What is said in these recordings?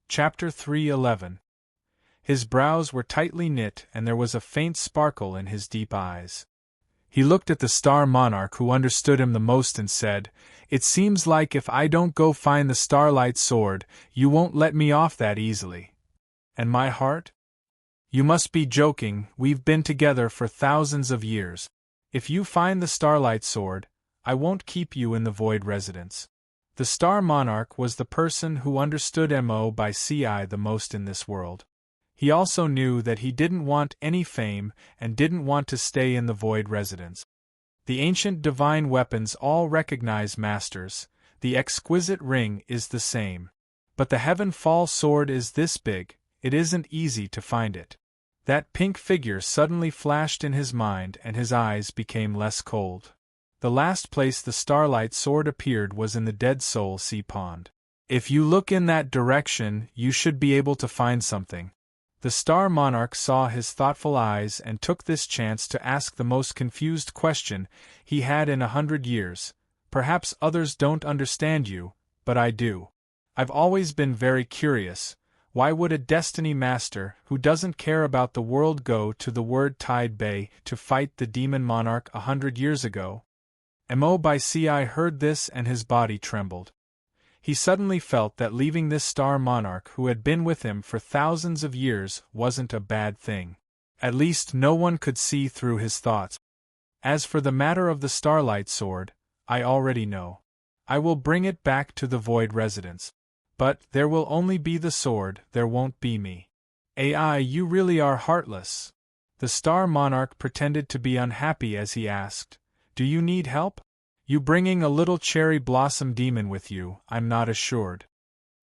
Chapter 3:11. His brows were tightly knit and there was a faint sparkle in his deep eyes. He looked at the star monarch who understood him the most and said, "It seems like if I don't go find the starlight sword, you won't let me off that easily. And my heart? You must be joking, we've been together for thousands of years. If you find the starlight sword, I won't keep you in the void residence." The star monarch was the person who understood Mo by Ci the most in this world. He also knew that he didn't want any fame and didn't want to stay in the void residence. The ancient divine weapons all recognize masters, the exquisite ring is the same. But the heaven-fall sword is this big, it isn't easy to find it. That pink figure suddenly flashed in his mind and his eyes became less cold. The last place the starlight sword appeared was in the Dead Soul Sea Pond. If you look in that direction, you should be able to find something. The star monarch saw his thoughtful eyes and took this chance to ask the most confused question he had in 100 years. Perhaps others don't understand you, but I do. I've always been very curious. Why would a destiny master who doesn't care about the world go to the Word Tide Bay to fight the demon monarch 100 years ago? Mo by Ci heard this and his body trembled. He suddenly felt that leaving this star monarch who had been with him for thousands of years wasn't a bad thing. At least no one could see through his thoughts. As for the matter of the starlight sword, I already know. I will bring it back to the void residence. But there will only be the sword, there won't be me. Ai, you really are heartless. The star monarch pretended to be unhappy as he asked, "Do you need help? You bringing a little cherry blossom demon with you, I'm not assured."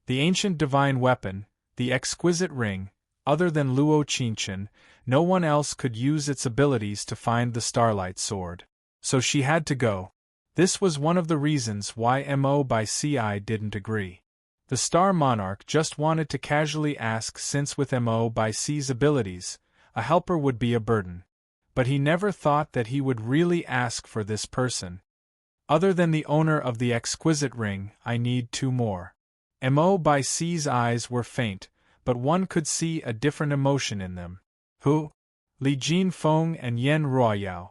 The ancient divine weapon, the exquisite ring, other than Luo Qingchen, no one else could use its abilities to find the starlight sword. So she had to go. This was one of the reasons why Mo by Ci didn't agree. The star monarch just wanted to casually ask since with Mo by Ci's abilities, a helper would be a burden. But he never thought that he would really ask for this person. Other than the owner of the exquisite ring, I need two more. Mo by Ci's eyes were faint, but one could see a different emotion in them. Who? Li Jinfeng and Yan Ruoyao.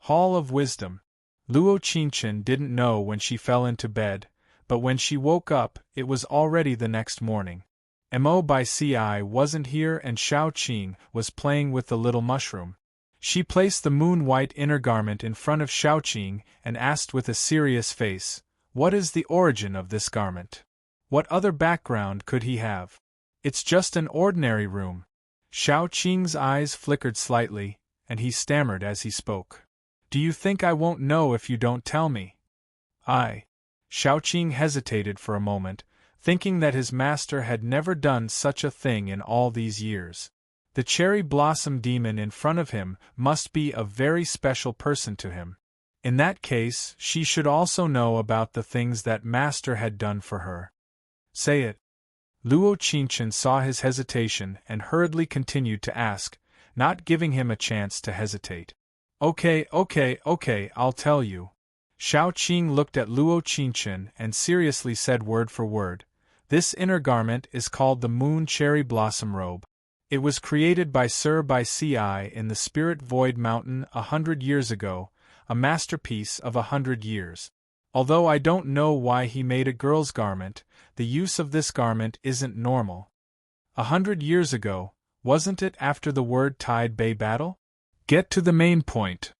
Hall of Wisdom. Luo Qingchen didn't know when she fell into bed, but when she woke up, it was already the next morning. Mo by Ci wasn't here and Shao Qing was playing with the little mushroom. She placed the moon-white inner garment in front of Shao Qing and asked with a serious face, "What is the origin of this garment? What other background could he have? It's just an ordinary room." Shao Qing's eyes flickered slightly, and he stammered as he spoke. "Do you think I won't know if you don't tell me?" Shao Qing hesitated for a moment, thinking that his master had never done such a thing in all these years. The cherry blossom demon in front of him must be a very special person to him. In that case, she should also know about the things that master had done for her. "Say it." Luo Qingchen saw his hesitation and hurriedly continued to ask, not giving him a chance to hesitate. Okay, I'll tell you." Shao Qing looked at Luo Qingchen and seriously said word for word, "This inner garment is called the Moon Cherry Blossom Robe. It was created by Ci in the Spirit Void Mountain 100 years ago, a masterpiece of 100 years. Although I don't know why he made a girl's garment, the use of this garment isn't normal. 100 years ago, wasn't it after the Word Tide Bay battle? Get to the main point."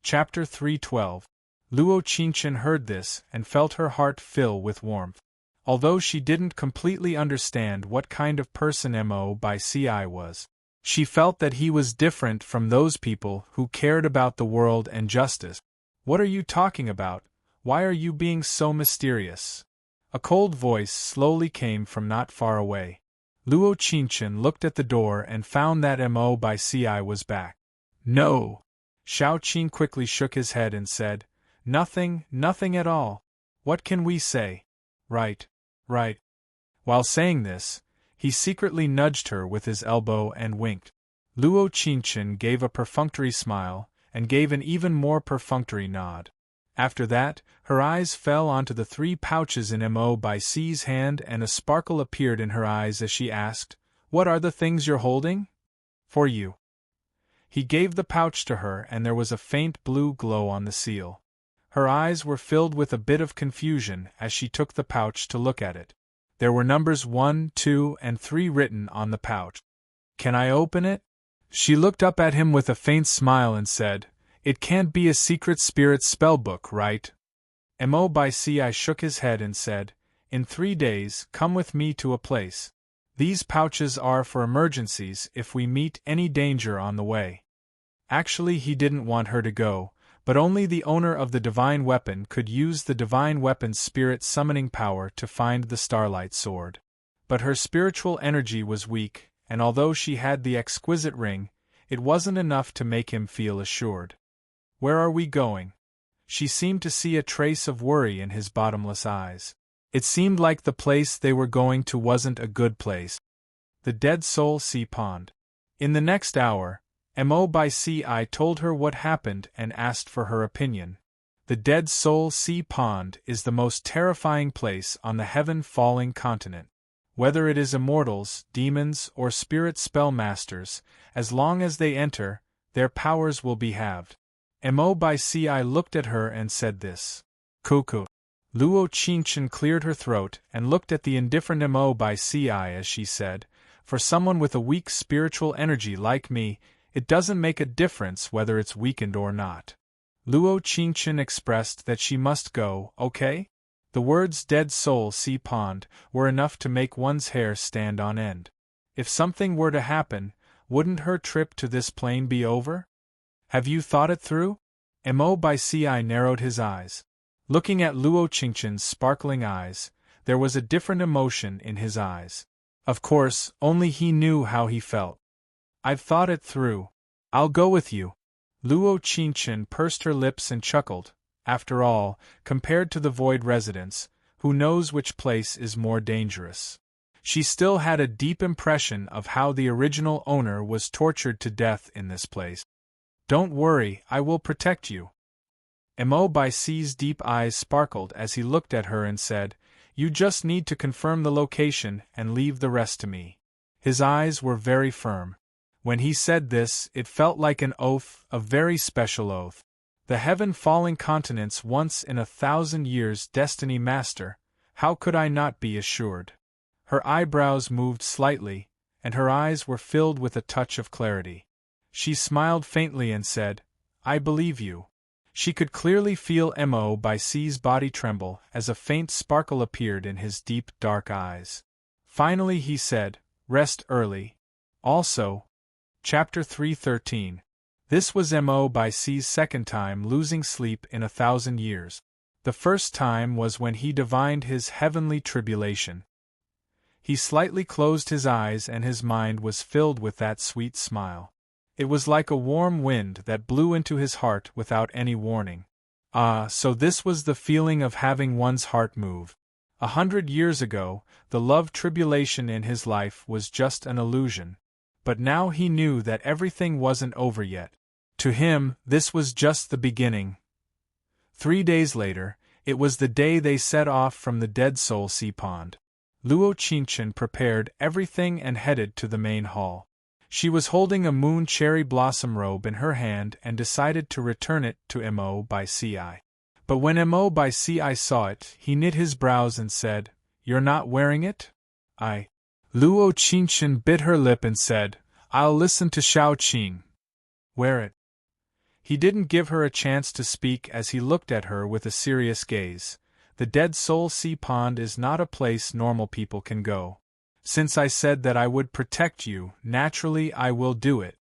Chapter 3:12. Luo Qingchen heard this and felt her heart fill with warmth. Although she didn't completely understand what kind of person Mo by Ci was, she felt that he was different from those people who cared about the world and justice. "What are you talking about? Why are you being so mysterious?" A cold voice slowly came from not far away. Luo Qingchen looked at the door and found that Mo by Ci was back. "No." Shao Qing quickly shook his head and said, Nothing at all. What can we say?" Right. While saying this, he secretly nudged her with his elbow and winked. Luo Qingchen gave a perfunctory smile, and gave an even more perfunctory nod. After that, her eyes fell onto the 3 pouches in Mo by C's hand, and a sparkle appeared in her eyes as she asked, "What are the things you're holding?" "For you." He gave the pouch to her, and there was a faint blue glow on the seal. Her eyes were filled with a bit of confusion as she took the pouch to look at it. There were numbers 1, 2, and 3 written on the pouch. "Can I open it?" She looked up at him with a faint smile and said, "It can't be a secret spirit spellbook, right?" Mo by Ci shook his head and said, "In 3 days, come with me to a place. These pouches are for emergencies if we meet any danger on the way." Actually, he didn't want her to go, but only the owner of the divine weapon could use the divine weapon's spirit summoning power to find the Starlight Sword. But her spiritual energy was weak, and although she had the exquisite ring, it wasn't enough to make him feel assured. "Where are we going?" She seemed to see a trace of worry in his bottomless eyes. It seemed like the place they were going to wasn't a good place. The Dead Soul Sea Pond. In the next hour, Mo by Ci told her what happened and asked for her opinion. The Dead Soul Sea Pond is the most terrifying place on the heaven-falling continent. Whether it is immortals, demons, or spirit spellmasters, as long as they enter, their powers will be halved. Mo by Ci looked at her and said this. "Cuckoo." Luo Qingchen cleared her throat and looked at the indifferent Mo by Ci as she said, "For someone with a weak spiritual energy like me, it doesn't make a difference whether it's weakened or not." Luo Qingchen expressed that she must go, okay? The words Dead Soul Sea Pond were enough to make one's hair stand on end. If something were to happen, wouldn't her trip to this plane be over? "Have you thought it through?" Mo by Ci narrowed his eyes. Looking at Luo Qingchen's sparkling eyes, there was a different emotion in his eyes. Of course, only he knew how he felt. "I've thought it through. I'll go with you." Luo Qingchen pursed her lips and chuckled. After all, compared to the Void Residence, who knows which place is more dangerous? She still had a deep impression of how the original owner was tortured to death in this place. "Don't worry, I will protect you." Mo by Ci's deep eyes sparkled as he looked at her and said, "You just need to confirm the location and leave the rest to me." His eyes were very firm. When he said this, it felt like an oath, a very special oath. The heaven-falling continent's once-in-1,000 years destiny master, how could I not be assured? Her eyebrows moved slightly, and her eyes were filled with a touch of clarity. She smiled faintly and said, "I believe you." She could clearly feel Mo by Ci's body tremble as a faint sparkle appeared in his deep, dark eyes. Finally he said, "Rest early." Also, Chapter 313. This was Mo by Ci's second time losing sleep in 1,000 years. The first time was when he divined his heavenly tribulation. He slightly closed his eyes and his mind was filled with that sweet smile. It was like a warm wind that blew into his heart without any warning. Ah, so this was the feeling of having one's heart move. 100 years ago, the love tribulation in his life was just an illusion. But now he knew that everything wasn't over yet. To him, this was just the beginning. 3 days later, it was the day they set off from the Dead Soul Sea Pond. Luo Qingchen prepared everything and headed to the main hall. She was holding a moon cherry blossom robe in her hand and decided to return it to Mo by Ci. But when Mo by Ci saw it, he knit his brows and said, "You're not wearing it?" Luo Qingchen bit her lip and said, "I'll listen to Shao Qing." "Wear it." He didn't give her a chance to speak as he looked at her with a serious gaze. "The Dead Soul Sea Pond is not a place normal people can go. Since I said that I would protect you, naturally I will do it."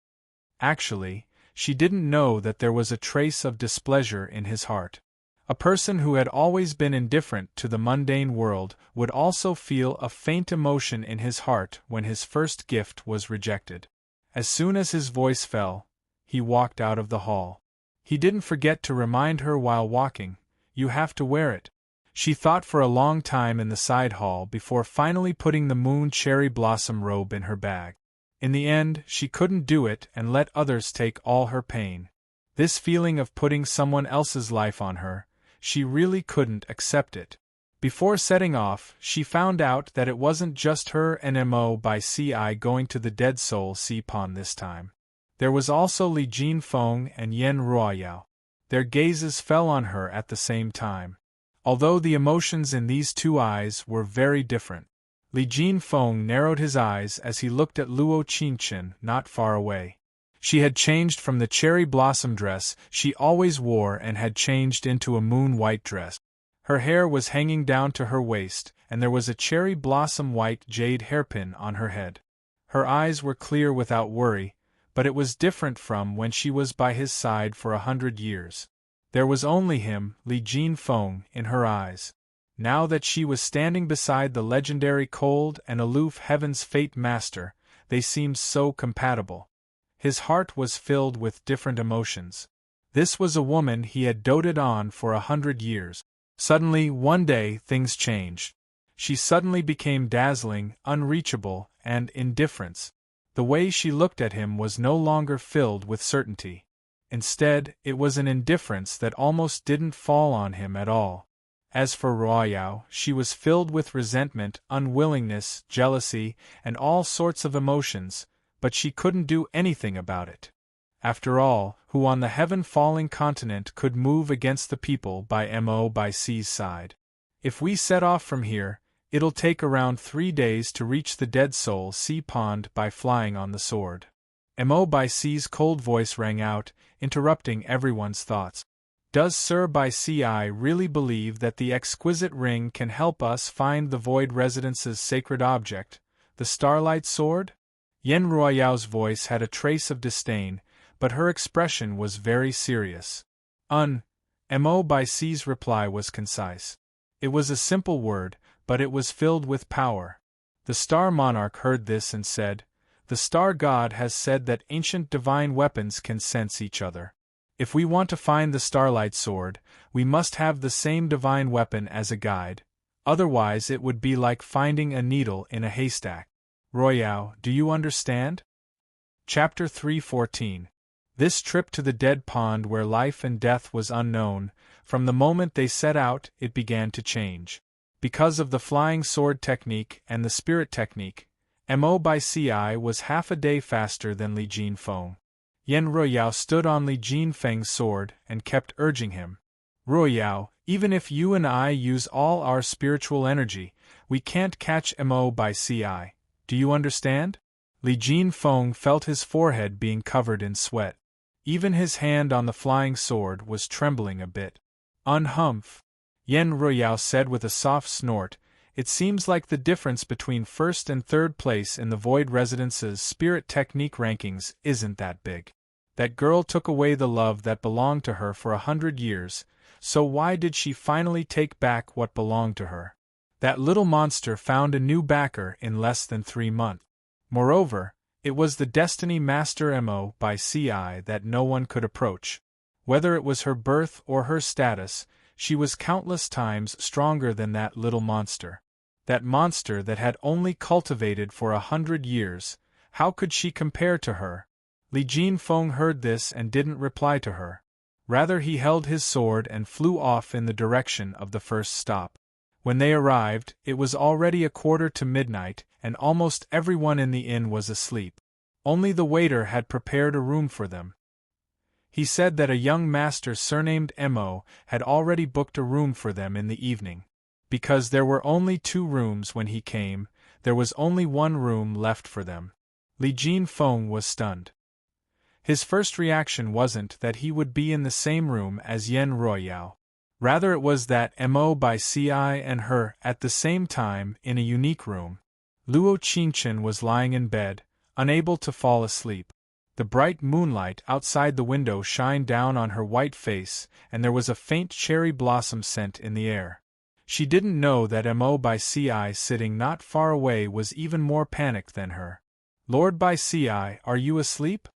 Actually, she didn't know that there was a trace of displeasure in his heart. A person who had always been indifferent to the mundane world would also feel a faint emotion in his heart when his first gift was rejected. As soon as his voice fell, he walked out of the hall. He didn't forget to remind her while walking, "You have to wear it." She thought for a long time in the side hall before finally putting the moon cherry blossom robe in her bag. In the end, she couldn't do it and let others take all her pain. This feeling of putting someone else's life on her, she really couldn't accept it. Before setting off, she found out that it wasn't just her and Mo by Ci going to the Dead Soul Sea Pond this time. There was also Li Jinfeng and Yen Ruoyao. Their gazes fell on her at the same time. Although the emotions in these two eyes were very different. Li Jinfeng narrowed his eyes as he looked at Luo Qingchen not far away. She had changed from the cherry blossom dress she always wore and had changed into a moon-white dress. Her hair was hanging down to her waist, and there was a cherry blossom white jade hairpin on her head. Her eyes were clear without worry, but it was different from when she was by his side for 100 years. There was only him, Li Jinfeng, in her eyes. Now that she was standing beside the legendary cold and aloof Heaven's Fate Master, they seemed so compatible. His heart was filled with different emotions. This was a woman he had doted on for 100 years. Suddenly, one day, things changed. She suddenly became dazzling, unreachable, and indifferent. The way she looked at him was no longer filled with certainty. Instead, it was an indifference that almost didn't fall on him at all. As for Ruoyao, she was filled with resentment, unwillingness, jealousy, and all sorts of emotions, but she couldn't do anything about it. After all, who on the heaven-falling continent could move against the people by Mo by C's side? If we set off from here, it'll take around 3 days to reach the Dead Soul Sea Pond by flying on the sword. Mo by C's cold voice rang out, interrupting everyone's thoughts. Does Sir by Ci really believe that the exquisite ring can help us find the Void Residence's sacred object, the Starlight Sword? Yen Ruoyao's voice had a trace of disdain, but her expression was very serious. Mo by C's reply was concise. It was a simple word, but it was filled with power. The Star Monarch heard this and said, "The Star God has said that ancient divine weapons can sense each other. If we want to find the Starlight Sword, we must have the same divine weapon as a guide, otherwise it would be like finding a needle in a haystack. Ruoyao, do you understand?" Chapter 314. This trip to the Dead Pond where life and death was unknown, from the moment they set out, it began to change. Because of the flying sword technique and the spirit technique, Mo by Ci was half a day faster than Li Jinfeng. Yen Ruoyao stood on Li Jinfeng's sword and kept urging him. "Ruoyao, even if you and I use all our spiritual energy, we can't catch Mo by Ci. Do you understand?" Li Jinfeng felt his forehead being covered in sweat. Even his hand on the flying sword was trembling a bit. "Humph," Yen Ruoyao said with a soft snort, "it seems like the difference between first and third place in the Void Residence's spirit technique rankings isn't that big. That girl took away the love that belonged to her for 100 years, so why did she finally take back what belonged to her? That little monster found a new backer in less than 3 months. Moreover, it was the Destiny Master Mo by Ci that no one could approach. Whether it was her birth or her status, she was countless times stronger than that little monster. That monster that had only cultivated for 100 years, how could she compare to her?" Li Jinfeng heard this and didn't reply to her. Rather he held his sword and flew off in the direction of the first stop. When they arrived, it was already 1:15 midnight, and almost everyone in the inn was asleep. Only the waiter had prepared a room for them. He said that a young master surnamed Mo had already booked a room for them in the evening. Because there were only 2 rooms when he came, there was only 1 room left for them. Li Jinfeng was stunned. His first reaction wasn't that he would be in the same room as Yen Ruoyao. Rather it was that Mo by Ci and her, at the same time, in a unique room. Luo Qingchen was lying in bed, unable to fall asleep. The bright moonlight outside the window shined down on her white face, and there was a faint cherry blossom scent in the air. She didn't know that Mo by Ci sitting not far away was even more panicked than her. "Lord by Ci, are you asleep?"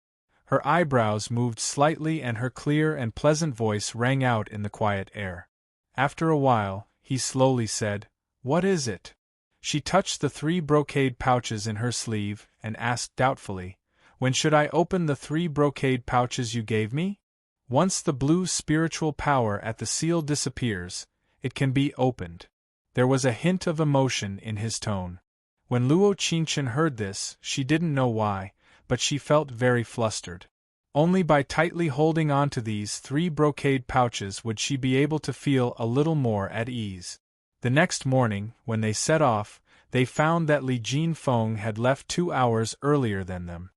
Her eyebrows moved slightly and her clear and pleasant voice rang out in the quiet air. After a while, he slowly said, "What is it?" She touched the 3 brocade pouches in her sleeve and asked doubtfully, "When should I open the 3 brocade pouches you gave me?" Once the blue spiritual power at the seal disappears, it can be opened. There was a hint of emotion in his tone. When Luo Qingchen heard this, she didn't know why, but she felt very flustered. Only by tightly holding on to these 3 brocade pouches would she be able to feel a little more at ease. The next morning, when they set off, they found that Li Jinfeng had left 2 hours earlier than them.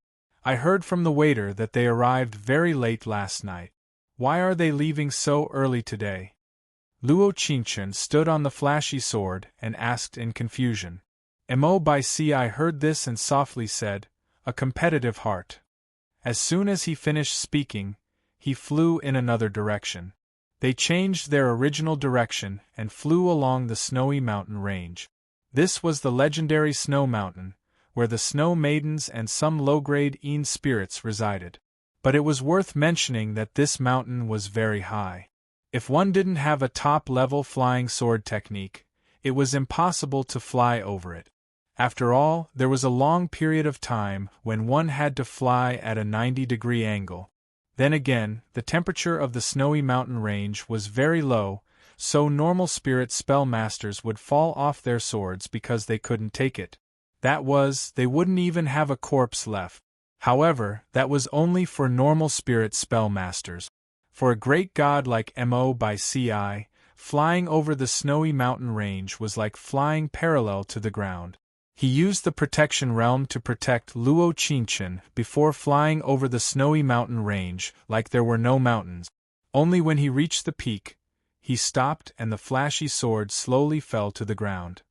I heard from the waiter that they arrived very late last night. Why are they leaving so early today? Luo Qingchen stood on the flashy sword and asked in confusion. Mo Bai Si heard this and softly said, "A competitive heart." As soon as he finished speaking, he flew in another direction. They changed their original direction and flew along the snowy mountain range. This was the legendary Snow Mountain, where the Snow Maidens and some low-grade Yin spirits resided. But it was worth mentioning that this mountain was very high. If one didn't have a top-level flying sword technique, it was impossible to fly over it. After all, there was a long period of time when one had to fly at a 90-degree angle. Then again, the temperature of the snowy mountain range was very low, so normal spirit spellmasters would fall off their swords because they couldn't take it. That was, they wouldn't even have a corpse left. However, that was only for normal spirit spellmasters. For a great god like Mo Bai Si, flying over the snowy mountain range was like flying parallel to the ground. He used the protection realm to protect Luo Qingchen before flying over the snowy mountain range like there were no mountains. Only when he reached the peak, he stopped and the flashy sword slowly fell to the ground.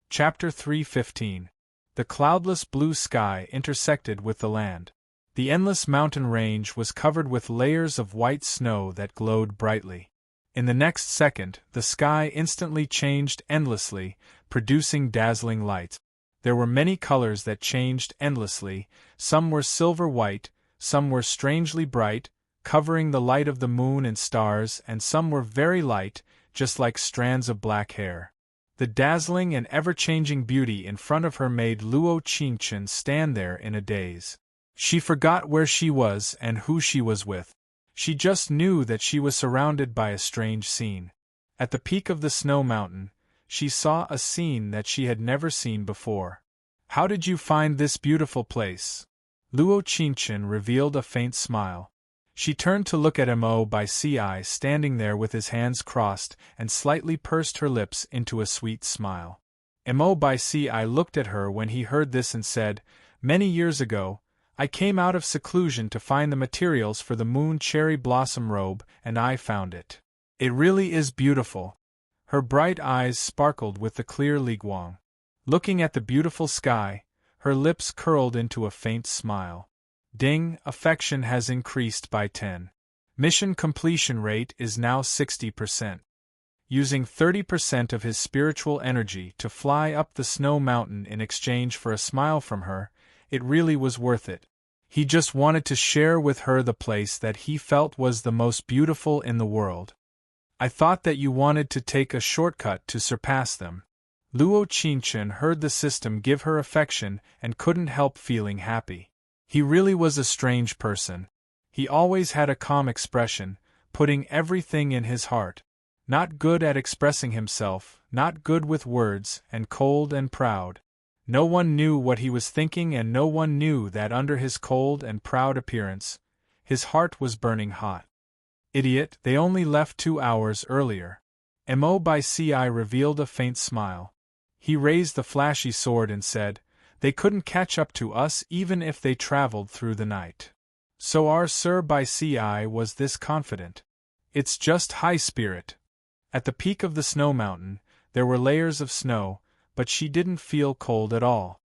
Chapter 3:15. The cloudless blue sky intersected with the land. The endless mountain range was covered with layers of white snow that glowed brightly. In the next second, the sky instantly changed endlessly, producing dazzling lights. There were many colors that changed endlessly, some were silver-white, some were strangely bright, covering the light of the moon and stars, and some were very light, just like strands of black hair. The dazzling and ever-changing beauty in front of her made Luo Qingchen stand there in a daze. She forgot where she was and who she was with. She just knew that she was surrounded by a strange scene. At the peak of the snow mountain, she saw a scene that she had never seen before. "How did you find this beautiful place?" Luo Qingchen revealed a faint smile. She turned to look at Mo Bai Si standing there with his hands crossed and slightly pursed her lips into a sweet smile. Mo Bai Si looked at her when he heard this and said, "Many years ago, I came out of seclusion to find the materials for the moon cherry blossom robe, and I found it. It really is beautiful." Her bright eyes sparkled with the clear Liguang. Looking at the beautiful sky, her lips curled into a faint smile. Ding, affection has increased by 10. Mission completion rate is now 60%. Using 30% of his spiritual energy to fly up the snow mountain in exchange for a smile from her, it really was worth it. He just wanted to share with her the place that he felt was the most beautiful in the world. "I thought that you wanted to take a shortcut to surpass them." Luo Qingchen heard the system give her affection and couldn't help feeling happy. He really was a strange person. He always had a calm expression, putting everything in his heart. Not good at expressing himself, not good with words, and cold and proud. No one knew what he was thinking, and no one knew that under his cold and proud appearance, his heart was burning hot. Idiot, they only left 2 hours earlier. Mo Bai Si revealed a faint smile. He raised the flashy sword and said, "They couldn't catch up to us even if they traveled through the night." So our Sir Bai Si was this confident. It's just high spirit. At the peak of the snow mountain, there were layers of snow, but she didn't feel cold at all.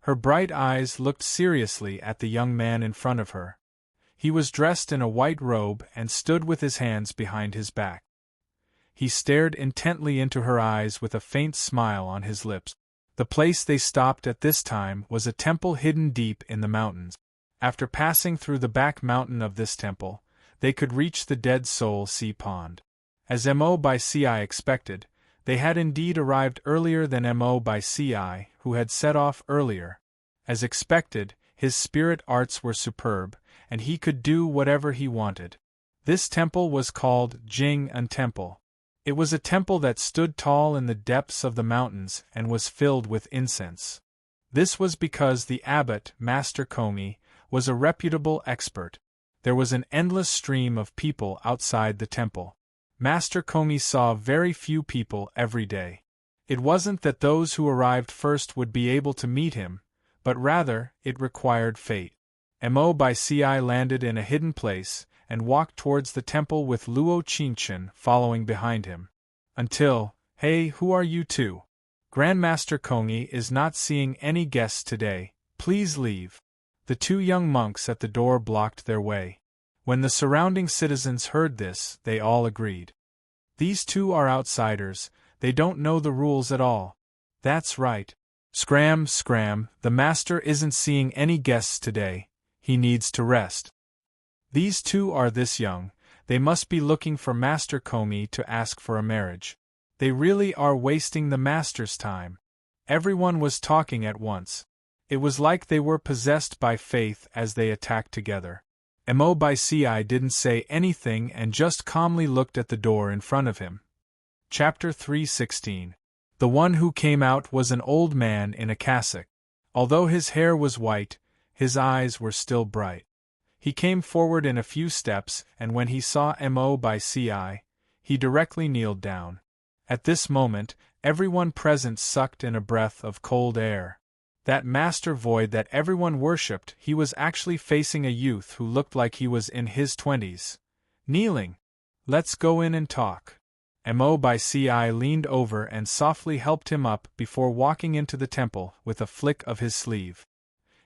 Her bright eyes looked seriously at the young man in front of her. He was dressed in a white robe and stood with his hands behind his back. He stared intently into her eyes with a faint smile on his lips. The place they stopped at this time was a temple hidden deep in the mountains. After passing through the back mountain of this temple, they could reach the Dead Soul Sea Pond. As Mo Bai Si expected, they had indeed arrived earlier than Mo Bai Si, who had set off earlier. As expected, his spirit arts were superb, and he could do whatever he wanted. This temple was called Jing An Temple. It was a temple that stood tall in the depths of the mountains and was filled with incense. This was because the abbot, Master Komi, was a reputable expert. There was an endless stream of people outside the temple. Master Komi saw very few people every day. It wasn't that those who arrived first would be able to meet him, but rather, it required fate. Mo by Ci landed in a hidden place and walked towards the temple with Luo Qingchen following behind him. Until, "Hey, who are you two? Grandmaster Kongi is not seeing any guests today, please leave." The two young monks at the door blocked their way. When the surrounding citizens heard this, they all agreed. These two are outsiders, they don't know the rules at all. That's right. Scram, scram, the master isn't seeing any guests today, he needs to rest. These two are this young, they must be looking for Master Komi to ask for a marriage. They really are wasting the master's time. Everyone was talking at once. It was like they were possessed by faith as they attacked together. Mo by Ci didn't say anything and just calmly looked at the door in front of him. Chapter 3:16. The one who came out was an old man in a cassock. Although his hair was white, his eyes were still bright. He came forward in a few steps, and when he saw Mo by Ci, he directly kneeled down. At this moment, everyone present sucked in a breath of cold air. That master void that everyone worshipped, he was actually facing a youth who looked like he was in his 20s. Kneeling. Let's go in and talk. Mo by Ci leaned over and softly helped him up before walking into the temple with a flick of his sleeve.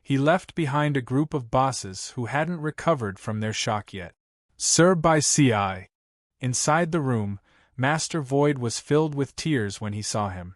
He left behind a group of bosses who hadn't recovered from their shock yet. Sir by Ci. Inside the room, Master Void was filled with tears when he saw him.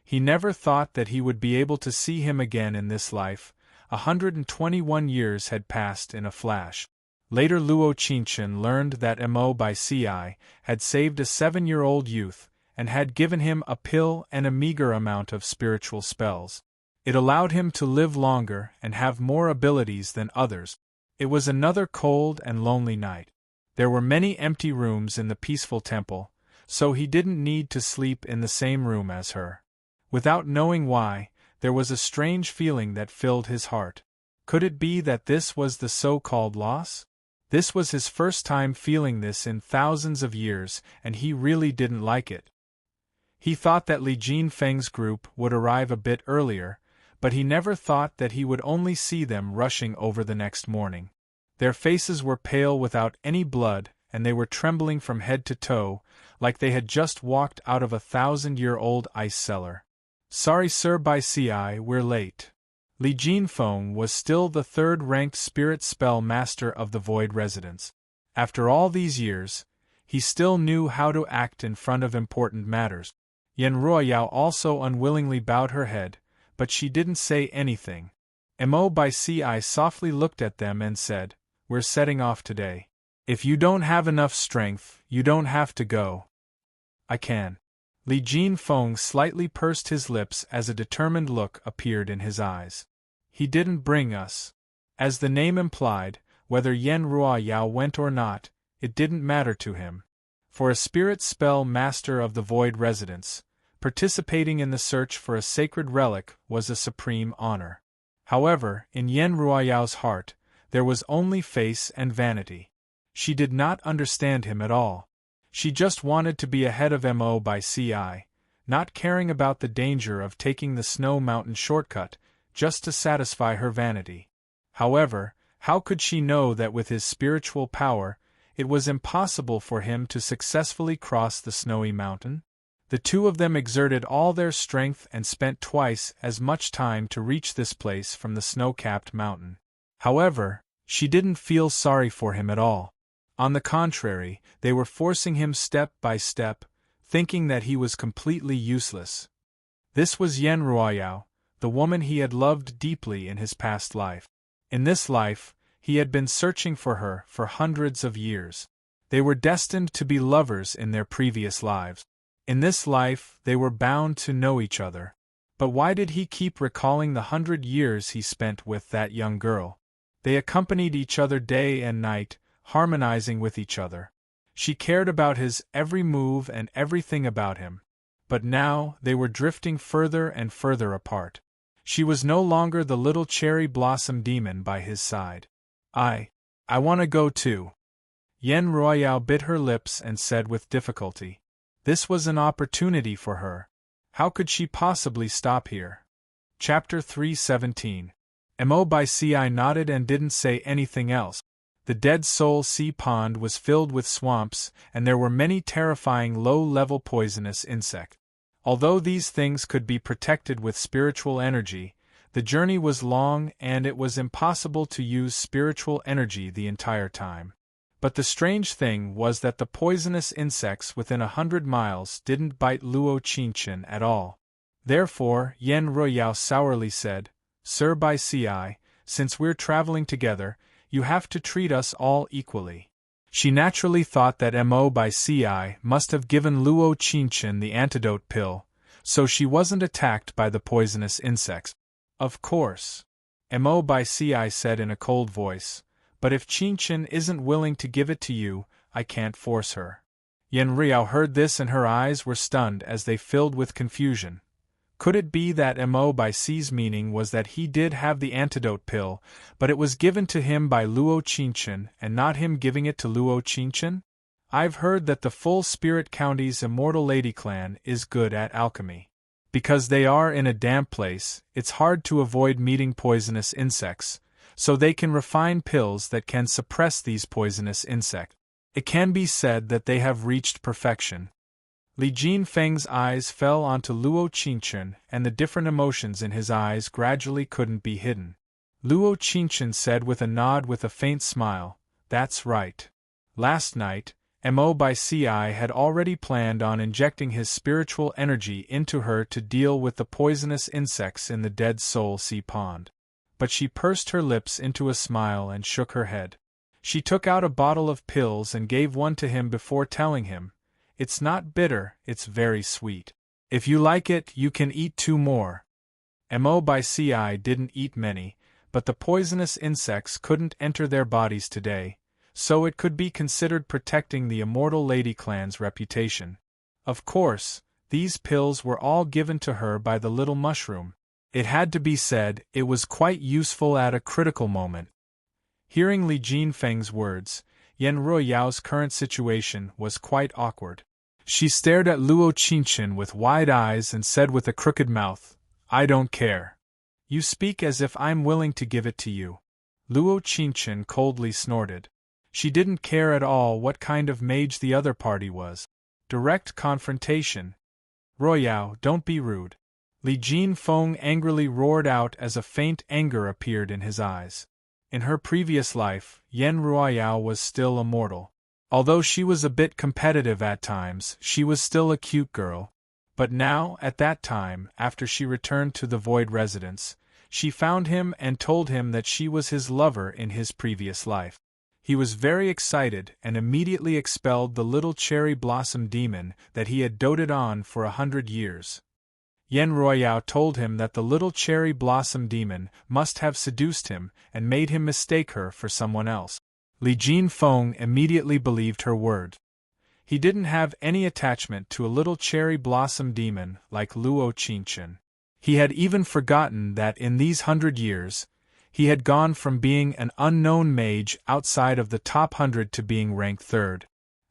He never thought that he would be able to see him again in this life. 121 years had passed in a flash. Later Luo Qingchen learned that Mo by Ci had saved a 7-year-old youth and had given him a pill and a meager amount of spiritual spells. It allowed him to live longer and have more abilities than others. It was another cold and lonely night. There were many empty rooms in the peaceful temple, so he didn't need to sleep in the same room as her. Without knowing why, there was a strange feeling that filled his heart. Could it be that this was the so-called loss? This was his first time feeling this in thousands of years, and he really didn't like it. He thought that Li Jinfeng's group would arrive a bit earlier, but he never thought that he would only see them rushing over the next morning. Their faces were pale without any blood, and they were trembling from head to toe, like they had just walked out of a 1,000-year-old ice cellar. "Sorry Sir by Ci, we're late." Li Jinfeng was still the third-ranked spirit spell master of the Void Residence. After all these years, he still knew how to act in front of important matters. Yan Ruoyao also unwillingly bowed her head, but she didn't say anything. Mo by Ci softly looked at them and said, "We're setting off today. If you don't have enough strength, you don't have to go." "I can." Li Jinfeng slightly pursed his lips as a determined look appeared in his eyes. "He didn't bring us." As the name implied, whether Yan Ruoyao went or not, it didn't matter to him. For a spirit spell master of the Void Residence, participating in the search for a sacred relic was a supreme honor. However, in Yan Ruoyao's heart, there was only face and vanity. She did not understand him at all. She just wanted to be ahead of Mo by Ci, not caring about the danger of taking the Snow Mountain shortcut, just to satisfy her vanity. However, how could she know that with his spiritual power, it was impossible for him to successfully cross the snowy mountain? The two of them exerted all their strength and spent twice as much time to reach this place from the snow-capped mountain. However, she didn't feel sorry for him at all. On the contrary, they were forcing him step by step, thinking that he was completely useless. This was Yan Ruoyao, the woman he had loved deeply in his past life. In this life, he had been searching for her for hundreds of years. They were destined to be lovers in their previous lives. In this life, they were bound to know each other. But why did he keep recalling the 100 years he spent with that young girl? They accompanied each other day and night, harmonizing with each other. She cared about his every move and everything about him. But now, they were drifting further and further apart. She was no longer the little cherry blossom demon by his side. I want to go too. Yen Royale bit her lips and said with difficulty. This was an opportunity for her. How could she possibly stop here? Chapter 3:17. Mo by Ci nodded and didn't say anything else. The Dead Soul Sea Pond was filled with swamps, and there were many terrifying low-level poisonous insects. Although these things could be protected with spiritual energy, the journey was long and it was impossible to use spiritual energy the entire time. But the strange thing was that the poisonous insects within 100 miles didn't bite Luo Qinshan at all. Therefore, Yen Royao sourly said, Sir Bai Ci, since we're traveling together, you have to treat us all equally. She naturally thought that Mo by Ci must have given Luo Qinshan the antidote pill, so she wasn't attacked by the poisonous insects. Of course. Mo by Ci said in a cold voice, but if Qinshan isn't willing to give it to you, I can't force her. Yen Riao heard this and her eyes were stunned as they filled with confusion. Could it be that Mo by Ci's meaning was that he did have the antidote pill, but it was given to him by Luo Qinshan and not him giving it to Luo Qinshan? I've heard that the Full Spirit County's Immortal Lady Clan is good at alchemy. Because they are in a damp place, it's hard to avoid meeting poisonous insects, so they can refine pills that can suppress these poisonous insects. It can be said that they have reached perfection. Li Jinfeng's eyes fell onto Luo Qinshan, and the different emotions in his eyes gradually couldn't be hidden. Luo Qinshan said with a nod with a faint smile, That's right. Last night, Mo by Ci had already planned on injecting his spiritual energy into her to deal with the poisonous insects in the Dead Soul Sea Pond. But she pursed her lips into a smile and shook her head. She took out a bottle of pills and gave one to him before telling him, It's not bitter, it's very sweet. If you like it, you can eat 2 more. Mo by Ci didn't eat many, but the poisonous insects couldn't enter their bodies today, so it could be considered protecting the Immortal Lady Clan's reputation. Of course, these pills were all given to her by the little mushroom. It had to be said, it was quite useful at a critical moment. Hearing Li Jinfeng's words, Yen Ruoyao's current situation was quite awkward. She stared at Luo Qinshan with wide eyes and said with a crooked mouth, I don't care. You speak as if I'm willing to give it to you. Luo Qinshan coldly snorted. She didn't care at all what kind of mage the other party was. Direct confrontation. Royao, don't be rude. Li Jinfeng angrily roared out as a faint anger appeared in his eyes. In her previous life, Yen Ruoyao was still immortal. Although she was a bit competitive at times, she was still a cute girl. But now, at that time, after she returned to the Void Residence, she found him and told him that she was his lover in his previous life. He was very excited and immediately expelled the little cherry blossom demon that he had doted on for 100 years. Yen Ruoyao told him that the little cherry blossom demon must have seduced him and made him mistake her for someone else. Li Jinfeng immediately believed her word. He didn't have any attachment to a little cherry blossom demon like Luo Qinshan. He had even forgotten that in these 100 years, he had gone from being an unknown mage outside of the top 100 to being ranked 3rd.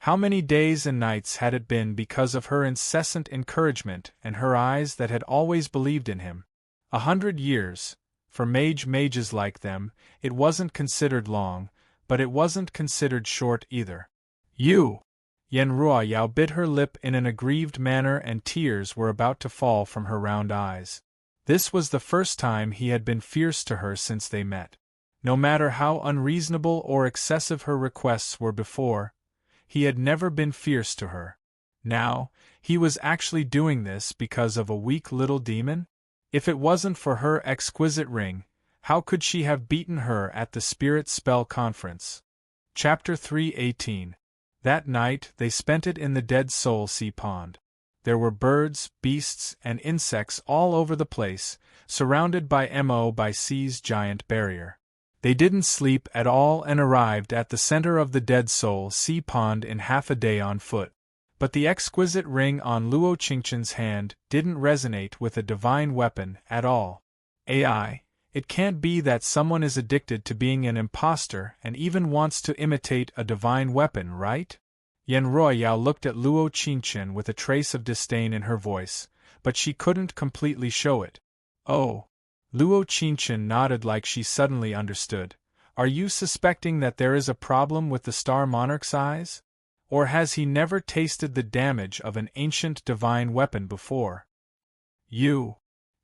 How many days and nights had it been because of her incessant encouragement and her eyes that had always believed in him? 100 years. For mages like them, it wasn't considered long, but it wasn't considered short either. You! Yen Ruoyao bit her lip in an aggrieved manner and tears were about to fall from her round eyes. This was the first time he had been fierce to her since they met. No matter how unreasonable or excessive her requests were before, he had never been fierce to her. Now, he was actually doing this because of a weak little demon? If it wasn't for her exquisite ring, how could she have beaten her at the Spirit Spell Conference? Chapter 3:18. That night they spent it in the Dead Soul Sea Pond. There were birds, beasts, and insects all over the place, surrounded by Mo by Ci's giant barrier. They didn't sleep at all and arrived at the center of the Dead Soul Sea Pond in half a day on foot. But the exquisite ring on Luo Qingchen's hand didn't resonate with a divine weapon at all. AI, it can't be that someone is addicted to being an imposter and even wants to imitate a divine weapon, right? Yan Ruoyao looked at Luo Qingchen with a trace of disdain in her voice, but she couldn't completely show it. Oh. Luo Qingchen nodded like she suddenly understood. Are you suspecting that there is a problem with the Star Monarch's eyes? Or has he never tasted the damage of an ancient divine weapon before? You.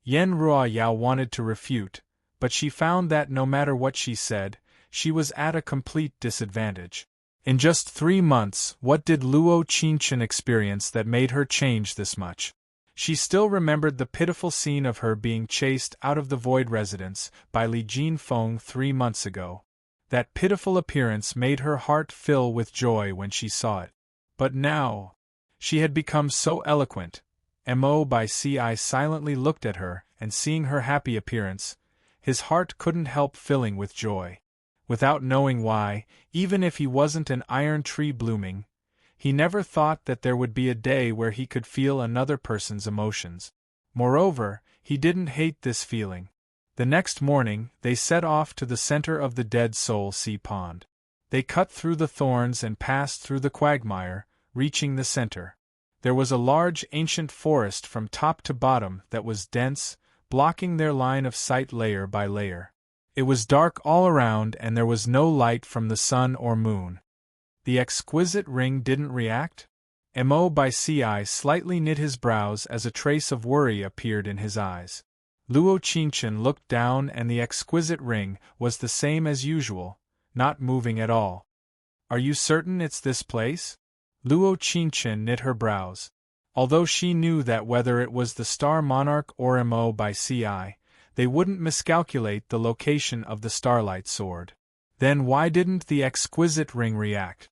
Yan Ruoyao wanted to refute, but she found that no matter what she said, she was at a complete disadvantage. In just 3 months, what did Luo Qingchen experience that made her change this much? She still remembered the pitiful scene of her being chased out of the Void Residence by Li Jinfeng 3 months ago. That pitiful appearance made her heart fill with joy when she saw it. But now, she had become so eloquent. Mo by Ci silently looked at her, and seeing her happy appearance, his heart couldn't help filling with joy. Without knowing why, even if he wasn't an iron tree blooming, he never thought that there would be a day where he could feel another person's emotions. Moreover, he didn't hate this feeling. The next morning, they set off to the center of the Dead Soul Sea Pond. They cut through the thorns and passed through the quagmire, reaching the center. There was a large ancient forest from top to bottom that was dense, blocking their line of sight layer by layer. It was dark all around and there was no light from the sun or moon. The exquisite ring didn't react? Mo by Ci slightly knit his brows as a trace of worry appeared in his eyes. Luo Qingchen looked down and the exquisite ring was the same as usual, not moving at all. Are you certain it's this place? Luo Qingchen knit her brows. Although she knew that whether it was the Star Monarch or Mo by Ci, they wouldn't miscalculate the location of the Starlight Sword. Then why didn't the exquisite ring react?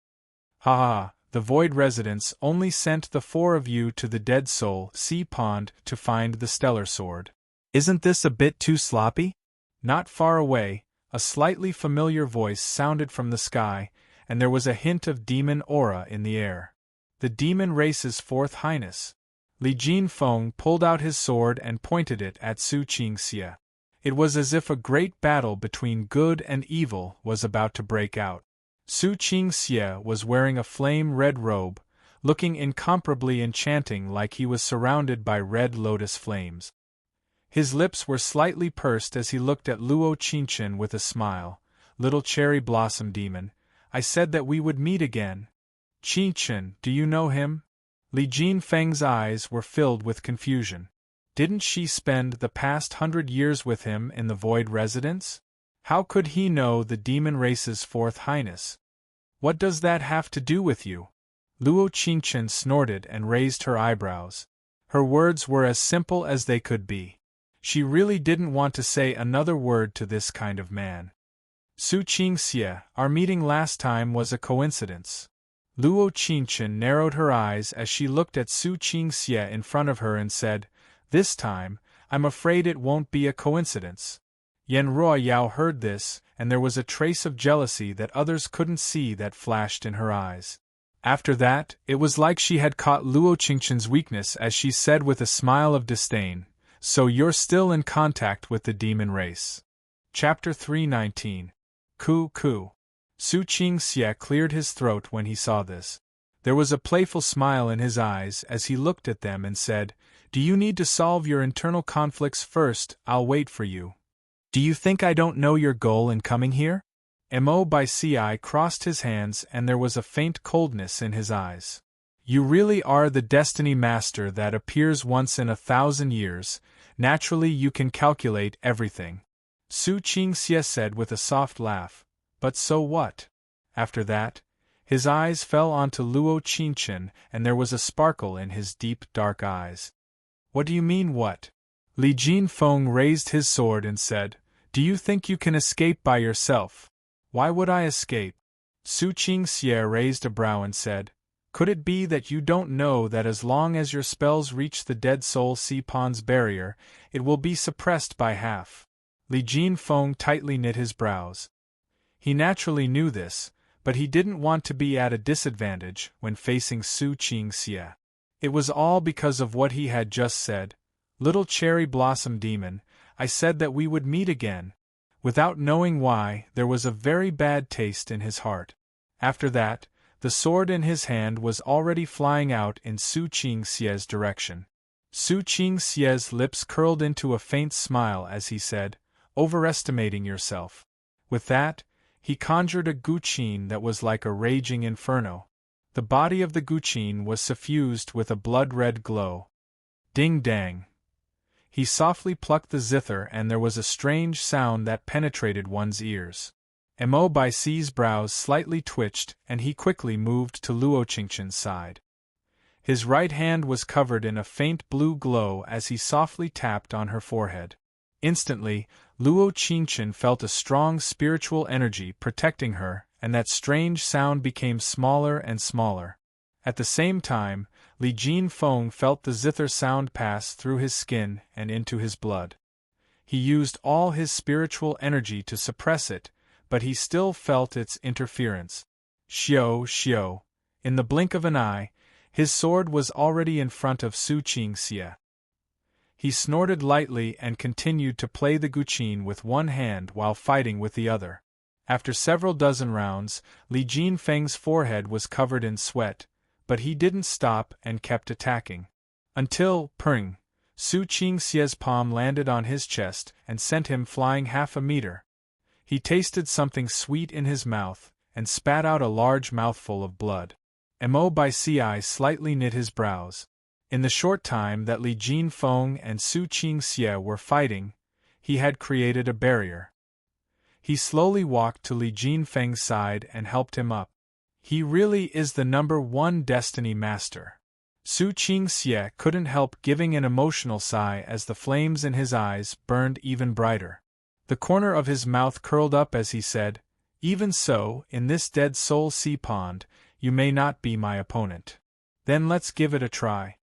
Ha ha, the Void Residence only sent the 4 of you to the Dead Soul Sea Pond to find the Stellar Sword. Isn't this a bit too sloppy? Not far away, a slightly familiar voice sounded from the sky, and there was a hint of demon aura in the air. The demon race's 4th Highness. Li Jinfeng pulled out his sword and pointed it at Su Qingxie. It was as if a great battle between good and evil was about to break out. Su Qingxie was wearing a flame-red robe, looking incomparably enchanting like he was surrounded by red lotus flames. His lips were slightly pursed as he looked at Luo Qingchen with a smile. Little cherry blossom demon, I said that we would meet again. Qingchen, do you know him? Li Jinfeng's eyes were filled with confusion. Didn't she spend the past 100 years with him in the Void Residence? How could he know the demon race's 4th Highness? What does that have to do with you? Luo Qingchen snorted and raised her eyebrows. Her words were as simple as they could be. She really didn't want to say another word to this kind of man. Su Qingxie, our meeting last time was a coincidence. Luo Qingchen narrowed her eyes as she looked at Su Qingxie in front of her and said, This time, I'm afraid it won't be a coincidence. Yan Ruoyao heard this, and there was a trace of jealousy that others couldn't see that flashed in her eyes. After that, it was like she had caught Luo Qingchen's weakness as she said with a smile of disdain, So you're still in contact with the demon race. Chapter 319. Ku. Su Qingxie cleared his throat when he saw this. There was a playful smile in his eyes as he looked at them and said, Do you need to solve your internal conflicts first? I'll wait for you. Do you think I don't know your goal in coming here? Mo by Ci crossed his hands and there was a faint coldness in his eyes. You really are the destiny master that appears once in 1,000 years, naturally you can calculate everything. Su Qingxie said with a soft laugh. But so what? After that, his eyes fell onto Luo Qingchen and there was a sparkle in his deep dark eyes. What do you mean what? Li Jinfeng raised his sword and said, Do you think you can escape by yourself? Why would I escape? Su Qingxie raised a brow and said, Could it be that you don't know that as long as your spells reach the Dead Soul Sea Pond's barrier, it will be suppressed by half? Li Jinfeng tightly knit his brows. He naturally knew this, but he didn't want to be at a disadvantage when facing Su Qingxie. It was all because of what he had just said. "Little cherry blossom demon, I said that we would meet again." Without knowing why, there was a very bad taste in his heart. After that, the sword in his hand was already flying out in Su Qingxie's direction. Su Qingxie's lips curled into a faint smile as he said, "Overestimating yourself." With that, he conjured a guqin that was like a raging inferno. The body of the guqin was suffused with a blood-red glow. Ding-dang! He softly plucked the zither and there was a strange sound that penetrated one's ears. Mo Baixi's brows slightly twitched and he quickly moved to Luo Qingchen's side. His right hand was covered in a faint blue glow as he softly tapped on her forehead. Instantly, Luo Qingchen felt a strong spiritual energy protecting her, and that strange sound became smaller and smaller. At the same time, Li Jinfeng felt the zither sound pass through his skin and into his blood. He used all his spiritual energy to suppress it, but he still felt its interference. Xiao! In the blink of an eye, his sword was already in front of Su Qingxie. He snorted lightly and continued to play the guqin with one hand while fighting with the other. After several dozen rounds, Li Jinfeng's forehead was covered in sweat, but he didn't stop and kept attacking. Until, purring, Su Qingxie's palm landed on his chest and sent him flying half a meter. He tasted something sweet in his mouth, and spat out a large mouthful of blood. Mo Baici slightly knit his brows. In the short time that Li Jinfeng and Su Qingxie were fighting, he had created a barrier. He slowly walked to Li Jinfeng's side and helped him up. He really is the #1 destiny master. Su Qingxie couldn't help giving an emotional sigh as the flames in his eyes burned even brighter. The corner of his mouth curled up as he said, "Even so, in this Dead Soul Sea Pond, you may not be my opponent. Then let's give it a try."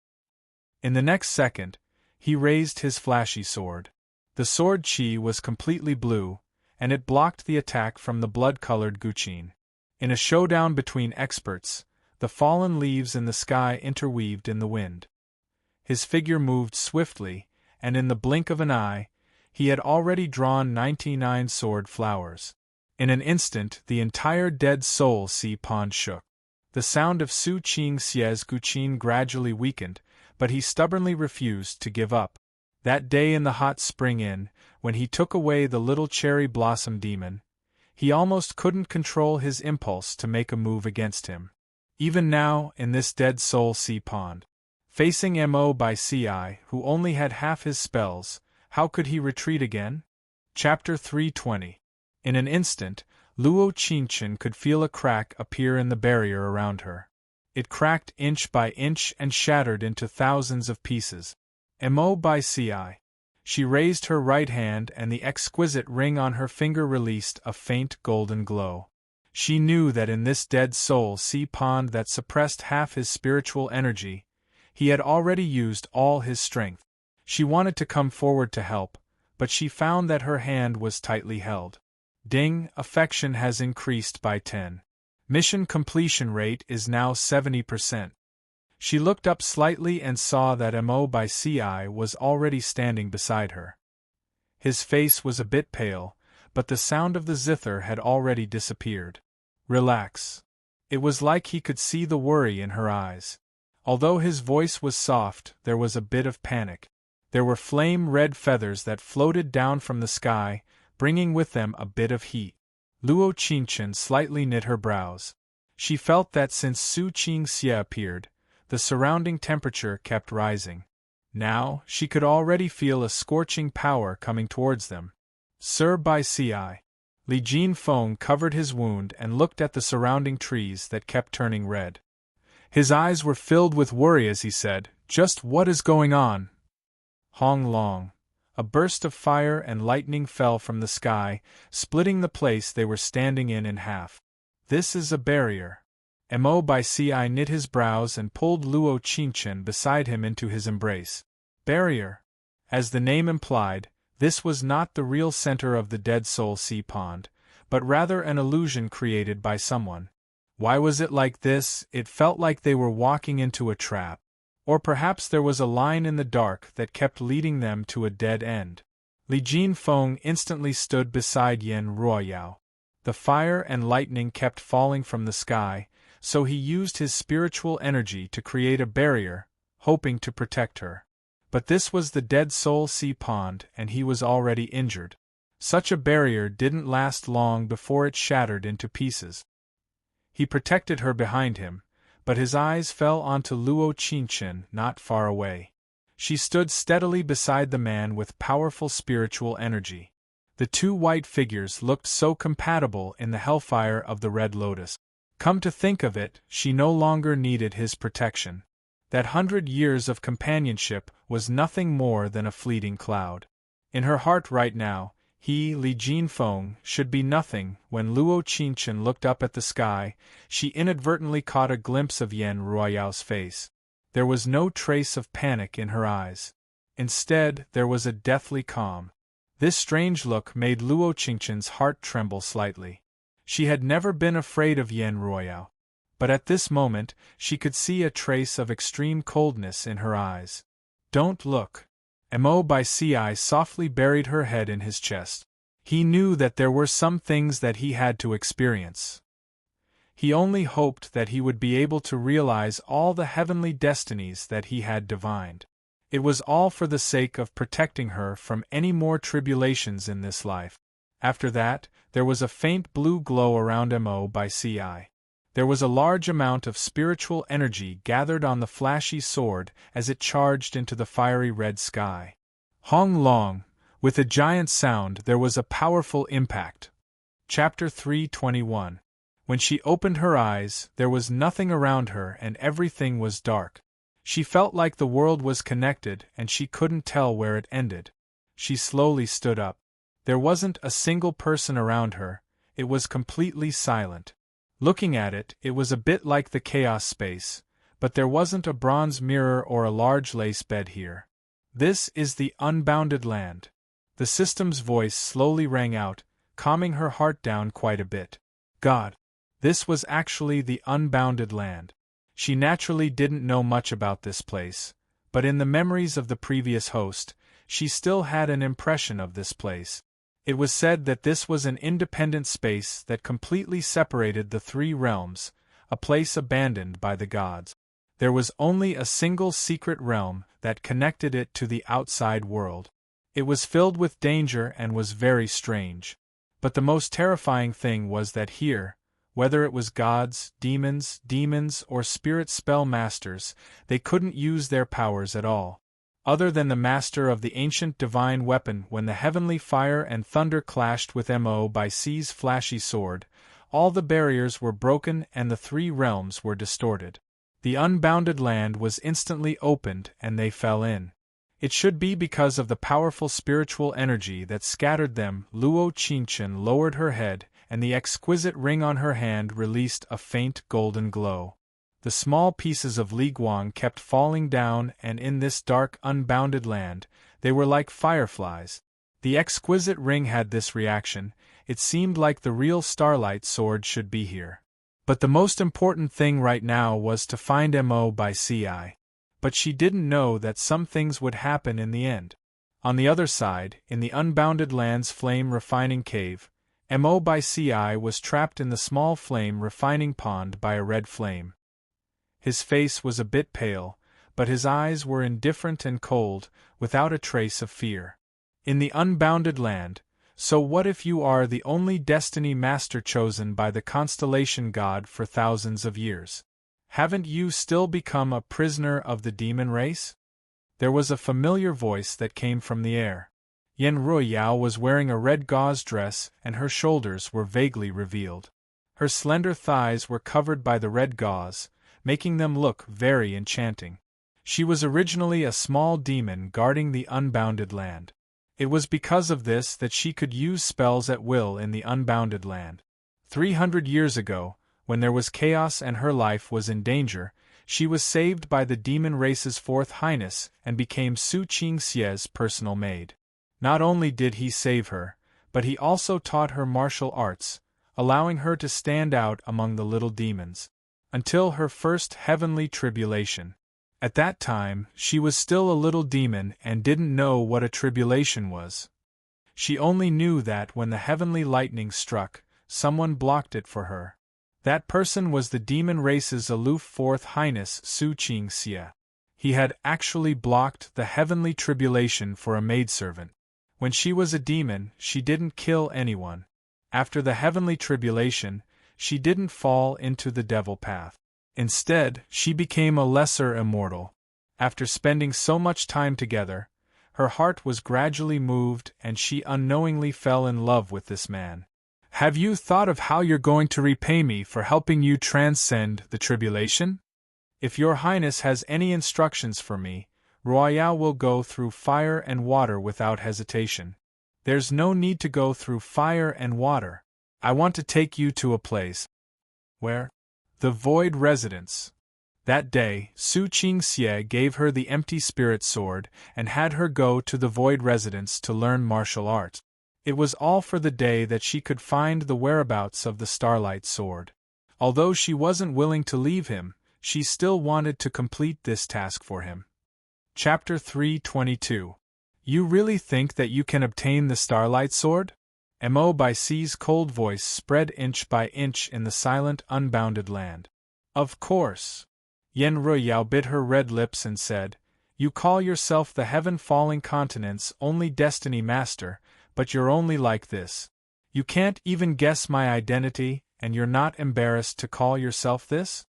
In the next second, he raised his flashy sword. The sword chi was completely blue, and it blocked the attack from the blood-colored guqin. In a showdown between experts, the fallen leaves in the sky interweaved in the wind. His figure moved swiftly, and in the blink of an eye, he had already drawn 99 sword flowers. In an instant, the entire Dead Soul Sea Pond shook. The sound of Su Qingxie's guqin gradually weakened, but he stubbornly refused to give up. That day in the hot spring inn, when he took away the little cherry blossom demon, he almost couldn't control his impulse to make a move against him. Even now, in this Dead Soul Sea Pond, facing Mo Baici, who only had half his spells, how could he retreat again? Chapter 320. In an instant, Luo Qingchen could feel a crack appear in the barrier around her. It cracked inch by inch and shattered into thousands of pieces. Mo Baici. She raised her right hand and the exquisite ring on her finger released a faint golden glow. She knew that in this Dead Soul Sea Pond that suppressed half his spiritual energy, he had already used all his strength. She wanted to come forward to help, but she found that her hand was tightly held. Ding, affection has increased by 10. Mission completion rate is now 70%. She looked up slightly and saw that Mo Baici was already standing beside her. His face was a bit pale, but the sound of the zither had already disappeared. Relax. It was like he could see the worry in her eyes. Although his voice was soft, there was a bit of panic. There were flame-red feathers that floated down from the sky, bringing with them a bit of heat. Luo Qingchen slightly knit her brows. She felt that since Su Qingxie appeared, the surrounding temperature kept rising. Now, she could already feel a scorching power coming towards them. Sir Baici. Li Jinfeng covered his wound and looked at the surrounding trees that kept turning red. His eyes were filled with worry as he said, "Just what is going on?" Hong Long. A burst of fire and lightning fell from the sky, splitting the place they were standing in half. "This is a barrier." Mo Baici knit his brows and pulled Luo Qingchen beside him into his embrace. Barrier. As the name implied, this was not the real center of the Dead Soul Sea Pond, but rather an illusion created by someone. Why was it like this? It felt like they were walking into a trap. Or perhaps there was a line in the dark that kept leading them to a dead end. Li Jinfeng instantly stood beside Yan Ruoyao. The fire and lightning kept falling from the sky, so he used his spiritual energy to create a barrier, hoping to protect her. But this was the Dead Soul Sea Pond, and he was already injured. Such a barrier didn't last long before it shattered into pieces. He protected her behind him, but his eyes fell onto Luo Qingchen not far away. She stood steadily beside the man with powerful spiritual energy. The two white figures looked so compatible in the hellfire of the Red Lotus. Come to think of it, she no longer needed his protection. That 100 years of companionship was nothing more than a fleeting cloud. In her heart right now, he, Li Jinfeng, should be nothing. When Luo Qingchen looked up at the sky, she inadvertently caught a glimpse of Yan Ruoyao's face. There was no trace of panic in her eyes. Instead, there was a deathly calm. This strange look made Luo Qingchen's heart tremble slightly. She had never been afraid of Yan Ruoyao, but at this moment she could see a trace of extreme coldness in her eyes. Don't look. Mo Bai Ci softly buried her head in his chest. He knew that there were some things that he had to experience. He only hoped that he would be able to realize all the heavenly destinies that he had divined. It was all for the sake of protecting her from any more tribulations in this life. After that, there was a faint blue glow around Mo Bai Ci. There was a large amount of spiritual energy gathered on the flashy sword as it charged into the fiery red sky. Hong Long, with a giant sound, there was a powerful impact. Chapter 321. When she opened her eyes, there was nothing around her and everything was dark. She felt like the world was connected and she couldn't tell where it ended. She slowly stood up. There wasn't a single person around her, it was completely silent. Looking at it, it was a bit like the chaos space, but there wasn't a bronze mirror or a large lace bed here. This is the unbounded land. The system's voice slowly rang out, calming her heart down quite a bit. God! This was actually the unbounded land. She naturally didn't know much about this place, but in the memories of the previous host, she still had an impression of this place. It was said that this was an independent space that completely separated the three realms, a place abandoned by the gods. There was only a single secret realm that connected it to the outside world. It was filled with danger and was very strange. But the most terrifying thing was that here, whether it was gods, demons, or spirit spell masters, they couldn't use their powers at all. Other than the master of the ancient divine weapon, when the heavenly fire and thunder clashed with Mo Bai Ci's flashy sword, all the barriers were broken and the three realms were distorted. The unbounded land was instantly opened and they fell in. It should be because of the powerful spiritual energy that scattered them. Luo Qingchen lowered her head, and the exquisite ring on her hand released a faint golden glow. The small pieces of Li Guang kept falling down, and in this dark, unbounded land, they were like fireflies. The exquisite ring had this reaction. It seemed like the real starlight sword should be here. But the most important thing right now was to find Mo Bai Ci. But she didn't know that some things would happen in the end. On the other side, in the unbounded land's flame refining cave, Mo Bai Ci was trapped in the small flame refining pond by a red flame. His face was a bit pale, but his eyes were indifferent and cold, without a trace of fear. In the unbounded land, so what if you are the only destiny master chosen by the constellation god for thousands of years? Haven't you still become a prisoner of the demon race? There was a familiar voice that came from the air. Yan Ruoyao was wearing a red gauze dress and her shoulders were vaguely revealed. Her slender thighs were covered by the red gauze, making them look very enchanting. She was originally a small demon guarding the unbounded land. It was because of this that she could use spells at will in the unbounded land. 300 years ago, when there was chaos and her life was in danger, she was saved by the demon race's fourth highness and became Su Qingxie's personal maid. Not only did he save her, but he also taught her martial arts, allowing her to stand out among the little demons. Until her first heavenly tribulation. At that time, she was still a little demon and didn't know what a tribulation was. She only knew that when the heavenly lightning struck, someone blocked it for her. That person was the demon race's aloof Fourth Highness Su Qingxie. He had actually blocked the heavenly tribulation for a maidservant. When she was a demon, she didn't kill anyone. After the heavenly tribulation, she didn't fall into the devil path. Instead, she became a lesser immortal. After spending so much time together, her heart was gradually moved and she unknowingly fell in love with this man. Have you thought of how you're going to repay me for helping you transcend the tribulation? If your highness has any instructions for me, Royale will go through fire and water without hesitation. There's no need to go through fire and water. I want to take you to a place. Where? The Void Residence. That day, Su Qingxie gave her the empty spirit sword and had her go to the Void Residence to learn martial arts. It was all for the day that she could find the whereabouts of the Starlight Sword. Although she wasn't willing to leave him, she still wanted to complete this task for him. Chapter 322. You really think that you can obtain the Starlight Sword? Mo by C's cold voice spread inch by inch in the silent, unbounded land. Of course. Yen Ruyao bit her red lips and said, You call yourself the heaven-falling continent's only destiny master, but you're only like this. You can't even guess my identity, and you're not embarrassed to call yourself this?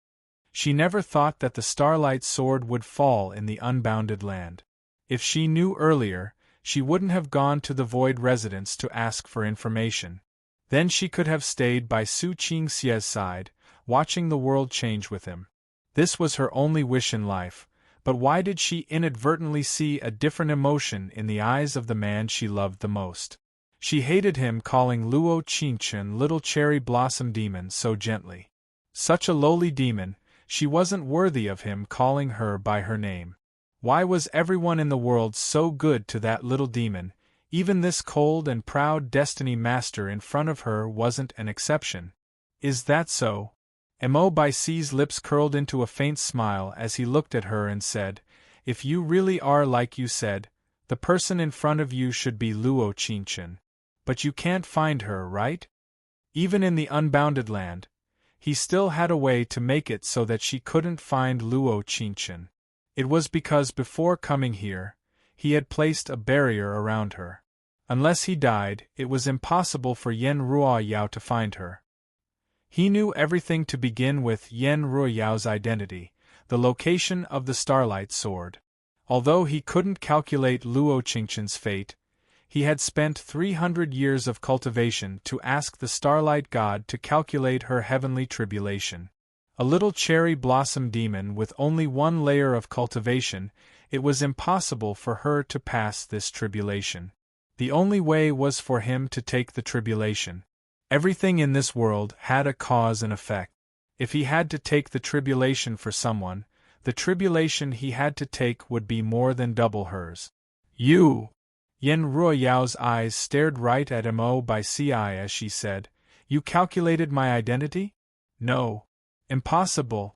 She never thought that the Starlight Sword would fall in the unbounded land. If she knew earlier, she wouldn't have gone to the Void Residence to ask for information. Then she could have stayed by Su Qingxie's side, watching the world change with him. This was her only wish in life, but why did she inadvertently see a different emotion in the eyes of the man she loved the most? She hated him calling Luo Qingchen Little Cherry Blossom Demon so gently. Such a lowly demon, she wasn't worthy of him calling her by her name. Why was everyone in the world so good to that little demon? Even this cold and proud destiny master in front of her wasn't an exception. Is that so? Mo by C's lips curled into a faint smile as he looked at her and said, If you really are like you said, the person in front of you should be Luo Qingchen. But you can't find her, right? Even in the unbounded land, he still had a way to make it so that she couldn't find Luo Qingchen. It was because before coming here, he had placed a barrier around her. Unless he died, it was impossible for Yen Ruoyao to find her. He knew everything to begin with Yen Ruoyao's identity, the location of the Starlight Sword. Although he couldn't calculate Luo Qingchen's fate, he had spent 300 years of cultivation to ask the Starlight God to calculate her heavenly tribulation. A little cherry blossom demon with only one layer of cultivation, it was impossible for her to pass this tribulation. The only way was for him to take the tribulation. Everything in this world had a cause and effect. If he had to take the tribulation for someone, the tribulation he had to take would be more than double hers. You! Yen Ruoyao's eyes stared right at Mo by Ci as she said, You calculated my identity? No. Impossible.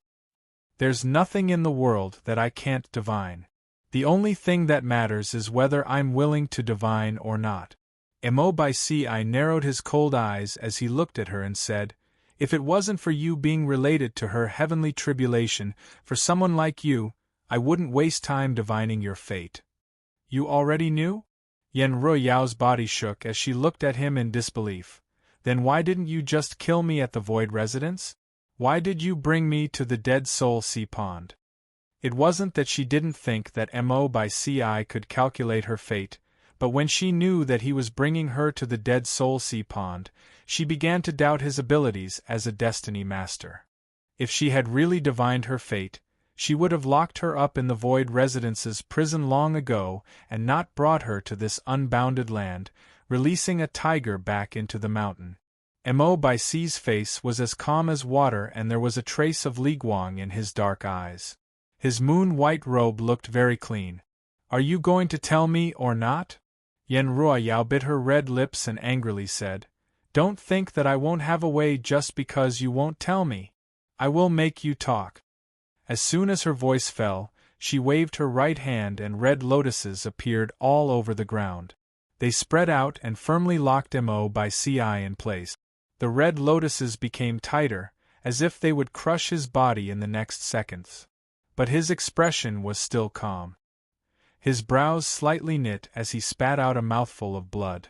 There's nothing in the world that I can't divine. The only thing that matters is whether I'm willing to divine or not. Mo by Ci narrowed his cold eyes as he looked at her and said, If it wasn't for you being related to her heavenly tribulation, for someone like you, I wouldn't waste time divining your fate. You already knew? Yen Ruoyao's body shook as she looked at him in disbelief. Then why didn't you just kill me at the Void Residence? Why did you bring me to the Dead Soul Sea Pond? It wasn't that she didn't think that Mo by Ci could calculate her fate, but when she knew that he was bringing her to the Dead Soul Sea Pond, she began to doubt his abilities as a destiny master. If she had really divined her fate, she would have locked her up in the Void Residence's prison long ago and not brought her to this unbounded land, releasing a tiger back into the mountain. Mo by C's face was as calm as water and there was a trace of Liguang in his dark eyes. His moon-white robe looked very clean. Are you going to tell me or not? Yen Ruoyao bit her red lips and angrily said, "Don't think that I won't have a way just because you won't tell me. I will make you talk." As soon as her voice fell, she waved her right hand and red lotuses appeared all over the ground. They spread out and firmly locked Mo by Ci in place. The red lotuses became tighter, as if they would crush his body in the next seconds. But his expression was still calm. His brows slightly knit as he spat out a mouthful of blood.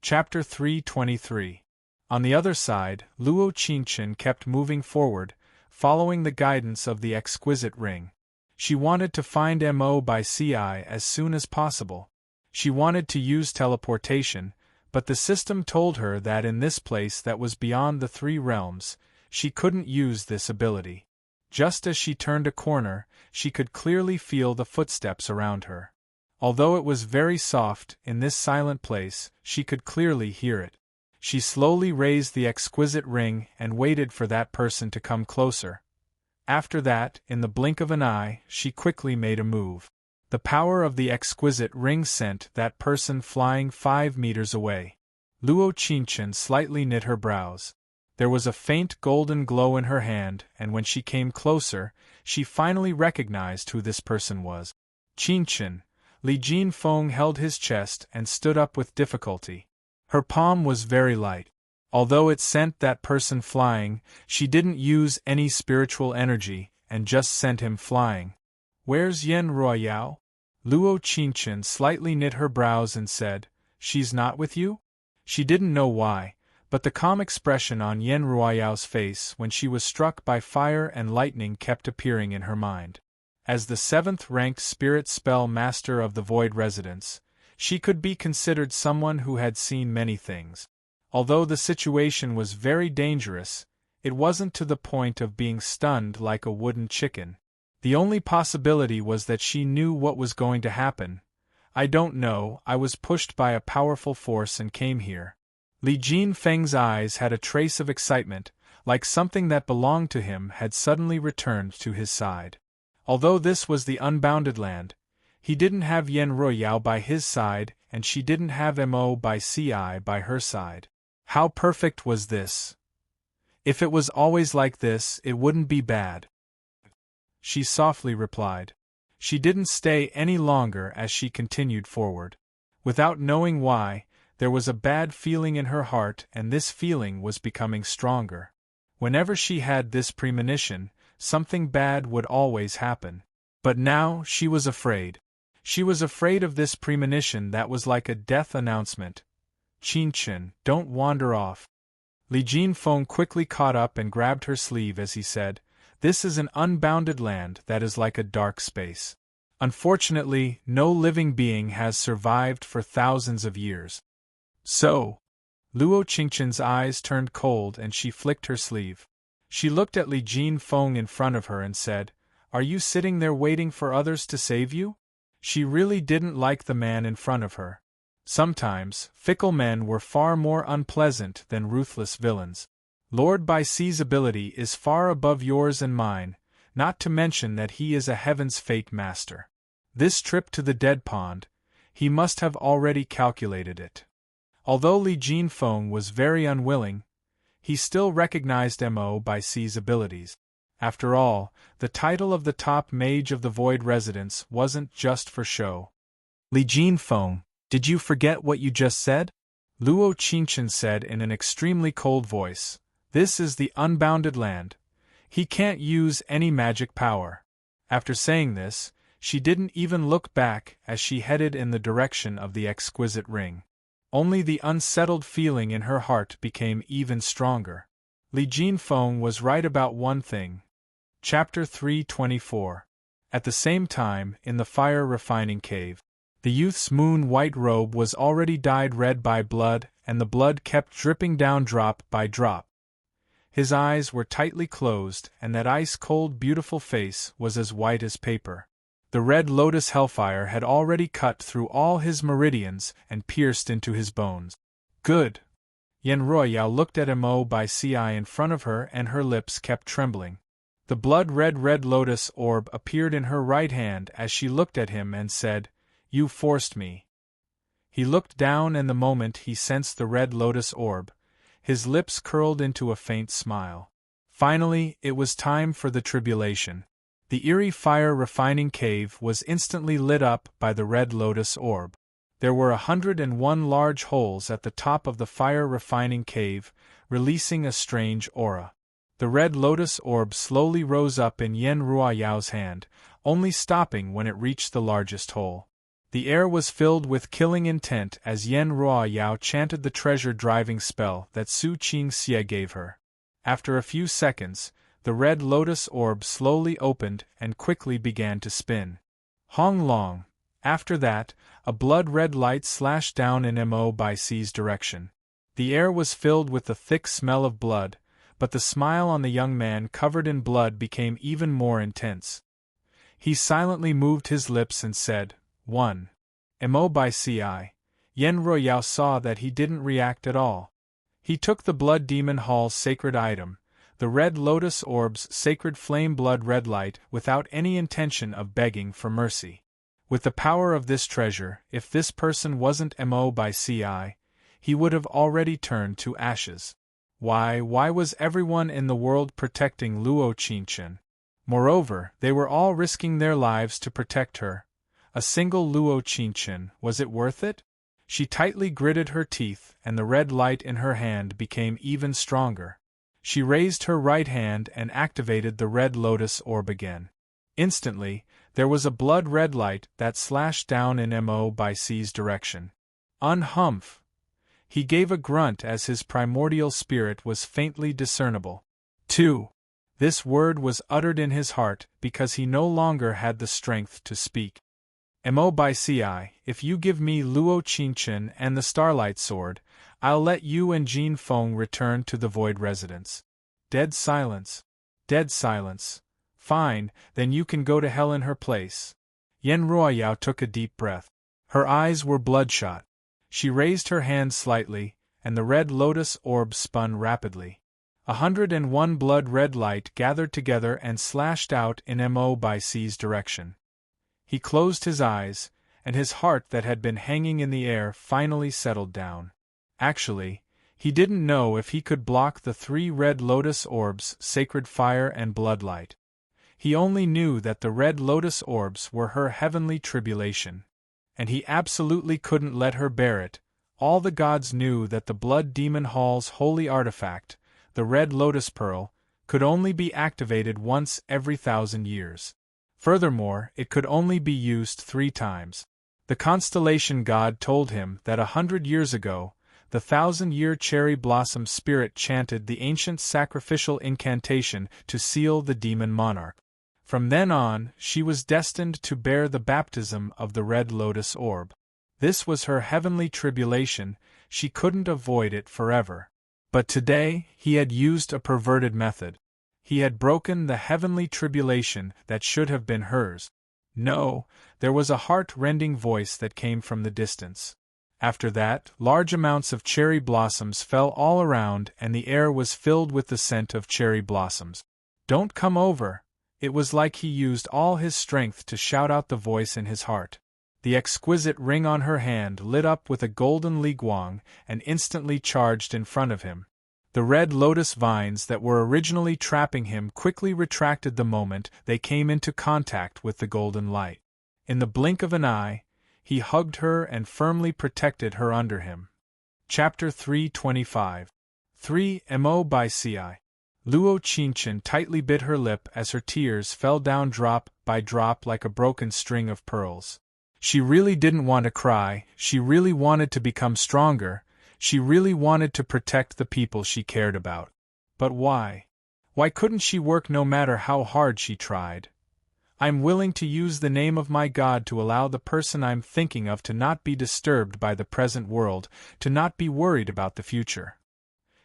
Chapter 323. On the other side, Luo Qingchen kept moving forward, following the guidance of the exquisite ring. She wanted to find Mo by Ci as soon as possible. She wanted to use teleportation, but the system told her that in this place that was beyond the three realms, she couldn't use this ability. Just as she turned a corner, she could clearly feel the footsteps around her. Although it was very soft, in this silent place, she could clearly hear it. She slowly raised the exquisite ring and waited for that person to come closer. After that, in the blink of an eye, she quickly made a move. The power of the exquisite ring sent that person flying 5 meters away. Luo Qingchen slightly knit her brows. There was a faint golden glow in her hand, and when she came closer, she finally recognized who this person was. Qingchen. Li Jinfeng held his chest and stood up with difficulty. Her palm was very light. Although it sent that person flying, she didn't use any spiritual energy, and just sent him flying. "Where's Yen Ruoyao?" Luo Qingchen slightly knit her brows and said, "She's not with you?" She didn't know why, but the calm expression on Yen Ruoyao's face when she was struck by fire and lightning kept appearing in her mind. As the 7th-ranked spirit spell master of the Void Residence, she could be considered someone who had seen many things. Although the situation was very dangerous, it wasn't to the point of being stunned like a wooden chicken. The only possibility was that she knew what was going to happen. "I don't know, I was pushed by a powerful force and came here." Li Jinfeng's eyes had a trace of excitement, like something that belonged to him had suddenly returned to his side. Although this was the unbounded land, he didn't have Yen Ruoyao by his side and she didn't have Mo by Ci by her side. How perfect was this? If it was always like this, it wouldn't be bad. She softly replied. She didn't stay any longer as she continued forward. Without knowing why, there was a bad feeling in her heart and this feeling was becoming stronger. Whenever she had this premonition, something bad would always happen. But now she was afraid. She was afraid of this premonition that was like a death announcement. "Qingchen, don't wander off." Li Jinfeng quickly caught up and grabbed her sleeve as he said, "This is an unbounded land that is like a dark space. Unfortunately, no living being has survived for thousands of years." "So?" Luo Qingchen's eyes turned cold and she flicked her sleeve. She looked at Li Jinfeng in front of her and said, "Are you sitting there waiting for others to save you?" She really didn't like the man in front of her. Sometimes, fickle men were far more unpleasant than ruthless villains. Lord Bai Ci's ability is far above yours and mine, not to mention that he is a Heaven's Fate master. This trip to the Dead Pond, he must have already calculated it. Although Li Jinfeng was very unwilling, he still recognized Mo Bai Ci's abilities. After all, the title of the top mage of the Void Residence wasn't just for show. "Li Jinfeng, did you forget what you just said?" Luo Qingchen said in an extremely cold voice. "This is the unbounded land. He can't use any magic power." After saying this, she didn't even look back as she headed in the direction of the exquisite ring. Only the unsettled feeling in her heart became even stronger. Li Jinfeng was right about one thing. Chapter 324. At the same time, in the fire-refining cave, the youth's moon-white robe was already dyed red by blood, and the blood kept dripping down drop by drop. His eyes were tightly closed, and that ice-cold beautiful face was as white as paper. The red lotus hellfire had already cut through all his meridians and pierced into his bones. "Good!" Yen Ruoyao looked at Mo Bai Ci in front of her and her lips kept trembling. The blood-red red lotus orb appeared in her right hand as she looked at him and said, "You forced me." He looked down, and the moment he sensed the red lotus orb, his lips curled into a faint smile. Finally, it was time for the tribulation. The eerie fire-refining cave was instantly lit up by the red lotus orb. There were 101 large holes at the top of the fire-refining cave, releasing a strange aura. The red lotus orb slowly rose up in Yen Ruoyao's hand, only stopping when it reached the largest hole. The air was filled with killing intent as Yen Ruoyao chanted the treasure-driving spell that Su Qingxie gave her. After a few seconds, the red lotus orb slowly opened and quickly began to spin. Hong Long. After that, a blood-red light slashed down in Mo Bai Si's direction. The air was filled with the thick smell of blood, but the smile on the young man covered in blood became even more intense. He silently moved his lips and said, 1. Mo Bai Si. Yen Ruoyao saw that he didn't react at all. He took the Blood Demon Hall's sacred item, the Red Lotus Orb's sacred flame blood red light, without any intention of begging for mercy. With the power of this treasure, if this person wasn't Mo Bai Si, he would have already turned to ashes. Why was everyone in the world protecting Luo Qingchen? Moreover, they were all risking their lives to protect her. A single Luo Qingchen, was it worth it? She tightly gritted her teeth, and the red light in her hand became even stronger. She raised her right hand and activated the red lotus orb again. Instantly, there was a blood-red light that slashed down in Mo Bai Si's direction. Unhumph! He gave a grunt as his primordial spirit was faintly discernible. 2. This word was uttered in his heart because he no longer had the strength to speak. Mo Bai Si, if you give me Luo Qingchen and the Starlight Sword, I'll let you and Jin Feng return to the Void Residence. Dead silence. Dead silence. Fine, then you can go to hell in her place. Yen Ruoyao took a deep breath. Her eyes were bloodshot. She raised her hand slightly, and the red lotus orb spun rapidly. 101 blood-red light gathered together and slashed out in Mo Bai Si's direction. He closed his eyes, and his heart that had been hanging in the air finally settled down. Actually, he didn't know if he could block the 3 red lotus orbs' sacred fire and bloodlight. He only knew that the red lotus orbs were her heavenly tribulation, and he absolutely couldn't let her bear it. All the gods knew that the Blood Demon Hall's holy artifact, the red lotus pearl, could only be activated once every 1,000 years. Furthermore, it could only be used 3 times. The constellation god told him that 100 years ago, the 1,000-year cherry blossom spirit chanted the ancient sacrificial incantation to seal the demon monarch. From then on, she was destined to bear the baptism of the red lotus orb. This was her heavenly tribulation, she couldn't avoid it forever. But today, he had used a perverted method. He had broken the heavenly tribulation that should have been hers. No, there was a heart-rending voice that came from the distance. After that, large amounts of cherry blossoms fell all around and the air was filled with the scent of cherry blossoms. Don't come over! It was like he used all his strength to shout out the voice in his heart. The exquisite ring on her hand lit up with a golden liguang and instantly charged in front of him. The red lotus vines that were originally trapping him quickly retracted the moment they came into contact with the golden light. In the blink of an eye, he hugged her and firmly protected her under him. Chapter 325. 3. Mo Bai Si. Luo Qingchen tightly bit her lip as her tears fell down drop by drop like a broken string of pearls. She really didn't want to cry, she really wanted to become stronger, she really wanted to protect the people she cared about. But why? Why couldn't she work no matter how hard she tried? I'm willing to use the name of my God to allow the person I'm thinking of to not be disturbed by the present world, to not be worried about the future.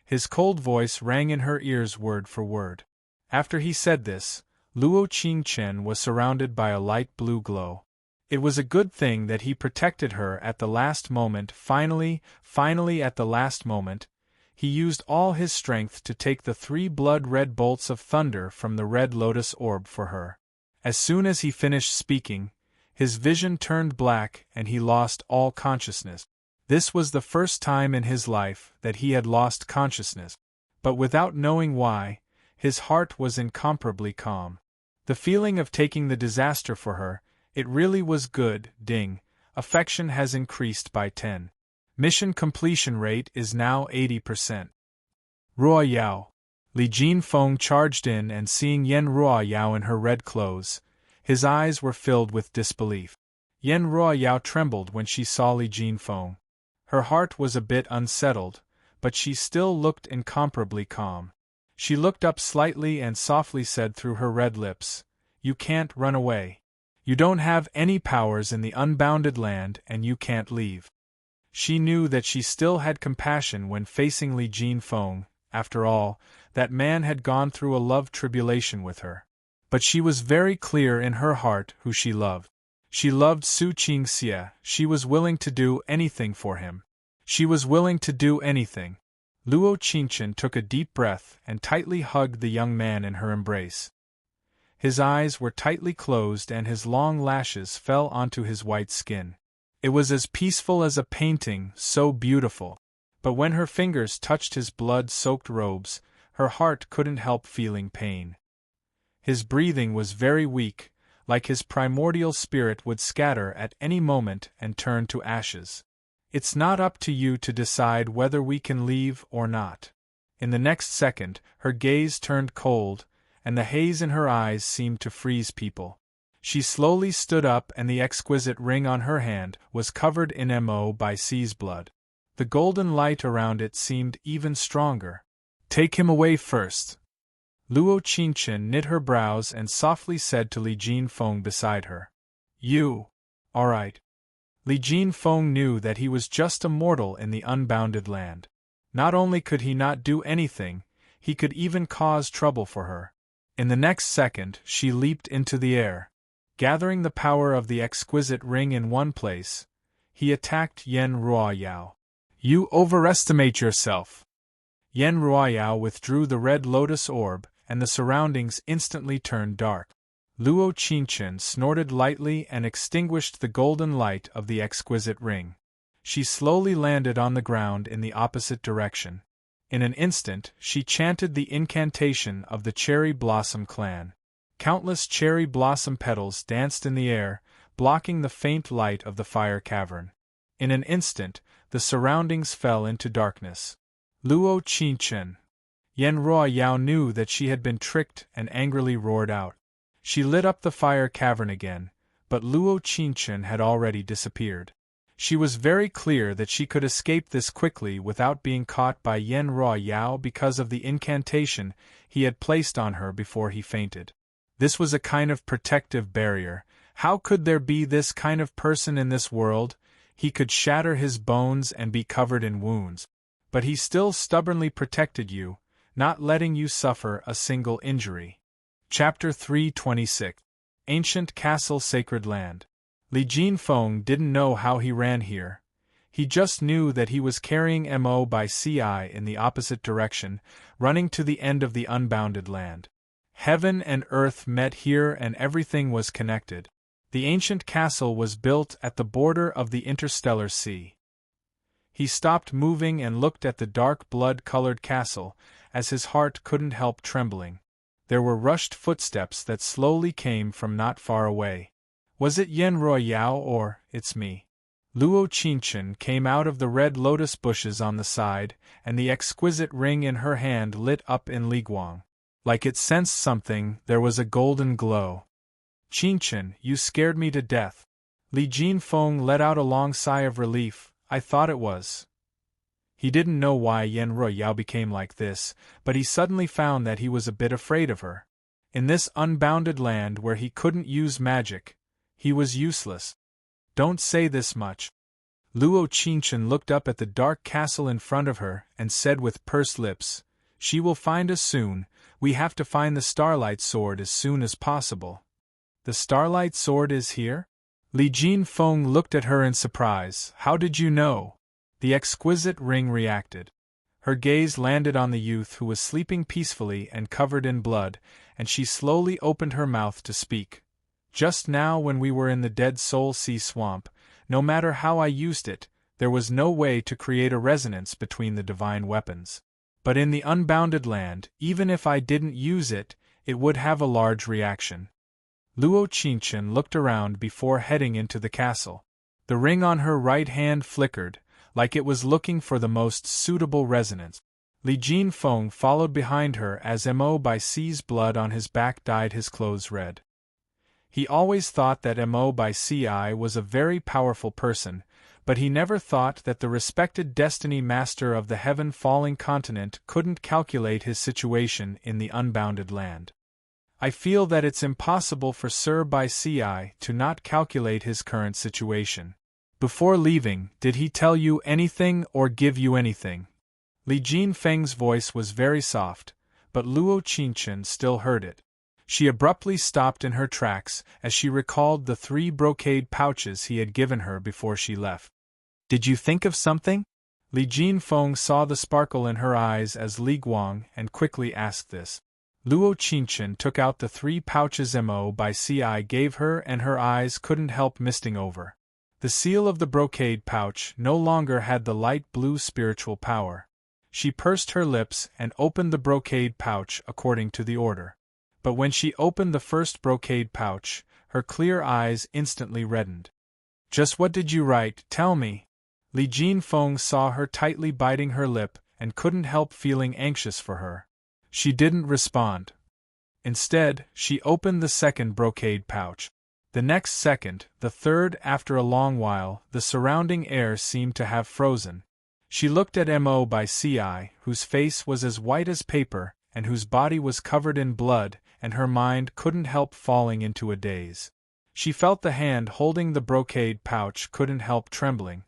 His cold voice rang in her ears word for word. After he said this, Luo Qingchen was surrounded by a light blue glow. It was a good thing that he protected her at the last moment. Finally at the last moment, he used all his strength to take the 3 blood-red bolts of thunder from the red lotus orb for her. As soon as he finished speaking, his vision turned black and he lost all consciousness. This was the first time in his life that he had lost consciousness. But without knowing why, his heart was incomparably calm. The feeling of taking the disaster for her, it really was good, ding. Affection has increased by 10. Mission completion rate is now 80%. Ruo Yao. Li Jinfeng charged in and seeing Yen Ruo Yao in her red clothes, his eyes were filled with disbelief. Yen Ruo Yao trembled when she saw Li Jinfeng. Her heart was a bit unsettled, but she still looked incomparably calm. She looked up slightly and softly said through her red lips, "You can't run away. You don't have any powers in the unbounded land and you can't leave." She knew that she still had compassion when facing Li Jinfeng. After all, that man had gone through a love tribulation with her. But she was very clear in her heart who she loved. She loved Su Qingxie. She was willing to do anything for him. She was willing to do anything. Luo Qingchen took a deep breath and tightly hugged the young man in her embrace. His eyes were tightly closed and his long lashes fell onto his white skin. It was as peaceful as a painting, so beautiful. But when her fingers touched his blood-soaked robes, her heart couldn't help feeling pain. His breathing was very weak, like his primordial spirit would scatter at any moment and turn to ashes. "It's not up to you to decide whether we can leave or not." In the next second, her gaze turned cold, and the haze in her eyes seemed to freeze people. She slowly stood up and the exquisite ring on her hand was covered in Mo by C's blood. The golden light around it seemed even stronger. "Take him away first." Luo Qingchen knit her brows and softly said to Li Jinfeng beside her. "You. All right." Li Jinfeng knew that he was just a mortal in the unbounded land. Not only could he not do anything, he could even cause trouble for her. In the next second, she leaped into the air. Gathering the power of the exquisite ring in one place, he attacked Yen Ruo Yao. "You overestimate yourself." Yen Ruo Yao withdrew the red lotus orb, and the surroundings instantly turned dark. Luo Qingchen snorted lightly and extinguished the golden light of the exquisite ring. She slowly landed on the ground in the opposite direction. In an instant, she chanted the incantation of the Cherry Blossom clan. Countless cherry blossom petals danced in the air, blocking the faint light of the fire cavern. In an instant, the surroundings fell into darkness. Luo Qingchen. Yen Ruo Yao knew that she had been tricked and angrily roared out. She lit up the fire cavern again, but Luo Qingchen had already disappeared. She was very clear that she could escape this quickly without being caught by Yen Ruo Yao because of the incantation he had placed on her before he fainted. This was a kind of protective barrier. How could there be this kind of person in this world? He could shatter his bones and be covered in wounds. But he still stubbornly protected you, not letting you suffer a single injury. Chapter 326. Ancient Castle Sacred Land. Li Jinfeng didn't know how he ran here. He just knew that he was carrying Mo by Ci in the opposite direction, running to the end of the unbounded land. Heaven and earth met here and everything was connected. The ancient castle was built at the border of the interstellar sea. He stopped moving and looked at the dark blood-colored castle, as his heart couldn't help trembling. There were rushed footsteps that slowly came from not far away. Was it Yen Ruo Yao or, "It's me"? Luo Qingchen came out of the red lotus bushes on the side, and the exquisite ring in her hand lit up in Liguang. Like it sensed something, there was a golden glow. "Qingchen, you scared me to death." Li Jinfeng let out a long sigh of relief. "I thought it was." He didn't know why Yen Ruo Yao became like this, but he suddenly found that he was a bit afraid of her. In this unbounded land where he couldn't use magic, he was useless. "Don't say this much." Luo Qingchen looked up at the dark castle in front of her and said with pursed lips, "She will find us soon. We have to find the Starlight Sword as soon as possible." "The Starlight Sword is here?" Li Jinfeng looked at her in surprise. "How did you know?" The exquisite ring reacted. Her gaze landed on the youth who was sleeping peacefully and covered in blood, and she slowly opened her mouth to speak. "Just now when we were in the Dead Soul Sea swamp, no matter how I used it, there was no way to create a resonance between the divine weapons. But in the unbounded land, even if I didn't use it, it would have a large reaction. Luo Qingchen looked around before heading into the castle. The ring on her right hand flickered, like it was looking for the most suitable resonance. Li Jinfeng followed behind her as Mo Bai Si's blood on his back dyed his clothes red. He always thought that Mo Bai Si was a very powerful person, but he never thought that the respected destiny master of the heaven-falling continent couldn't calculate his situation in the unbounded land. I feel that it's impossible for Sir Bai Si to not calculate his current situation. Before leaving, did he tell you anything or give you anything? Li Jinfeng's voice was very soft, but Luo Qingchen still heard it. She abruptly stopped in her tracks as she recalled the 3 brocade pouches he had given her before she left. Did you think of something? Li Jinfeng saw the sparkle in her eyes as Li Guang and quickly asked this. Luo Qingchen took out the 3 pouches Mo Bai Si gave her and her eyes couldn't help misting over. The seal of the brocade pouch no longer had the light blue spiritual power. She pursed her lips and opened the brocade pouch according to the order. But when she opened the first brocade pouch, her clear eyes instantly reddened. Just what did you write, tell me? Li Jinfeng saw her tightly biting her lip and couldn't help feeling anxious for her. She didn't respond. Instead, she opened the second brocade pouch. The next second, the third, after a long while, the surrounding air seemed to have frozen. She looked at Mo Bai Si, whose face was as white as paper, and whose body was covered in blood, and her mind couldn't help falling into a daze. She felt the hand holding the brocade pouch couldn't help trembling.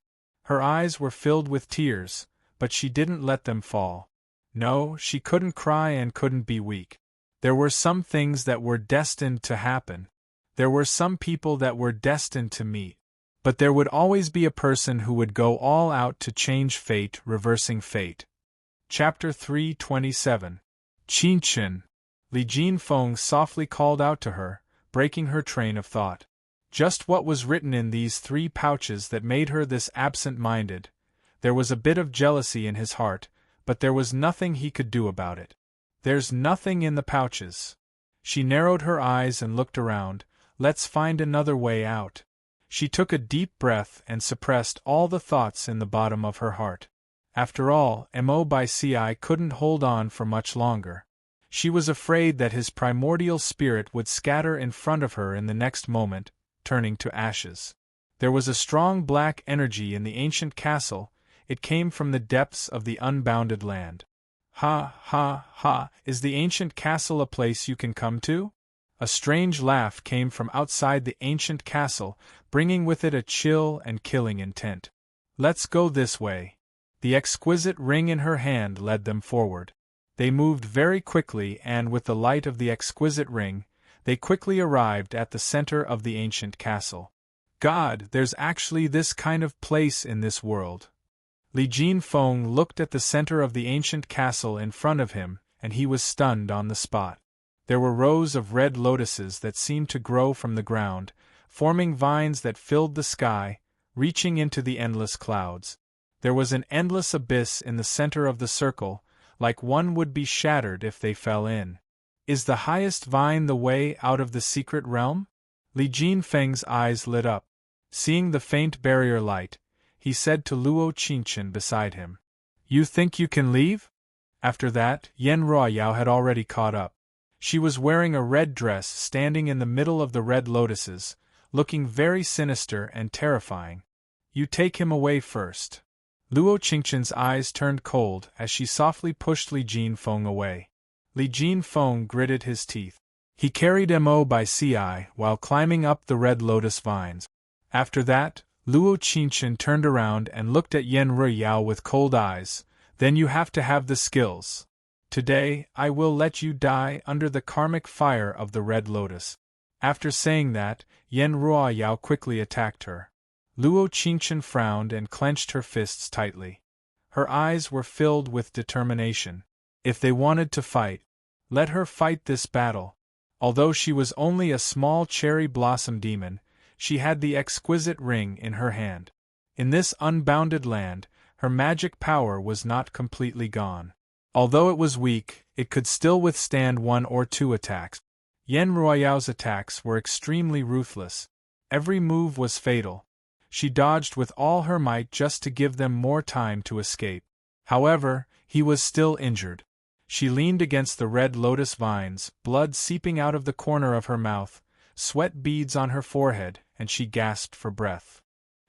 Her eyes were filled with tears, but she didn't let them fall. No, she couldn't cry and couldn't be weak. There were some things that were destined to happen. There were some people that were destined to meet. But there would always be a person who would go all out to change fate, reversing fate. Chapter 327. Qingchen. Li Jinfeng softly called out to her, breaking her train of thought. Just what was written in these 3 pouches that made her this absent-minded? There was a bit of jealousy in his heart, but there was nothing he could do about it. There's nothing in the pouches. She narrowed her eyes and looked around. Let's find another way out. She took a deep breath and suppressed all the thoughts in the bottom of her heart. After all, Mo Bai Si couldn't hold on for much longer. She was afraid that his primordial spirit would scatter in front of her in the next moment, turning to ashes. There was a strong black energy in the ancient castle. It came from the depths of the unbounded land. Ha, ha, ha, is the ancient castle a place you can come to? A strange laugh came from outside the ancient castle, bringing with it a chill and killing intent. Let's go this way. The exquisite ring in her hand led them forward. They moved very quickly and with the light of the exquisite ring, they quickly arrived at the center of the ancient castle. God, there's actually this kind of place in this world. Li Jinfeng looked at the center of the ancient castle in front of him, and he was stunned on the spot. There were rows of red lotuses that seemed to grow from the ground, forming vines that filled the sky, reaching into the endless clouds. There was an endless abyss in the center of the circle, like one would be shattered if they fell in. Is the highest vine the way out of the secret realm? Li Jinfeng's eyes lit up. Seeing the faint barrier light, he said to Luo Qingchen beside him. You think you can leave? After that, Yan Ruoyao had already caught up. She was wearing a red dress standing in the middle of the red lotuses, looking very sinister and terrifying. You take him away first. Luo Qingchen's eyes turned cold as she softly pushed Li Jinfeng away. Li Jinfeng gritted his teeth. He carried Mo Bai Si while climbing up the red lotus vines. After that, Luo Qingchen turned around and looked at Yan Ruoyao with cold eyes. Then you have to have the skills. Today, I will let you die under the karmic fire of the red lotus. After saying that, Yan Ruoyao quickly attacked her. Luo Qingchen frowned and clenched her fists tightly. Her eyes were filled with determination. If they wanted to fight, let her fight this battle. Although she was only a small cherry blossom demon, she had the exquisite ring in her hand. In this unbounded land, her magic power was not completely gone. Although it was weak, it could still withstand 1 or 2 attacks. Yen Royao's attacks were extremely ruthless. Every move was fatal. She dodged with all her might just to give them more time to escape. However, he was still injured. She leaned against the red lotus vines, blood seeping out of the corner of her mouth, sweat beads on her forehead, and she gasped for breath.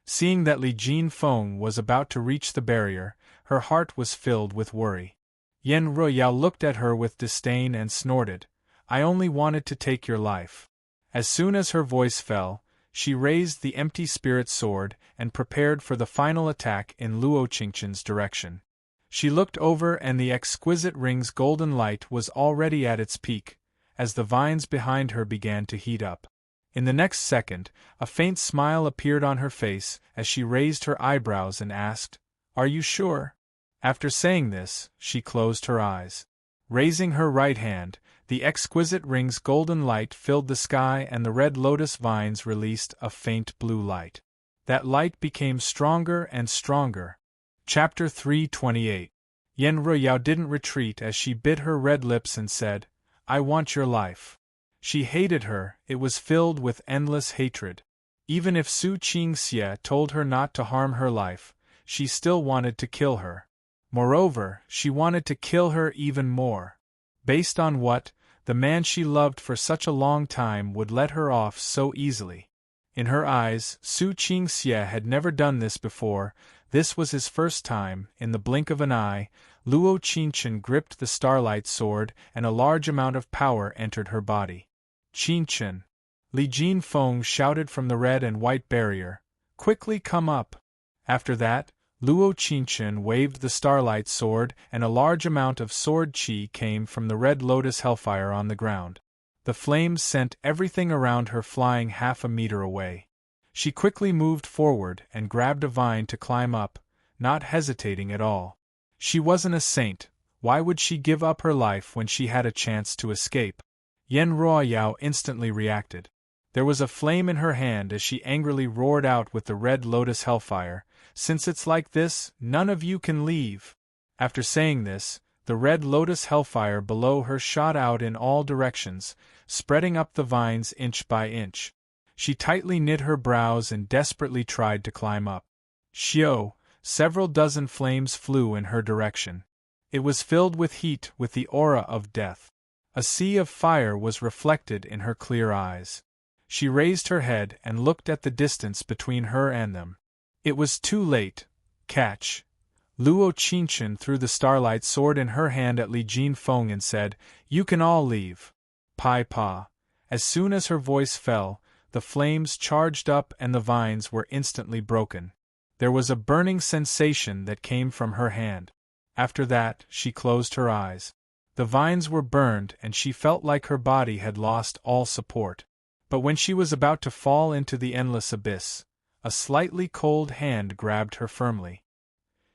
Seeing that Li Jinfeng was about to reach the barrier, her heart was filled with worry. Yen Royao looked at her with disdain and snorted, "I only wanted to take your life." As soon as her voice fell, she raised the empty spirit sword and prepared for the final attack in Luo Qingqian's direction. She looked over and the exquisite ring's golden light was already at its peak, as the vines behind her began to heat up. In the next second, a faint smile appeared on her face as she raised her eyebrows and asked, "Are you sure?" After saying this, she closed her eyes. Raising her right hand, the exquisite ring's golden light filled the sky and the red lotus vines released a faint blue light. That light became stronger and stronger. Chapter 328. Yen Royao didn't retreat as she bit her red lips and said, "I want your life." She hated her, it was filled with endless hatred. Even if Su Qingxie told her not to harm her life, she still wanted to kill her. Moreover, she wanted to kill her even more. Based on what, the man she loved for such a long time would let her off so easily. In her eyes, Su Qingxie had never done this before. This was his first time. In the blink of an eye, Luo Qingqian gripped the starlight sword and a large amount of power entered her body. "Qingqian!" Li Jinfeng shouted from the red and white barrier, "Quickly come up!" After that, Luo Qingqian waved the starlight sword and a large amount of sword qi came from the red lotus hellfire on the ground. The flames sent everything around her flying half a meter away. She quickly moved forward and grabbed a vine to climb up, not hesitating at all. She wasn't a saint, why would she give up her life when she had a chance to escape? Yen Royao instantly reacted. There was a flame in her hand as she angrily roared out with the red lotus hellfire, "Since it's like this, none of you can leave." After saying this, the red lotus hellfire below her shot out in all directions, spreading up the vines inch by inch. She tightly knit her brows and desperately tried to climb up. Xiao, several dozen flames flew in her direction. It was filled with heat, with the aura of death. A sea of fire was reflected in her clear eyes. She raised her head and looked at the distance between her and them. It was too late. Catch! Luo Qingqian threw the starlight sword in her hand at Li Jinfeng and said, "You can all leave." Pai Pa. As soon as her voice fell, the flames charged up and the vines were instantly broken. There was a burning sensation that came from her hand. After that, she closed her eyes. The vines were burned and she felt like her body had lost all support. But when she was about to fall into the endless abyss, a slightly cold hand grabbed her firmly.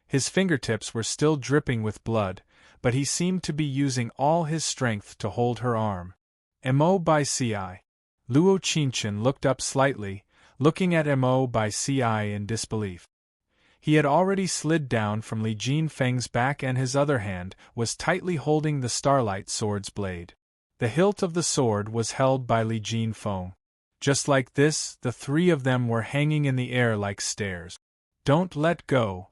His fingertips were still dripping with blood, but he seemed to be using all his strength to hold her arm. Mo by Ci. Luo Qingqian looked up slightly, looking at Mo by Ci in disbelief. He had already slid down from Li Jinfeng's back and his other hand was tightly holding the starlight sword's blade. The hilt of the sword was held by Li Jinfeng. Just like this, the three of them were hanging in the air like stairs. "Don't let go."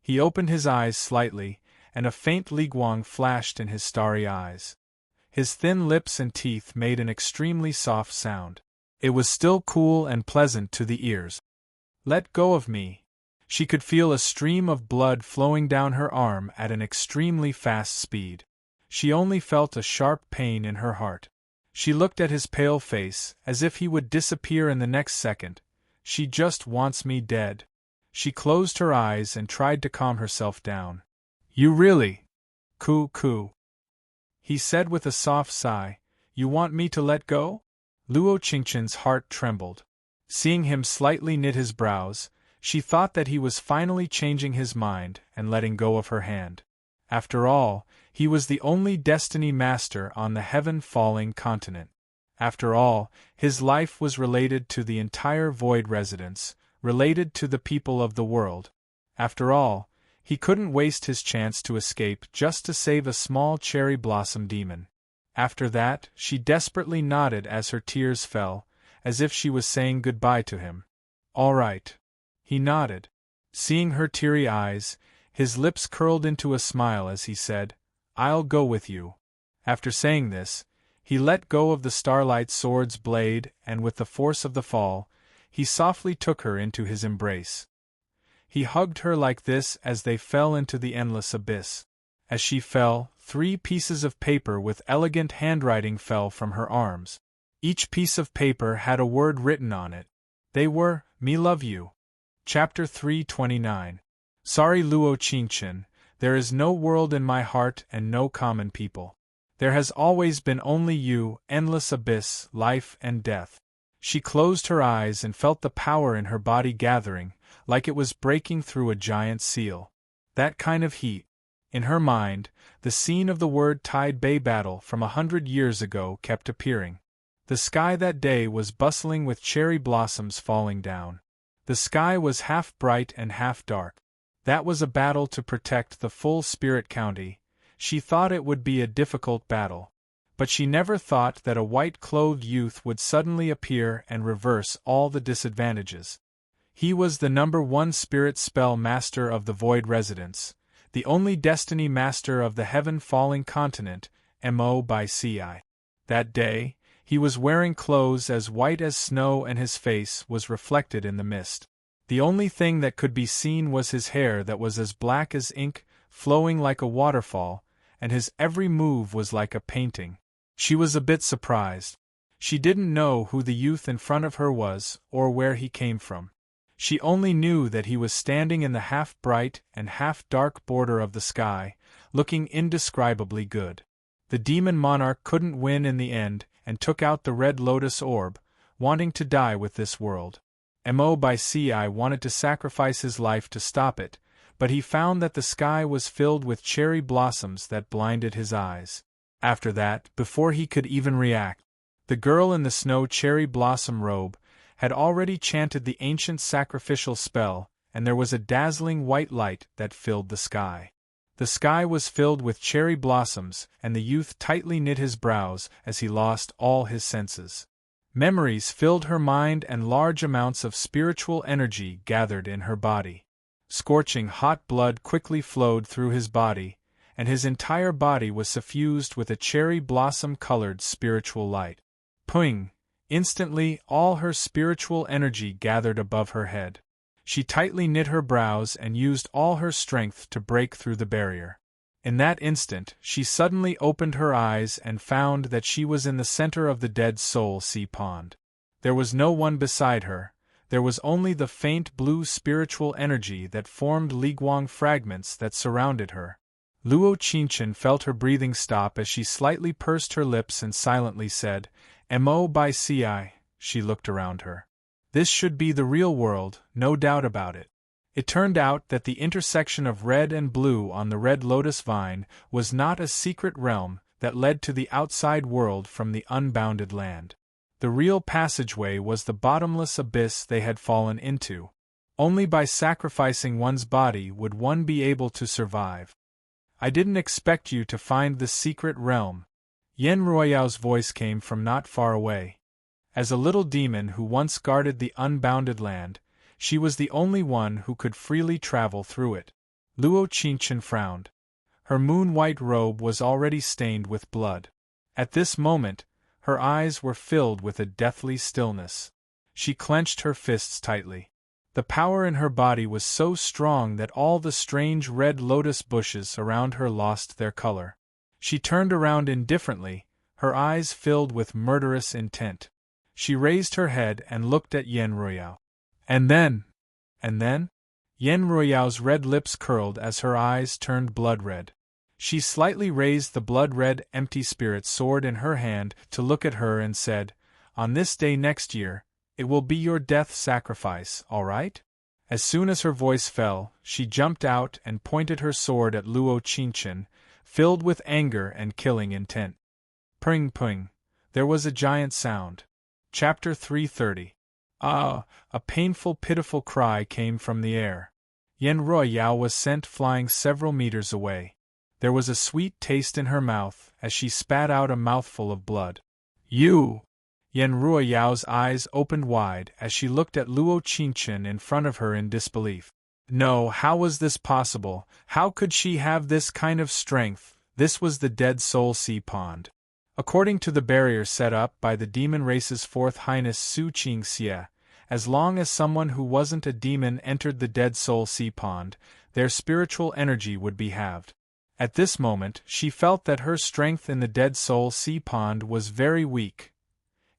He opened his eyes slightly, and a faint liguang flashed in his starry eyes. His thin lips and teeth made an extremely soft sound. It was still cool and pleasant to the ears. "Let go of me." She could feel a stream of blood flowing down her arm at an extremely fast speed. She only felt a sharp pain in her heart. She looked at his pale face, as if he would disappear in the next second. "She just wants me dead." She closed her eyes and tried to calm herself down. "You really? Coo," he said with a soft sigh. "You want me to let go?" Luo Qingqian's heart trembled. Seeing him slightly knit his brows, she thought that he was finally changing his mind and letting go of her hand. After all, he was the only destiny master on the heaven-falling continent. After all, his life was related to the entire Void residence, related to the people of the world. After all, he couldn't waste his chance to escape just to save a small cherry blossom demon. After that, she desperately nodded as her tears fell, as if she was saying goodbye to him. All right. He nodded. Seeing her teary eyes, his lips curled into a smile as he said, I'll go with you. After saying this, he let go of the starlight sword's blade and with the force of the fall, he softly took her into his embrace. He hugged her like this as they fell into the endless abyss. As she fell, 3 pieces of paper with elegant handwriting fell from her arms. Each piece of paper had a word written on it. They were, Me love you. Chapter 329. Sorry Luo Qingchen, there is no world in my heart and no common people. There has always been only you, endless abyss, life and death. She closed her eyes and felt the power in her body gathering, like it was breaking through a giant seal. That kind of heat. In her mind, the scene of the Word Tide Bay battle from 100 years ago kept appearing. The sky that day was bustling with cherry blossoms falling down. The sky was half bright and half dark. That was a battle to protect the full Spirit County. She thought it would be a difficult battle. But she never thought that a white-clothed youth would suddenly appear and reverse all the disadvantages. He was the #1 spirit spell master of the Void Residence, the only destiny master of the heaven-falling continent, Mo/Ci. That day, he was wearing clothes as white as snow and his face was reflected in the mist. The only thing that could be seen was his hair that was as black as ink, flowing like a waterfall, and his every move was like a painting. She was a bit surprised. She didn't know who the youth in front of her was or where he came from. She only knew that he was standing in the half-bright and half-dark border of the sky, looking indescribably good. The demon monarch couldn't win in the end and took out the red lotus orb, wanting to die with this world. Mo/Ci wanted to sacrifice his life to stop it, but he found that the sky was filled with cherry blossoms that blinded his eyes. After that, before he could even react, the girl in the snow cherry blossom robe had already chanted the ancient sacrificial spell, and there was a dazzling white light that filled the sky. The sky was filled with cherry blossoms, and the youth tightly knit his brows as he lost all his senses. Memories filled her mind and large amounts of spiritual energy gathered in her body. Scorching hot blood quickly flowed through his body, and his entire body was suffused with a cherry blossom-colored spiritual light. Ping! Instantly, all her spiritual energy gathered above her head. She tightly knit her brows and used all her strength to break through the barrier. In that instant, she suddenly opened her eyes and found that she was in the center of the Dead Soul Sea Pond. There was no one beside her. There was only the faint blue spiritual energy that formed Liguang fragments that surrounded her. Luo Qingchen felt her breathing stop as she slightly pursed her lips and silently said, Mo/Ci. She looked around her. This should be the real world, no doubt about it. It turned out that the intersection of red and blue on the red lotus vine was not a secret realm that led to the outside world from the unbounded land. The real passageway was the bottomless abyss they had fallen into. Only by sacrificing one's body would one be able to survive. I didn't expect you to find the secret realm. Yen Ruoyao's voice came from not far away. As a little demon who once guarded the unbounded land, she was the only one who could freely travel through it. Luo Qingchen frowned. Her moon-white robe was already stained with blood. At this moment, her eyes were filled with a deathly stillness. She clenched her fists tightly. The power in her body was so strong that all the strange red lotus bushes around her lost their color. She turned around indifferently, her eyes filled with murderous intent. She raised her head and looked at Yen Ruoyao. And then? Yen Ruoyao's red lips curled as her eyes turned blood-red. She slightly raised the blood-red empty spirit sword in her hand to look at her and said, On this day next year, it will be your death sacrifice, all right? As soon as her voice fell, she jumped out and pointed her sword at Luo Qingchen, filled with anger and killing intent. Ping ping. There was a giant sound. Chapter 330. Ah! A painful, pitiful cry came from the air. Yen Royale was sent flying several meters away. There was a sweet taste in her mouth as she spat out a mouthful of blood. You! Yen Ruoyao's eyes opened wide as she looked at Luo Qingchen in front of her in disbelief. No, how was this possible? How could she have this kind of strength? This was the Dead Soul Sea Pond. According to the barrier set up by the demon race's Fourth Highness Su Qingxie, as long as someone who wasn't a demon entered the Dead Soul Sea Pond, their spiritual energy would be halved. At this moment, she felt that her strength in the Dead Soul Sea Pond was very weak.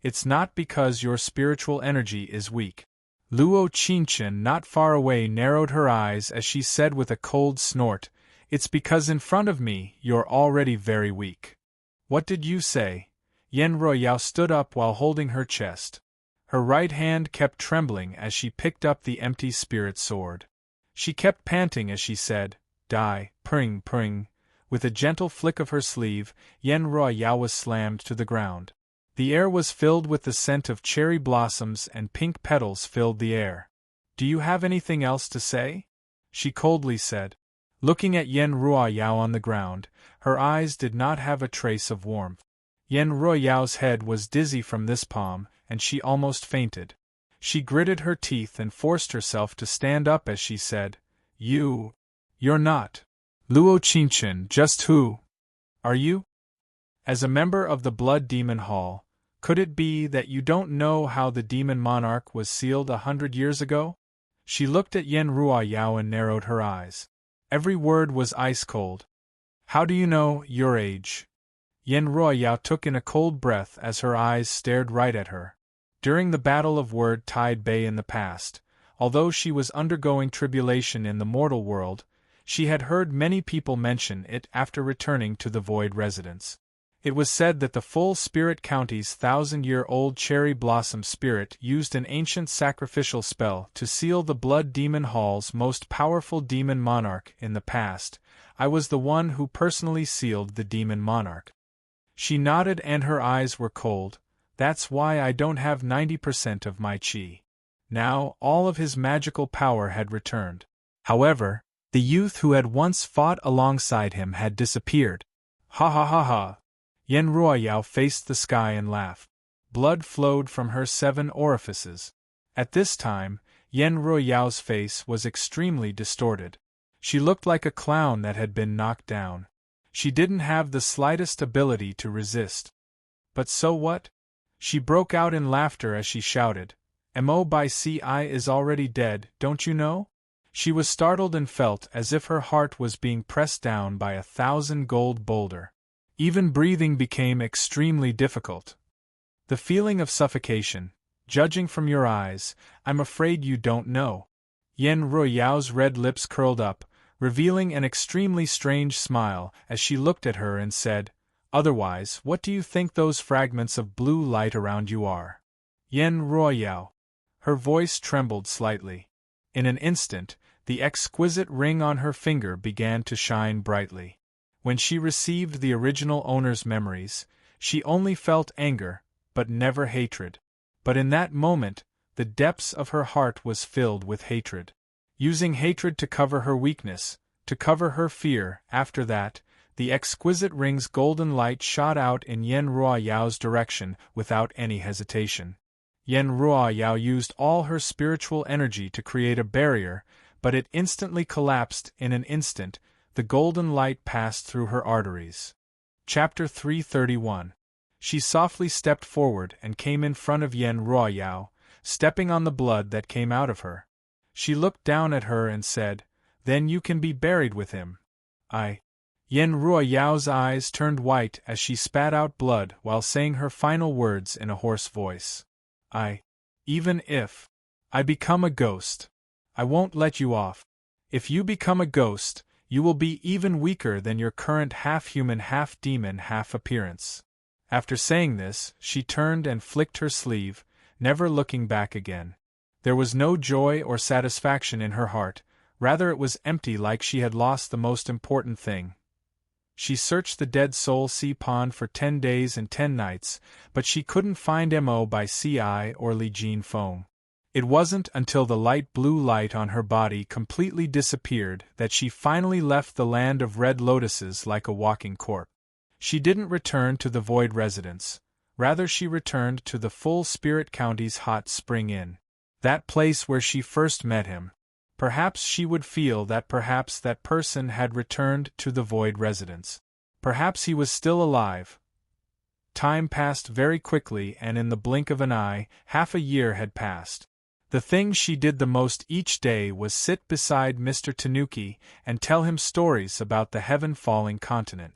It's not because your spiritual energy is weak. Luo Qingchen, not far away, narrowed her eyes as she said with a cold snort, "It's because in front of me you're already very weak." "What did you say?" Yen Royale stood up while holding her chest. Her right hand kept trembling as she picked up the empty spirit sword. She kept panting as she said, "Die, pring pring." With a gentle flick of her sleeve, Yen Royale was slammed to the ground. The air was filled with the scent of cherry blossoms and pink petals filled the air. "Do you have anything else to say?" she coldly said. Looking at Yen Ruoyao on the ground, her eyes did not have a trace of warmth. Yen Ruoyao's head was dizzy from this palm, and she almost fainted. She gritted her teeth and forced herself to stand up as she said, You're not. Luo Qingchen, just who are you?" "As a member of the Blood Demon Hall, could it be that you don't know how the Demon Monarch was sealed 100 years ago?" She looked at Yen Ruoyao and narrowed her eyes. Every word was ice-cold. "How do you know your age?" Yen Ruoyao took in a cold breath as her eyes stared right at her. During the Battle of Word Tide Bay in the past, although she was undergoing tribulation in the mortal world, she had heard many people mention it after returning to the Void residence. It was said that the full Spirit County's 1,000-year-old cherry blossom spirit used an ancient sacrificial spell to seal the Blood Demon Hall's most powerful demon monarch in the past. I was the one who personally sealed the demon monarch. She nodded and her eyes were cold. "That's why I don't have 90% of my chi." Now, all of his magical power had returned. However, the youth who had once fought alongside him had disappeared. Ha ha ha ha! Yen Ruoyao faced the sky and laughed. Blood flowed from her 7 orifices. At this time, Yen Ruoyao's face was extremely distorted. She looked like a clown that had been knocked down. She didn't have the slightest ability to resist. But so what? She broke out in laughter as she shouted, "Mo by Ci is already dead, don't you know?" She was startled and felt as if her heart was being pressed down by 1,000 gold boulder. Even breathing became extremely difficult. The feeling of suffocation, judging from your eyes, I'm afraid you don't know. Yen Ruoyao's red lips curled up, revealing an extremely strange smile as she looked at her and said, "Otherwise, what do you think those fragments of blue light around you are?" Yen Ruoyao. Her voice trembled slightly. In an instant, the exquisite ring on her finger began to shine brightly. When she received the original owner's memories, she only felt anger, but never hatred. But in that moment, the depths of her heart was filled with hatred. Using hatred to cover her weakness, to cover her fear, after that, the exquisite ring's golden light shot out in Yen Ruoyao's direction without any hesitation. Yen Ruoyao used all her spiritual energy to create a barrier, but it instantly collapsed in an instant. The golden light passed through her arteries. Chapter 331. She softly stepped forward and came in front of Yen Ruoyao, stepping on the blood that came out of her. She looked down at her and said, "Then you can be buried with him." Yen Ruoyao's eyes turned white as she spat out blood while saying her final words in a hoarse voice. Even if I become a ghost, I won't let you off. If you become a ghost, you will be even weaker than your current half-human, half-demon, half-appearance." After saying this, she turned and flicked her sleeve, never looking back again. There was no joy or satisfaction in her heart, rather it was empty, like she had lost the most important thing. She searched the Dead Soul Sea Pond for 10 days and 10 nights, but she couldn't find Mo by Ci or Li Jin Feng. It wasn't until the light blue light on her body completely disappeared that she finally left the land of red lotuses like a walking corpse. She didn't return to the Void residence, rather she returned to the Full Spirit County's hot spring inn. That place where she first met him. Perhaps she would feel that perhaps that person had returned to the Void residence. Perhaps he was still alive. Time passed very quickly, and in the blink of an eye, half a year had passed. The thing she did the most each day was sit beside Mr. Tanuki and tell him stories about the heaven-falling continent.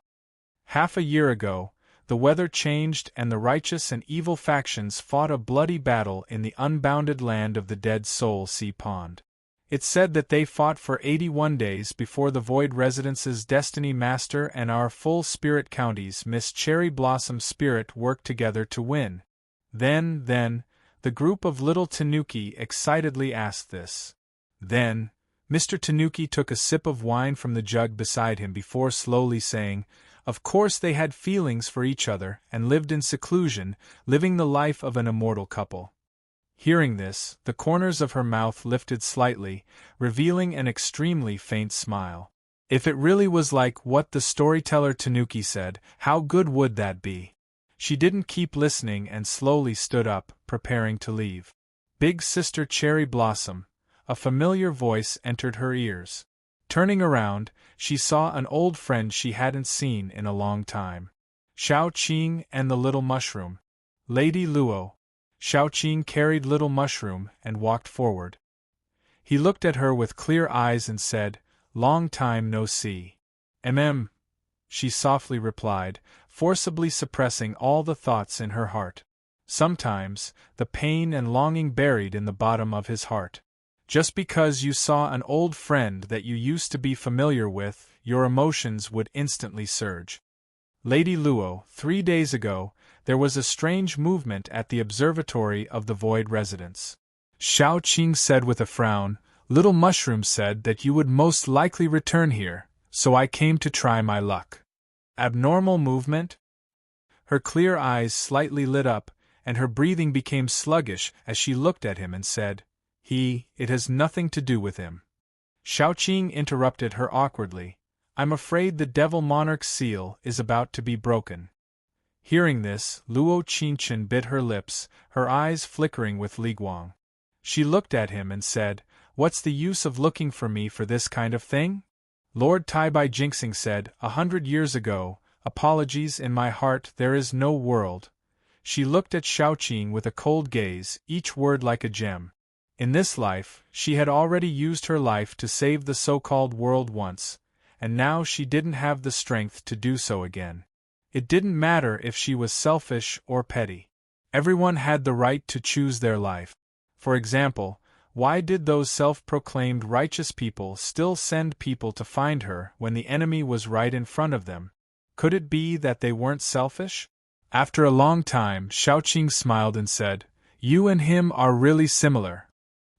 Half a year ago, the weather changed and the righteous and evil factions fought a bloody battle in the unbounded land of the Dead Soul Sea Pond. It's said that they fought for 81 days before the Void Residence's Destiny Master and our Full Spirit County's Miss Cherry Blossom Spirit worked together to win. Then, the group of little Tanuki excitedly asked this. Then, Mr. Tanuki took a sip of wine from the jug beside him before slowly saying, of course they had feelings for each other and lived in seclusion, living the life of an immortal couple. Hearing this, the corners of her mouth lifted slightly, revealing an extremely faint smile. If it really was like what the storyteller Tanuki said, how good would that be? She didn't keep listening and slowly stood up, preparing to leave. Big Sister Cherry Blossom, a familiar voice entered her ears. Turning around, she saw an old friend she hadn't seen in a long time. Xiao Qing and the Little Mushroom. Lady Luo. Xiao Qing carried Little Mushroom and walked forward. He looked at her with clear eyes and said, "Long time no see." She softly replied, forcibly suppressing all the thoughts in her heart. Sometimes, the pain and longing buried in the bottom of his heart. Just because you saw an old friend that you used to be familiar with, your emotions would instantly surge. Lady Luo, 3 days ago, there was a strange movement at the observatory of the Void residence. Xiao Qing said with a frown, "Little Mushroom said that you would most likely return here, so I came to try my luck." Abnormal movement? Her clear eyes slightly lit up, and her breathing became sluggish as she looked at him and said, it has nothing to do with him." Xiao Qing interrupted her awkwardly, "I'm afraid the Devil Monarch's seal is about to be broken." Hearing this, Luo Qingchen bit her lips, her eyes flickering with liguang. She looked at him and said, "What's the use of looking for me for this kind of thing?" Lord Taibai Jinxing said, 100 years ago, "Apologies in my heart, there is no world." She looked at Xiao Qing with a cold gaze, each word like a gem. In this life, she had already used her life to save the so-called world once, and now she didn't have the strength to do so again. It didn't matter if she was selfish or petty. Everyone had the right to choose their life. For example, why did those self-proclaimed righteous people still send people to find her when the enemy was right in front of them? Could it be that they weren't selfish? After a long time, Xiao Qing smiled and said, "You and him are really similar."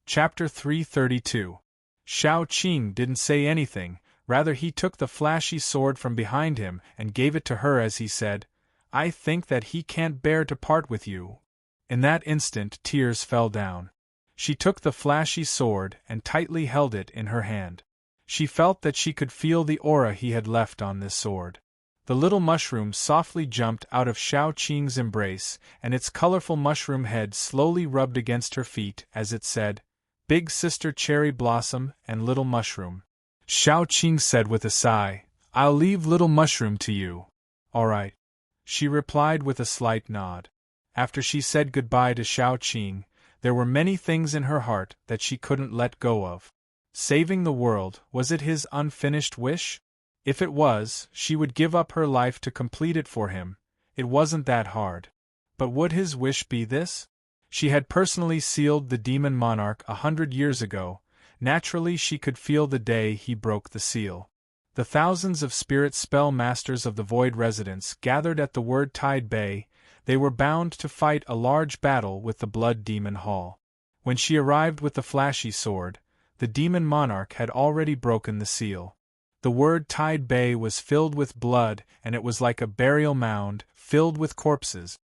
Chapter 332. Xiao Qing didn't say anything, rather he took the flashy sword from behind him and gave it to her as he said, "I think that he can't bear to part with you." In that instant tears fell down. She took the flashy sword and tightly held it in her hand. She felt that she could feel the aura he had left on this sword. The little mushroom softly jumped out of Xiao Qing's embrace, and its colorful mushroom head slowly rubbed against her feet as it said, "Big Sister Cherry Blossom and Little Mushroom." Xiao Qing said with a sigh, "I'll leave Little Mushroom to you." "All right," she replied with a slight nod. After she said goodbye to Xiao Qing, there were many things in her heart that she couldn't let go of. Saving the world, was it his unfinished wish? If it was, she would give up her life to complete it for him. It wasn't that hard. But would his wish be this? She had personally sealed the demon monarch 100 years ago. Naturally she could feel the day he broke the seal. The thousands of spirit spell masters of the Void residence gathered at the Word Tide Bay. They were bound to fight a large battle with the Blood Demon Hall. When she arrived with the flashy sword, the demon monarch had already broken the seal. The Word Tide Bay was filled with blood, and it was like a burial mound, filled with corpses.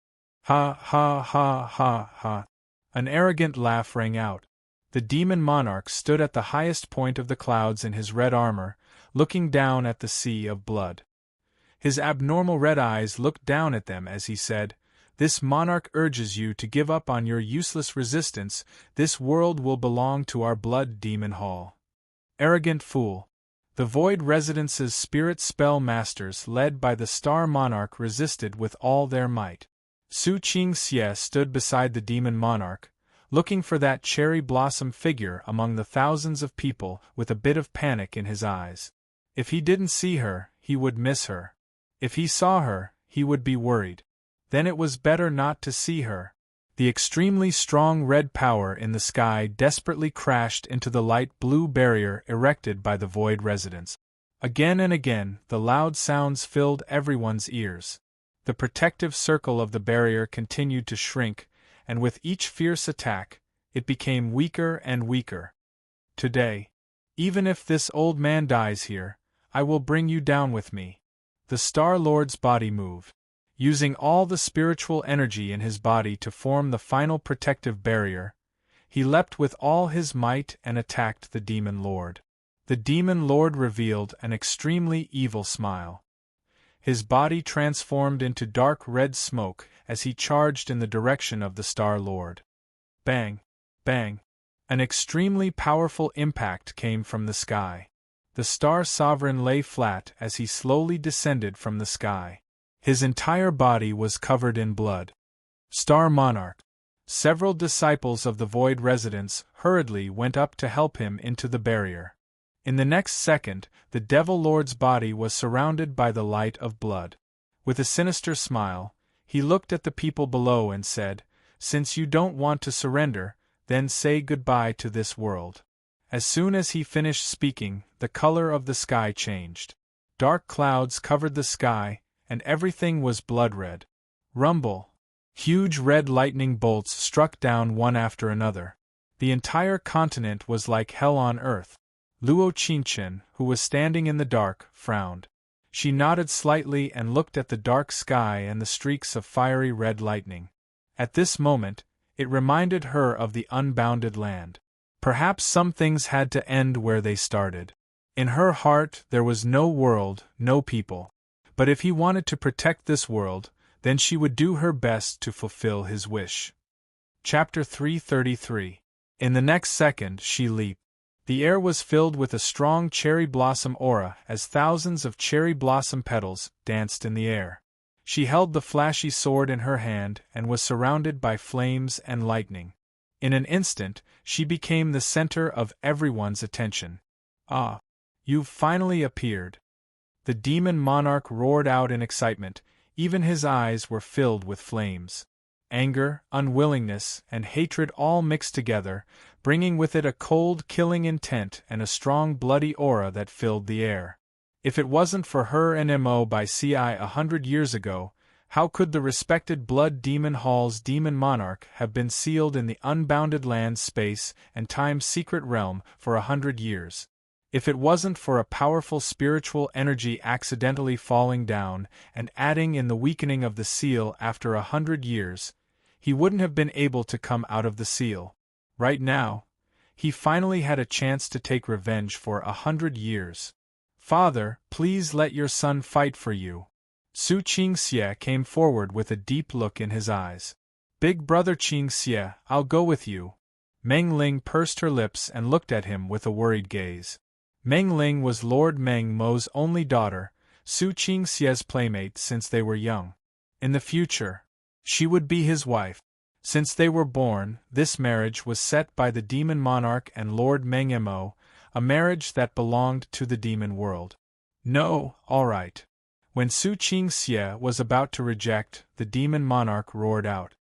Ha ha ha ha ha. An arrogant laugh rang out. The demon monarch stood at the highest point of the clouds in his red armor, looking down at the sea of blood. His abnormal red eyes looked down at them as he said, "This monarch urges you to give up on your useless resistance. This world will belong to our blood demon hall." Arrogant fool. The Void Residence's spirit spell masters led by the Star Monarch resisted with all their might. Su Qingxie stood beside the demon monarch, looking for that cherry blossom figure among the thousands of people with a bit of panic in his eyes. If he didn't see her, he would miss her. If he saw her, he would be worried. Then it was better not to see her. The extremely strong red power in the sky desperately crashed into the light blue barrier erected by the Void Residence. Again and again, the loud sounds filled everyone's ears. The protective circle of the barrier continued to shrink, and with each fierce attack, it became weaker and weaker. "Today, even if this old man dies here, I will bring you down with me." The Star Lord's body moved. Using all the spiritual energy in his body to form the final protective barrier, he leapt with all his might and attacked the Demon Lord. The Demon Lord revealed an extremely evil smile. His body transformed into dark red smoke as he charged in the direction of the Star Lord. Bang! Bang! An extremely powerful impact came from the sky. The Star Sovereign lay flat as he slowly descended from the sky. His entire body was covered in blood. Star Monarch. Several disciples of the Void Residence hurriedly went up to help him into the barrier. In the next second, the Devil Lord's body was surrounded by the light of blood. With a sinister smile, he looked at the people below and said, "Since you don't want to surrender, then say goodbye to this world." As soon as he finished speaking, the color of the sky changed. Dark clouds covered the sky, and everything was blood-red. Rumble! Huge red lightning bolts struck down one after another. The entire continent was like hell on earth. Luo Qingchen, who was standing in the dark, frowned. She nodded slightly and looked at the dark sky and the streaks of fiery red lightning. At this moment, it reminded her of the unbounded land. Perhaps some things had to end where they started. In her heart there was no world, no people. But if he wanted to protect this world, then she would do her best to fulfill his wish. Chapter 333. In the next second she leaped. The air was filled with a strong cherry blossom aura as thousands of cherry blossom petals danced in the air. She held the flashy sword in her hand and was surrounded by flames and lightning. In an instant, she became the center of everyone's attention. "Ah, you've finally appeared." The demon monarch roared out in excitement, even his eyes were filled with flames. Anger, unwillingness, and hatred all mixed together, bringing with it a cold, killing intent and a strong bloody aura that filled the air. If it wasn't for her and Mo by CI 100 years ago, how could the respected Blood Demon Hall's demon monarch have been sealed in the unbounded land, space, and time's secret realm for 100 years? If it wasn't for a powerful spiritual energy accidentally falling down and adding in the weakening of the seal after 100 years, he wouldn't have been able to come out of the seal. Right now, he finally had a chance to take revenge for 100 years. "Father, please let your son fight for you." Su Qingxie came forward with a deep look in his eyes. "Big brother Qingxie, I'll go with you." Meng Ling pursed her lips and looked at him with a worried gaze. Meng Ling was Lord Meng Mo's only daughter, Su Qingxie's playmate since they were young. In the future, she would be his wife. Since they were born, this marriage was set by the demon monarch and Lord Meng Mo, a marriage that belonged to the demon world. "No, all right." When Su Qingxie was about to reject, the demon monarch roared out.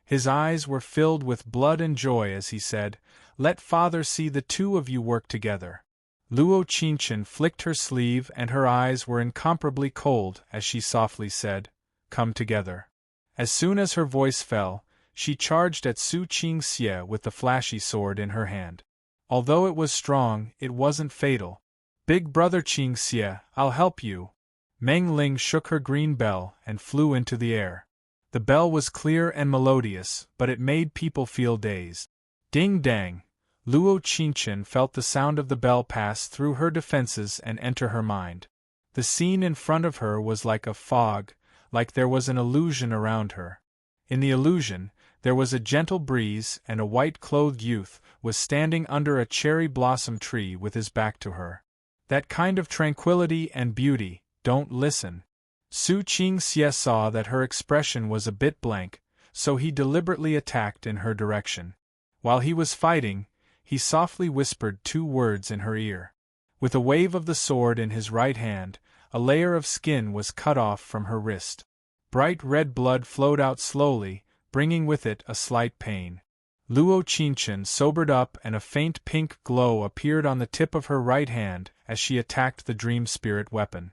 His eyes were filled with blood and joy as he said, "Let father see the two of you work together." Luo Qingchen flicked her sleeve and her eyes were incomparably cold as she softly said, "Come together." As soon as her voice fell, she charged at Su Qingxie with the flashy sword in her hand. Although it was strong, it wasn't fatal. "Big brother Qingxie, I'll help you." Meng Ling shook her green bell and flew into the air. The bell was clear and melodious, but it made people feel dazed. Ding-dang! Luo Qingchen felt the sound of the bell pass through her defenses and enter her mind. The scene in front of her was like a fog, like there was an illusion around her. In the illusion, there was a gentle breeze, and a white-clothed youth was standing under a cherry blossom tree with his back to her. That kind of tranquility and beauty, don't listen. Su Qingxie saw that her expression was a bit blank, so he deliberately attacked in her direction. While he was fighting, he softly whispered 2 words in her ear. With a wave of the sword in his right hand, a layer of skin was cut off from her wrist. Bright red blood flowed out slowly, bringing with it a slight pain. Luo Qingchen sobered up and a faint pink glow appeared on the tip of her right hand as she attacked the dream spirit weapon.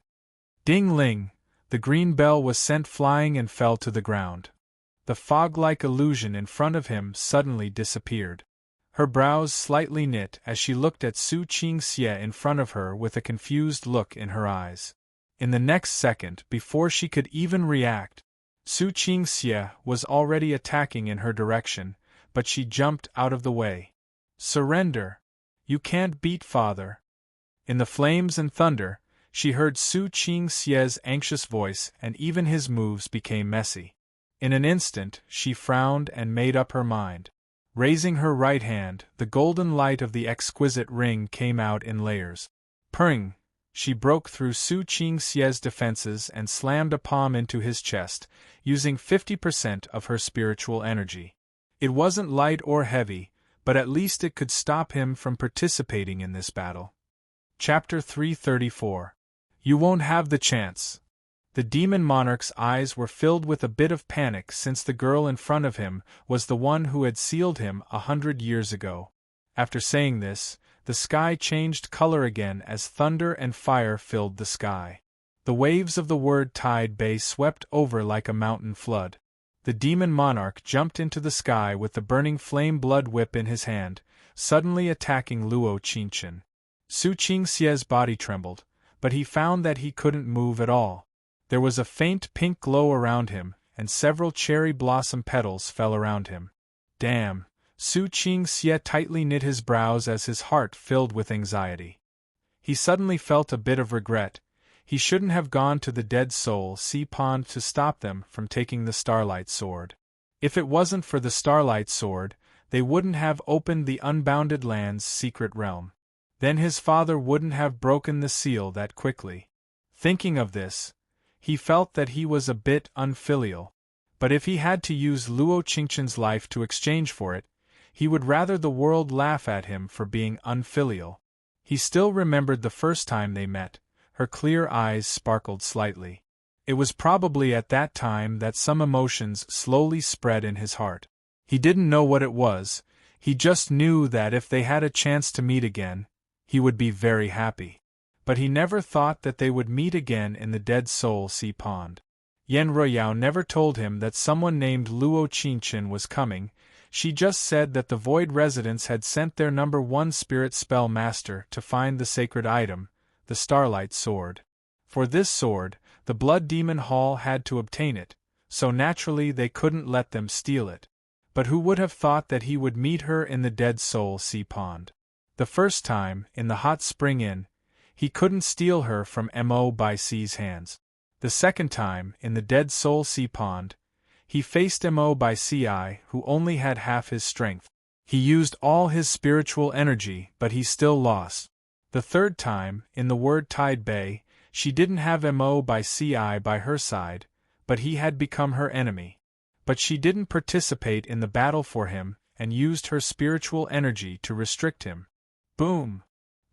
Ding-ling! The green bell was sent flying and fell to the ground. The fog-like illusion in front of him suddenly disappeared. Her brows slightly knit as she looked at Su Qingxie in front of her with a confused look in her eyes. In the next second, before she could even react, Su Qingxie was already attacking in her direction, but she jumped out of the way. Surrender! You can't beat father! In the flames and thunder, she heard Su Qingxie's anxious voice and even his moves became messy. In an instant, she frowned and made up her mind. Raising her right hand, the golden light of the exquisite ring came out in layers. Purring! She broke through Su Qingxie's defenses and slammed a palm into his chest, using 50% of her spiritual energy. It wasn't light or heavy, but at least it could stop him from participating in this battle. Chapter 334. You won't have the chance. The demon monarch's eyes were filled with a bit of panic since the girl in front of him was the one who had sealed him 100 years ago. After saying this, the sky changed color again as thunder and fire filled the sky. The waves of the word tide bay swept over like a mountain flood. The demon monarch jumped into the sky with the burning flame blood whip in his hand, suddenly attacking Luo Qingchen. Su Qingxie's body trembled, but he found that he couldn't move at all. There was a faint pink glow around him, and several cherry blossom petals fell around him. Damn! Su Qingxie tightly knit his brows as his heart filled with anxiety. He suddenly felt a bit of regret. He shouldn't have gone to the Dead Soul Sea Pond to stop them from taking the Starlight Sword. If it wasn't for the Starlight Sword, they wouldn't have opened the Unbounded Land's secret realm. Then his father wouldn't have broken the seal that quickly. Thinking of this, he felt that he was a bit unfilial. But if he had to use Luo Qingchen's life to exchange for it, he would rather the world laugh at him for being unfilial. He still remembered the first time they met. Her clear eyes sparkled slightly. It was probably at that time that some emotions slowly spread in his heart. He didn't know what it was, he just knew that if they had a chance to meet again, he would be very happy. But he never thought that they would meet again in the Dead Soul Sea Pond. Yan Ruiyao never told him that someone named Luo Qingchen was coming. She just said that the Void Residents had sent their number 1 spirit spell master to find the sacred item, the Starlight Sword. For this sword, the Blood Demon Hall had to obtain it, so naturally they couldn't let them steal it. But who would have thought that he would meet her in the Dead Soul Sea Pond? The first time, in the Hot Spring Inn, he couldn't steal her from Mo Bai Si's hands. The second time, in the Dead Soul Sea Pond, he faced Mo Bai Si, who only had half his strength. He used all his spiritual energy, but he still lost. The third time, in the Word Tide Bay, she didn't have Mo Bai Si by her side, but he had become her enemy. But she didn't participate in the battle for him, and used her spiritual energy to restrict him. Boom!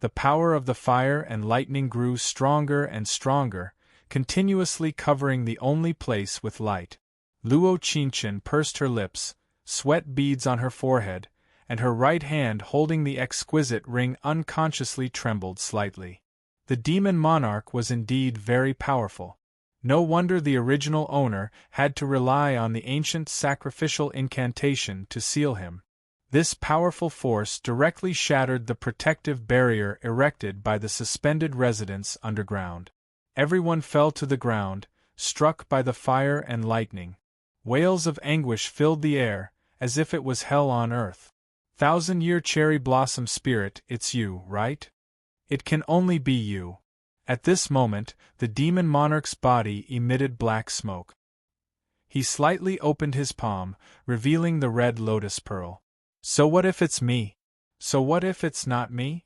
The power of the fire and lightning grew stronger and stronger, continuously covering the only place with light. Luo Qingchen pursed her lips, sweat beads on her forehead, and her right hand holding the exquisite ring unconsciously trembled slightly. The demon monarch was indeed very powerful. No wonder the original owner had to rely on the ancient sacrificial incantation to seal him. This powerful force directly shattered the protective barrier erected by the suspended residents underground. Everyone fell to the ground, struck by the fire and lightning. Wails of anguish filled the air, as if it was hell on earth. Thousand-year cherry blossom spirit, it's you, right? It can only be you. At this moment, the demon monarch's body emitted black smoke. He slightly opened his palm, revealing the red lotus pearl. So what if it's me? So what if it's not me?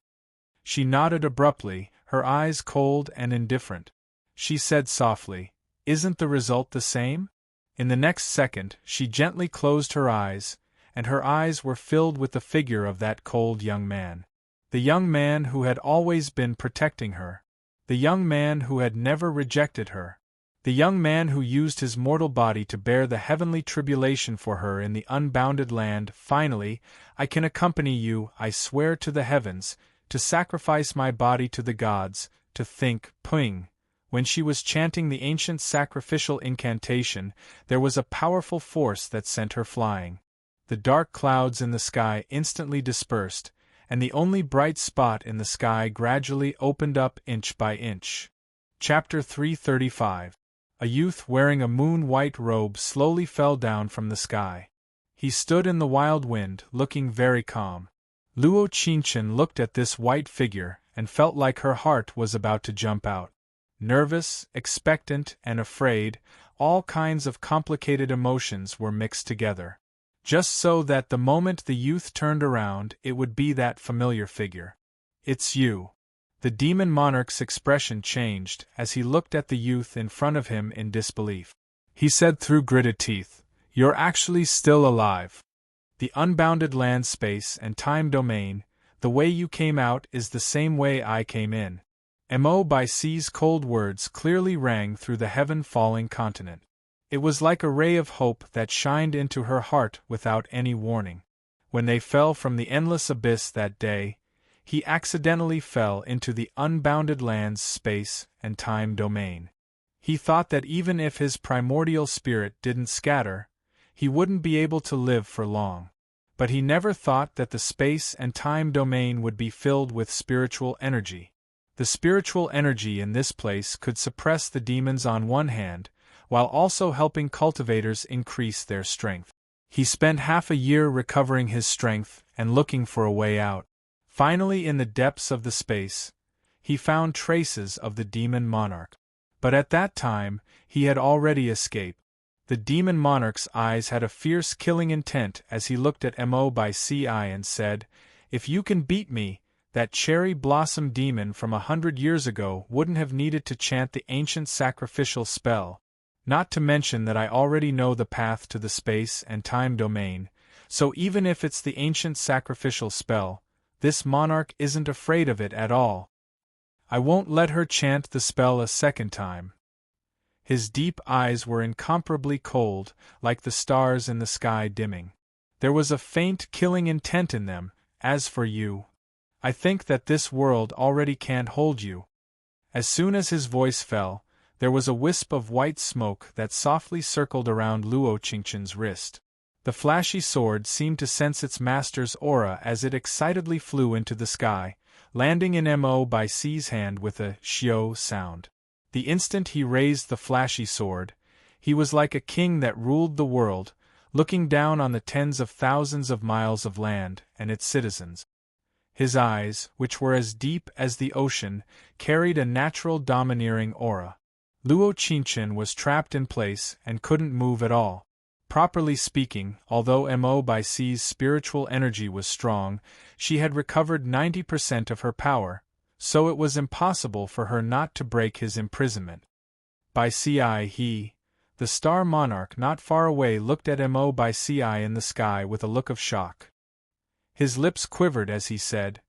She nodded abruptly, her eyes cold and indifferent. She said softly, "Isn't the result the same?" In the next second, she gently closed her eyes, and her eyes were filled with the figure of that cold young man. The young man who had always been protecting her. The young man who had never rejected her. The young man who used his mortal body to bear the heavenly tribulation for her in the unbounded land. Finally, I can accompany you, I swear to the heavens, to sacrifice my body to the gods, to think, Ping. When she was chanting the ancient sacrificial incantation, there was a powerful force that sent her flying. The dark clouds in the sky instantly dispersed, and the only bright spot in the sky gradually opened up inch by inch. Chapter 335. A youth wearing a moon-white robe slowly fell down from the sky. He stood in the wild wind, looking very calm. Luo Qingchen looked at this white figure and felt like her heart was about to jump out. Nervous, expectant, and afraid, all kinds of complicated emotions were mixed together. Just so that the moment the youth turned around, it would be that familiar figure. "It's you." The demon monarch's expression changed as he looked at the youth in front of him in disbelief. He said through gritted teeth, "You're actually still alive. The unbounded land space and time domain, the way you came out is the same way I came in." Mo by C's cold words clearly rang through the heaven-falling continent. It was like a ray of hope that shined into her heart without any warning. When they fell from the endless abyss that day, he accidentally fell into the unbounded land's space and time domain. He thought that even if his primordial spirit didn't scatter, he wouldn't be able to live for long. But he never thought that the space and time domain would be filled with spiritual energy. The spiritual energy in this place could suppress the demons on one hand, while also helping cultivators increase their strength. He spent half a year recovering his strength and looking for a way out. Finally, in the depths of the space, he found traces of the demon monarch. But at that time, he had already escaped. The demon monarch's eyes had a fierce killing intent as he looked at Mo by Ci and said, "If you can beat me, that cherry blossom demon from 100 years ago wouldn't have needed to chant the ancient sacrificial spell. Not to mention that I already know the path to the space and time domain, so even if it's the ancient sacrificial spell, this monarch isn't afraid of it at all. I won't let her chant the spell a second time." His deep eyes were incomparably cold, like the stars in the sky dimming. There was a faint killing intent in them. "As for you, I think that this world already can't hold you." As soon as his voice fell, there was a wisp of white smoke that softly circled around Luo Qingchen's wrist. The flashy sword seemed to sense its master's aura as it excitedly flew into the sky, landing in Mo by C's hand with a "xiao" sound. The instant he raised the flashy sword, he was like a king that ruled the world, looking down on the tens of thousands of miles of land and its citizens. His eyes, which were as deep as the ocean, carried a natural domineering aura. Luo Qingchen was trapped in place and couldn't move at all. Properly speaking, although Mo by C's spiritual energy was strong, she had recovered 90% of her power, so it was impossible for her not to break his imprisonment. By Ci the star monarch not far away looked at Mo by Ci in the sky with a look of shock. His lips quivered as he said,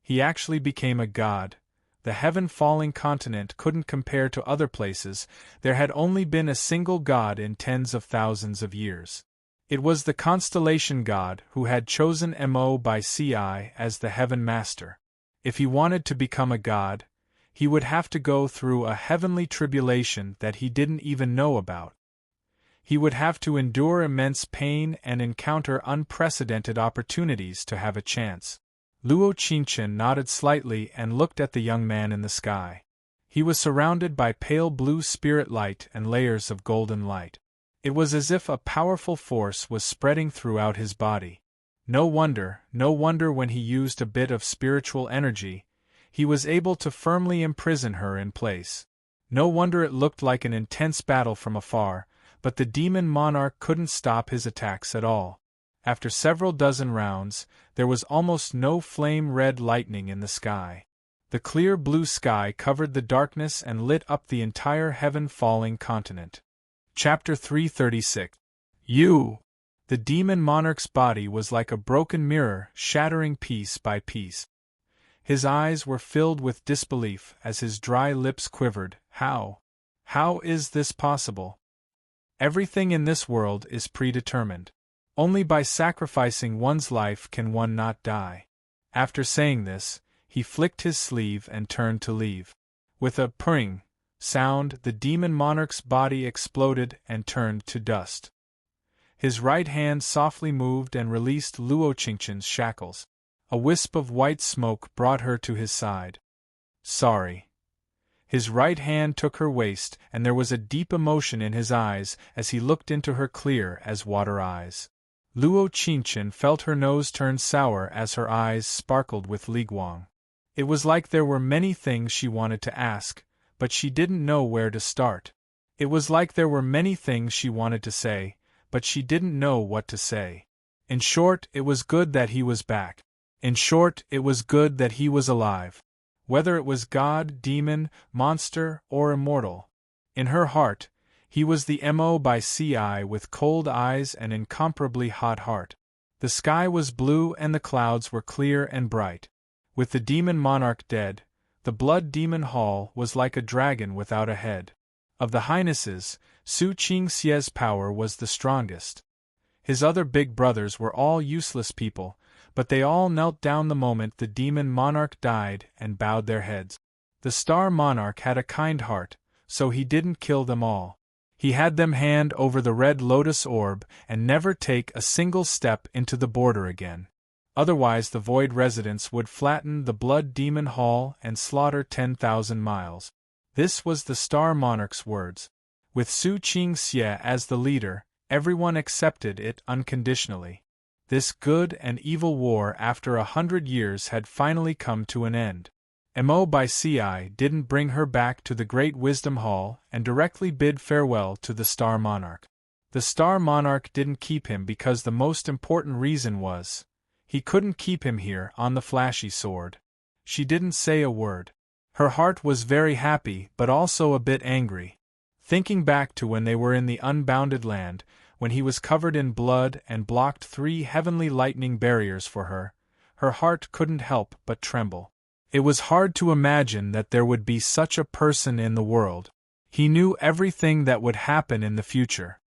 "He actually became a god. The heaven-falling continent couldn't compare to other places. There had only been a single god in tens of thousands of years. It was the constellation god who had chosen Mo by Ci as the heaven master. If he wanted to become a god, he would have to go through a heavenly tribulation that he didn't even know about. He would have to endure immense pain and encounter unprecedented opportunities to have a chance." Luo Qingchen nodded slightly and looked at the young man in the sky. He was surrounded by pale blue spirit light and layers of golden light. It was as if a powerful force was spreading throughout his body. No wonder when he used a bit of spiritual energy, he was able to firmly imprison her in place. No wonder it looked like an intense battle from afar, but the demon monarch couldn't stop his attacks at all. After several dozen rounds, there was almost no flame-red lightning in the sky. The clear blue sky covered the darkness and lit up the entire heaven-falling continent. Chapter 336. You! The demon monarch's body was like a broken mirror, shattering piece by piece. His eyes were filled with disbelief as his dry lips quivered. How? How is this possible? Everything in this world is predetermined. Only by sacrificing one's life can one not die. After saying this, he flicked his sleeve and turned to leave. With a pring sound, the demon monarch's body exploded and turned to dust. His right hand softly moved and released Luo Qingqian's shackles. A wisp of white smoke brought her to his side. Sorry. His right hand took her waist, and there was a deep emotion in his eyes as he looked into her clear as water eyes. Luo Qingqian felt her nose turn sour as her eyes sparkled with Liguang. It was like there were many things she wanted to ask, but she didn't know where to start. It was like there were many things she wanted to say, but she didn't know what to say. In short, it was good that he was back. In short, it was good that he was alive. Whether it was god, demon, monster, or immortal. In her heart, he was the Mo by Ci with cold eyes and incomparably hot heart. The sky was blue and the clouds were clear and bright. With the demon monarch dead, the blood demon hall was like a dragon without a head. Of the highnesses, Su Qingxie's power was the strongest. His other big brothers were all useless people, but they all knelt down the moment the demon monarch died and bowed their heads. The star monarch had a kind heart, so he didn't kill them all. He had them hand over the red lotus orb and never take a single step into the border again. Otherwise the void residents would flatten the blood demon hall and slaughter 10,000 miles. This was the star monarch's words. With Su Qingxie as the leader, everyone accepted it unconditionally. This good and evil war after 100 years had finally come to an end. Mo by Ci didn't bring her back to the Great Wisdom Hall and directly bid farewell to the Star Monarch. The Star Monarch didn't keep him because the most important reason was, he couldn't keep him here on the flashy sword. She didn't say a word. Her heart was very happy but also a bit angry. Thinking back to when they were in the unbounded land, when he was covered in blood and blocked 3 heavenly lightning barriers for her, her heart couldn't help but tremble. It was hard to imagine that there would be such a person in the world. He knew everything that would happen in the future.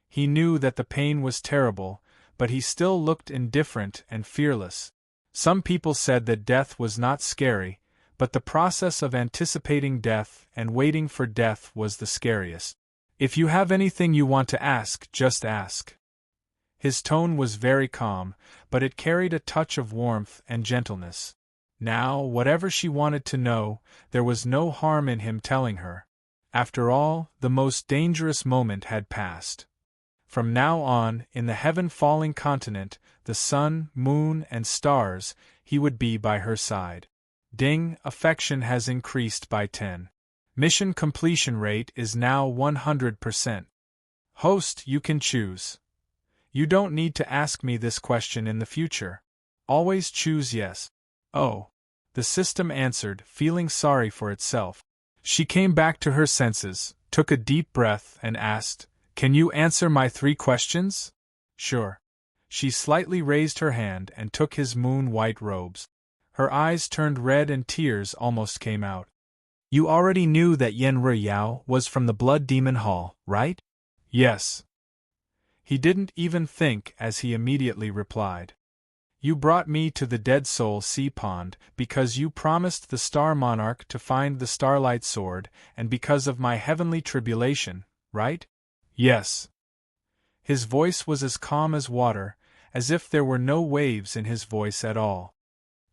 He knew that the pain was terrible, but he still looked indifferent and fearless. Some people said that death was not scary, but the process of anticipating death and waiting for death was the scariest. If you have anything you want to ask, just ask. His tone was very calm, but it carried a touch of warmth and gentleness. Now, whatever she wanted to know, there was no harm in him telling her. After all, the most dangerous moment had passed. From now on, in the heaven-falling continent, the sun, moon, and stars, he would be by her side. Ding, affection has increased by 10. Mission completion rate is now 100%. Host, you can choose. You don't need to ask me this question in the future. Always choose yes. Oh. The system answered, feeling sorry for itself. She came back to her senses, took a deep breath, and asked, "Can you answer my 3 questions?" "Sure." She slightly raised her hand and took his moon-white robes. Her eyes turned red and tears almost came out. "You already knew that Yen Riyao was from the Blood Demon Hall, right?" "Yes." He didn't even think as he immediately replied. "You brought me to the Dead Soul Sea Pond because you promised the Star Monarch to find the Starlight Sword and because of my heavenly tribulation, right?" "Yes." His voice was as calm as water, as if there were no waves in his voice at all.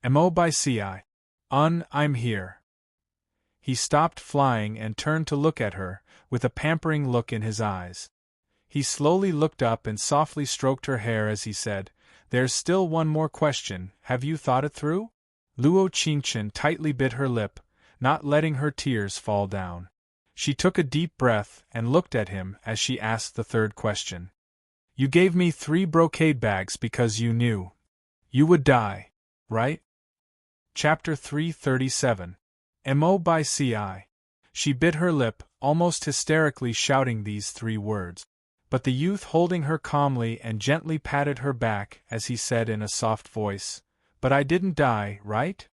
"Mo by Ci. I'm here." He stopped flying and turned to look at her, with a pampering look in his eyes. He slowly looked up and softly stroked her hair as he said, "There's still one more question, have you thought it through?" Luo Qingchen tightly bit her lip, not letting her tears fall down. She took a deep breath and looked at him as she asked the third question. "You gave me 3 brocade bags because you knew you would die, right?" Chapter 337. Mo by Ci. She bit her lip, almost hysterically shouting these 3 words. But the youth holding her calmly and gently patted her back as he said in a soft voice, "But I didn't die, right?"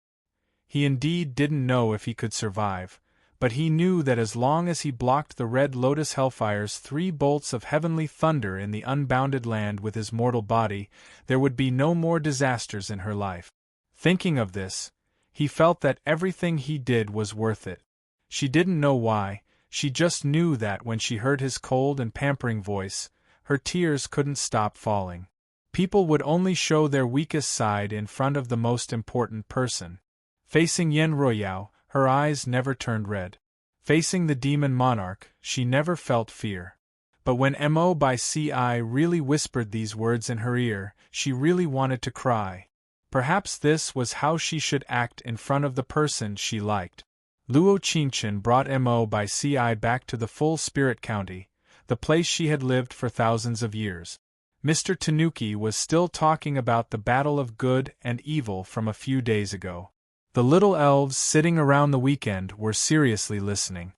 He indeed didn't know if he could survive, but he knew that as long as he blocked the Red Lotus Hellfire's 3 bolts of heavenly thunder in the unbounded land with his mortal body, there would be no more disasters in her life. Thinking of this, he felt that everything he did was worth it. She didn't know why, she just knew that when she heard his cold and pampering voice, her tears couldn't stop falling. People would only show their weakest side in front of the most important person. Facing Yen Royao, her eyes never turned red. Facing the demon monarch, she never felt fear. But when Mo by Ci really whispered these words in her ear, she really wanted to cry. Perhaps this was how she should act in front of the person she liked. Luo Qingchen brought Mo by Ci back to the full spirit county, the place she had lived for thousands of years. Mr. Tanuki was still talking about the battle of good and evil from a few days ago. The little elves sitting around the weekend were seriously listening.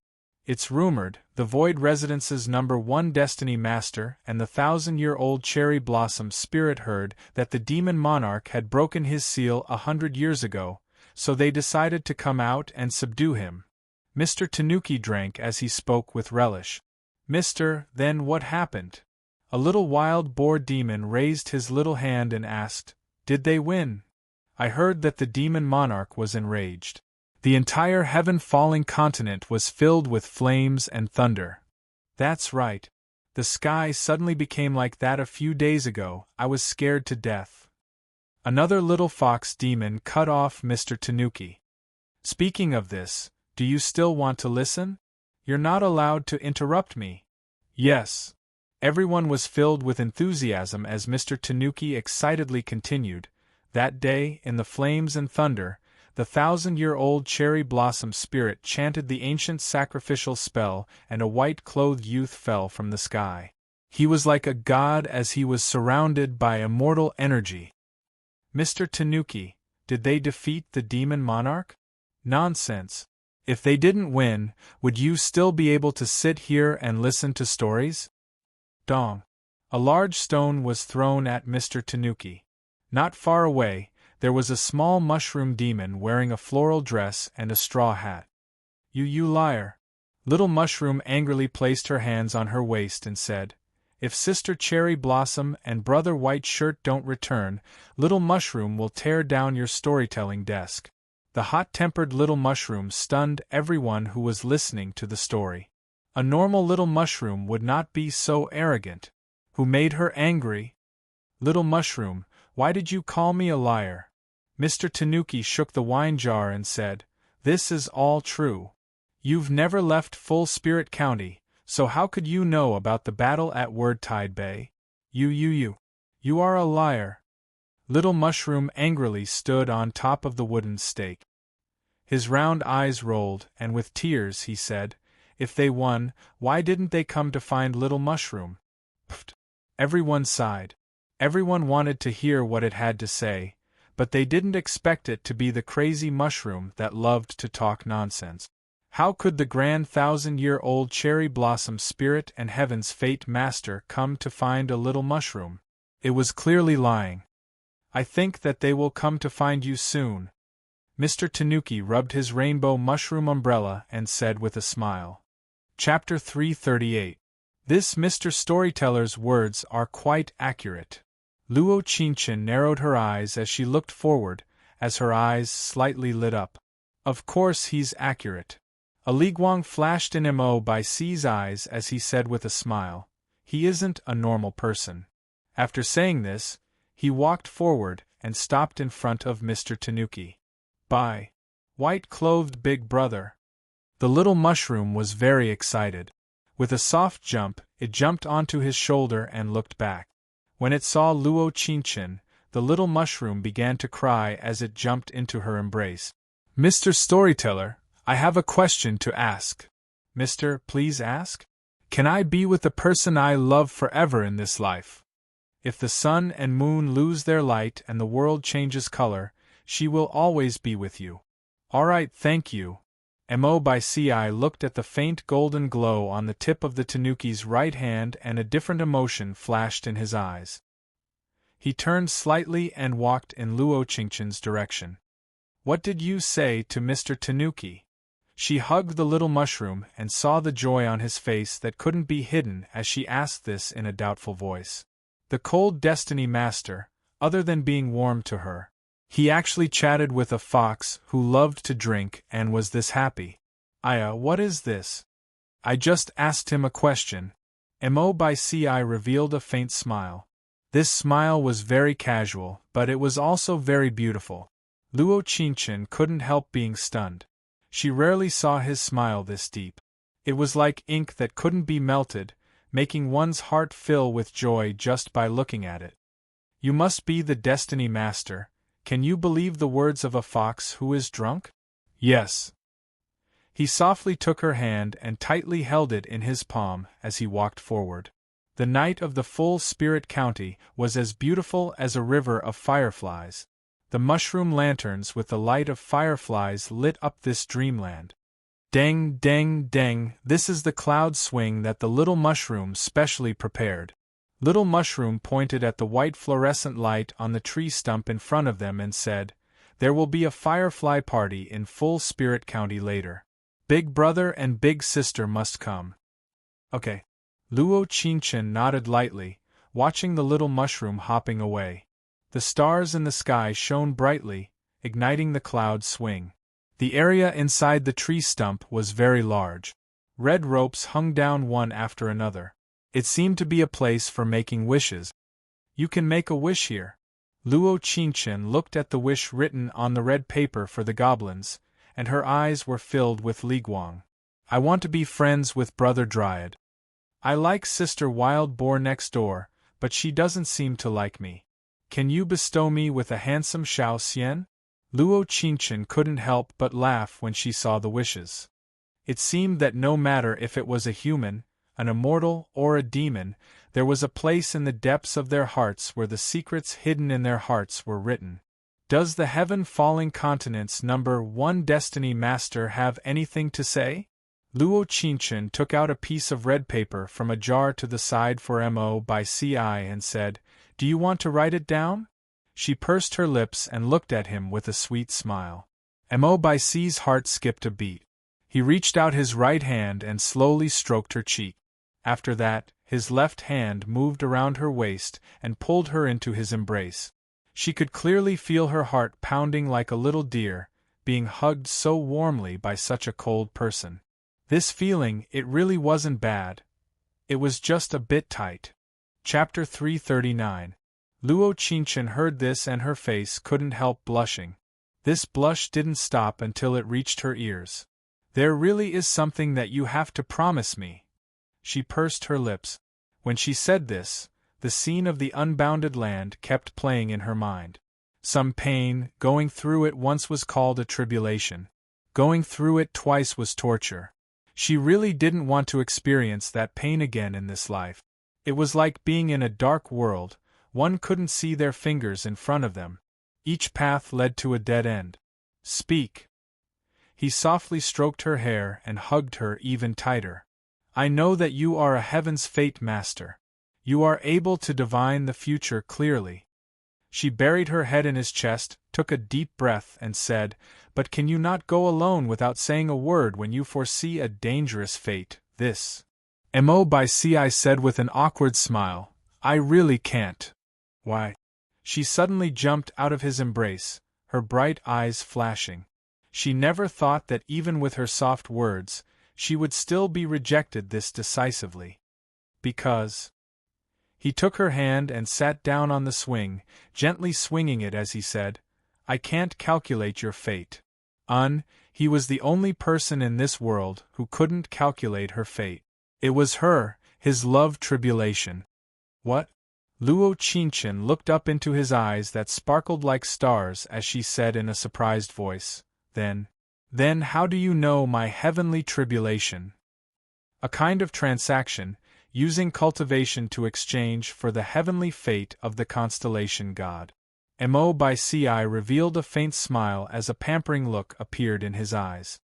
It's rumored, the Void Residence's #1 Destiny Master and the 1,000-year-old Cherry Blossom Spirit heard that the Demon Monarch had broken his seal 100 years ago, so they decided to come out and subdue him. Mr. Tanuki drank as he spoke with relish. "Mister, then what happened?" A little wild boar demon raised his little hand and asked, "Did they win?" "I heard that the Demon Monarch was enraged. The entire heaven-falling continent was filled with flames and thunder." "That's right. The sky suddenly became like that a few days ago. I was scared to death." Another little fox demon cut off Mr. Tanuki. "Speaking of this, do you still want to listen? You're not allowed to interrupt me." "Yes." Everyone was filled with enthusiasm as Mr. Tanuki excitedly continued. That day, in the flames and thunder, the 1,000-year-old Cherry Blossom Spirit chanted the ancient sacrificial spell and a white-clothed youth fell from the sky. He was like a god as he was surrounded by immortal energy. "Mr. Tanuki, did they defeat the Demon Monarch?" "Nonsense. If they didn't win, would you still be able to sit here and listen to stories?" Dong. A large stone was thrown at Mr. Tanuki. Not far away, there was a small mushroom demon wearing a floral dress and a straw hat. You liar." Little Mushroom angrily placed her hands on her waist and said, "If Sister Cherry Blossom and Brother White Shirt don't return, Little Mushroom will tear down your storytelling desk." The hot-tempered Little Mushroom stunned everyone who was listening to the story. A normal Little Mushroom would not be so arrogant. Who made her angry? "Little Mushroom, why did you call me a liar?" Mr. Tanuki shook the wine jar and said, "This is all true. You've never left Full Spirit County, so how could you know about the battle at Wordtide Bay? You are a liar." Little Mushroom angrily stood on top of the wooden stake. His round eyes rolled, and with tears he said, "If they won, why didn't they come to find Little Mushroom?" Pfft! Everyone sighed. Everyone wanted to hear what it had to say, but they didn't expect it to be the crazy mushroom that loved to talk nonsense. How could the grand 1,000-year-old Cherry Blossom Spirit and Heaven's Fate Master come to find a little mushroom? It was clearly lying. "I think that they will come to find you soon." Mr. Tanuki rubbed his rainbow mushroom umbrella and said with a smile. Chapter 338. This Mr. Storyteller's words are quite accurate. Luo Qingchen narrowed her eyes as she looked forward, as her eyes slightly lit up. "Of course he's accurate." A Liguang flashed in Mo by Ci's eyes as he said with a smile, "He isn't a normal person." After saying this, he walked forward and stopped in front of Mr. Tanuki. "By white-clothed big brother." The little mushroom was very excited. With a soft jump, it jumped onto his shoulder and looked back. When it saw Luo Qingchen, the little mushroom began to cry as it jumped into her embrace. "Mr. Storyteller, I have a question to ask." "Mr. Please ask?" "Can I be with the person I love forever in this life? If the sun and moon lose their light and the world changes color, she will always be with you." "All right, thank you." Mo by Ci looked at the faint golden glow on the tip of the tanuki's right hand, and a different emotion flashed in his eyes. He turned slightly and walked in Luo Qingchen's direction. "What did you say to Mr. Tanuki?" She hugged the little mushroom and saw the joy on his face that couldn't be hidden as she asked this in a doubtful voice. The cold Destiny Master, other than being warm to her, he actually chatted with a fox who loved to drink and was this happy. "Aya, what is this?" "I just asked him a question." Mo by Ci revealed a faint smile. This smile was very casual, but it was also very beautiful. Luo Qingchen couldn't help being stunned. She rarely saw his smile this deep. It was like ink that couldn't be melted, making one's heart fill with joy just by looking at it. "You must be the Destiny Master. Can you believe the words of a fox who is drunk?" "Yes." He softly took her hand and tightly held it in his palm as he walked forward. The night of the full Spirit County was as beautiful as a river of fireflies. The mushroom lanterns with the light of fireflies lit up this dreamland. "Deng, deng, deng, this is the cloud swing that the little mushroom specially prepared." Little Mushroom pointed at the white fluorescent light on the tree stump in front of them and said, "There will be a firefly party in full Spirit County later. Big brother and big sister must come." "Okay." Luo Qingchen nodded lightly, watching the little mushroom hopping away. The stars in the sky shone brightly, igniting the cloud swing. The area inside the tree stump was very large. Red ropes hung down one after another. It seemed to be a place for making wishes. "You can make a wish here." Luo Qingchen looked at the wish written on the red paper for the goblins, and her eyes were filled with Liguang. "I want to be friends with Brother Dryad. I like Sister Wild Boar next door, but she doesn't seem to like me. Can you bestow me with a handsome Xiao Xian?" Luo Qingchen couldn't help but laugh when she saw the wishes. It seemed that no matter if it was a human, an immortal, or a demon, there was a place in the depths of their hearts where the secrets hidden in their hearts were written. "Does the heaven-falling continent's number 1 Destiny Master have anything to say?" Luo Qingchen took out a piece of red paper from a jar to the side for Mo by Ci and said, "Do you want to write it down?" She pursed her lips and looked at him with a sweet smile. Mo by Ci's heart skipped a beat. He reached out his right hand and slowly stroked her cheek. After that, his left hand moved around her waist and pulled her into his embrace. She could clearly feel her heart pounding like a little deer, being hugged so warmly by such a cold person. This feeling, it really wasn't bad. It was just a bit tight. Chapter 339. Luo Qingchen heard this and her face couldn't help blushing. This blush didn't stop until it reached her ears. "There really is something that you have to promise me." She pursed her lips. When she said this, the scene of the unbounded land kept playing in her mind. Some pain, going through it once was called a tribulation. Going through it twice was torture. She really didn't want to experience that pain again in this life. It was like being in a dark world, one couldn't see their fingers in front of them. Each path led to a dead end. "Speak." He softly stroked her hair and hugged her even tighter. "I know that you are a heaven's fate master. You are able to divine the future clearly." She buried her head in his chest, took a deep breath and said, "But can you not go alone without saying a word when you foresee a dangerous fate, this?" Mo by Ci said with an awkward smile, "I really can't." "Why?" She suddenly jumped out of his embrace, her bright eyes flashing. She never thought that even with her soft words, she would still be rejected this decisively. "Because..." He took her hand and sat down on the swing, gently swinging it as he said, "I can't calculate your fate." He was the only person in this world who couldn't calculate her fate. It was her, his love tribulation. What? Luo Qingchen looked up into his eyes that sparkled like stars as she said in a surprised voice, Then how do you know my heavenly tribulation? A kind of transaction, using cultivation to exchange for the heavenly fate of the constellation god. Mo by Ci revealed a faint smile as a pampering look appeared in his eyes.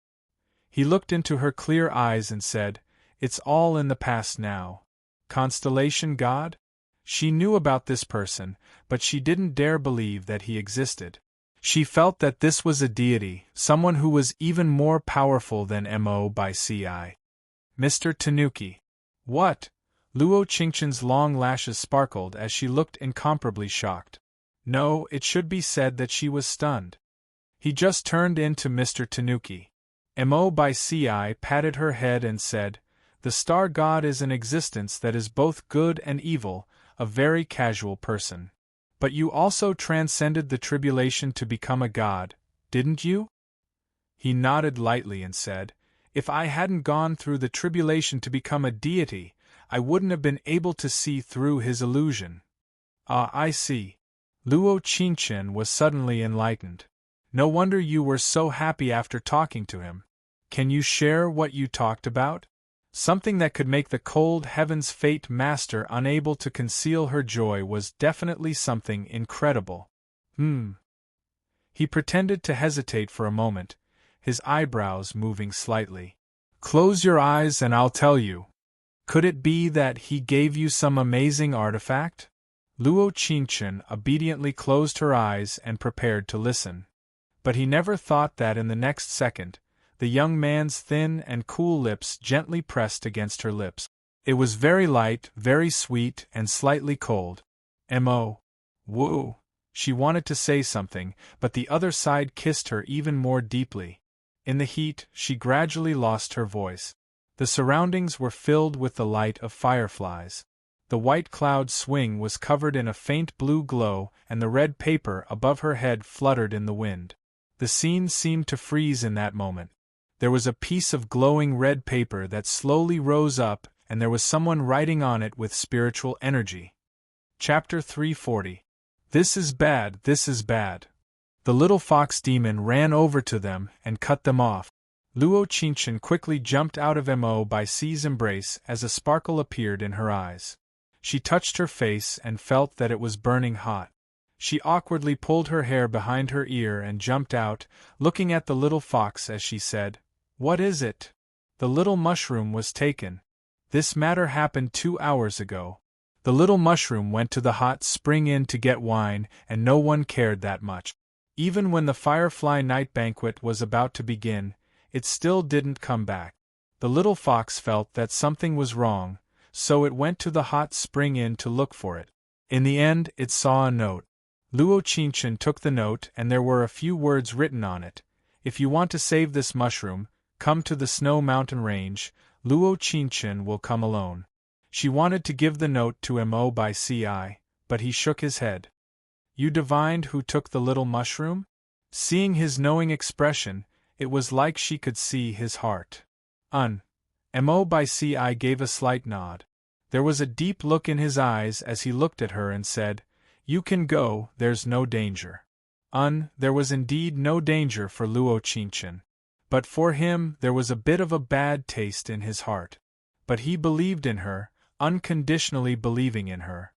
He looked into her clear eyes and said, It's all in the past now. Constellation god? She knew about this person, but she didn't dare believe that he existed. She felt that this was a deity, someone who was even more powerful than Mo by Ci. Mr. Tanuki. What? Luo Qingchen's long lashes sparkled as she looked incomparably shocked. No, it should be said that she was stunned. He just turned into Mr. Tanuki. Mo by Ci patted her head and said, The star god is an existence that is both good and evil, a very casual person. But you also transcended the tribulation to become a god, didn't you? He nodded lightly and said, If I hadn't gone through the tribulation to become a deity, I wouldn't have been able to see through his illusion. Ah, I see. Luo Qingchen was suddenly enlightened. No wonder you were so happy after talking to him. Can you share what you talked about? Something that could make the cold heaven's fate master unable to conceal her joy was definitely something incredible. He pretended to hesitate for a moment, his eyebrows moving slightly. Close your eyes and I'll tell you. Could it be that he gave you some amazing artifact? Luo Qingchen obediently closed her eyes and prepared to listen. But he never thought that in the next second, the young man's thin and cool lips gently pressed against her lips. It was very light, very sweet, and slightly cold. Mo. Woo. She wanted to say something, but the other side kissed her even more deeply. In the heat, she gradually lost her voice. The surroundings were filled with the light of fireflies. The white cloud swing was covered in a faint blue glow, and the red paper above her head fluttered in the wind. The scene seemed to freeze in that moment. There was a piece of glowing red paper that slowly rose up, and there was someone writing on it with spiritual energy. Chapter 340. This is bad, this is bad. The little fox demon ran over to them and cut them off. Luo Qingchen quickly jumped out of Mo by Ci's embrace as a sparkle appeared in her eyes. She touched her face and felt that it was burning hot. She awkwardly pulled her hair behind her ear and jumped out, looking at the little fox as she said, What is it? The little mushroom was taken. This matter happened 2 hours ago. The little mushroom went to the hot spring inn to get wine, and no one cared that much. Even when the Firefly Night Banquet was about to begin, it still didn't come back. The little fox felt that something was wrong, so it went to the hot spring inn to look for it. In the end, it saw a note. Luo Qingchen took the note and there were a few words written on it. If you want to save this mushroom, come to the Snow Mountain Range, Luo Qingchen will come alone. She wanted to give the note to Mo by Ci, but he shook his head. You divined who took the little mushroom? Seeing his knowing expression, it was like she could see his heart. Mo by Ci gave a slight nod. There was a deep look in his eyes as he looked at her and said, You can go, there's no danger. There was indeed no danger for Luo Qingchen. But for him there was a bit of a bad taste in his heart. But he believed in her, unconditionally believing in her.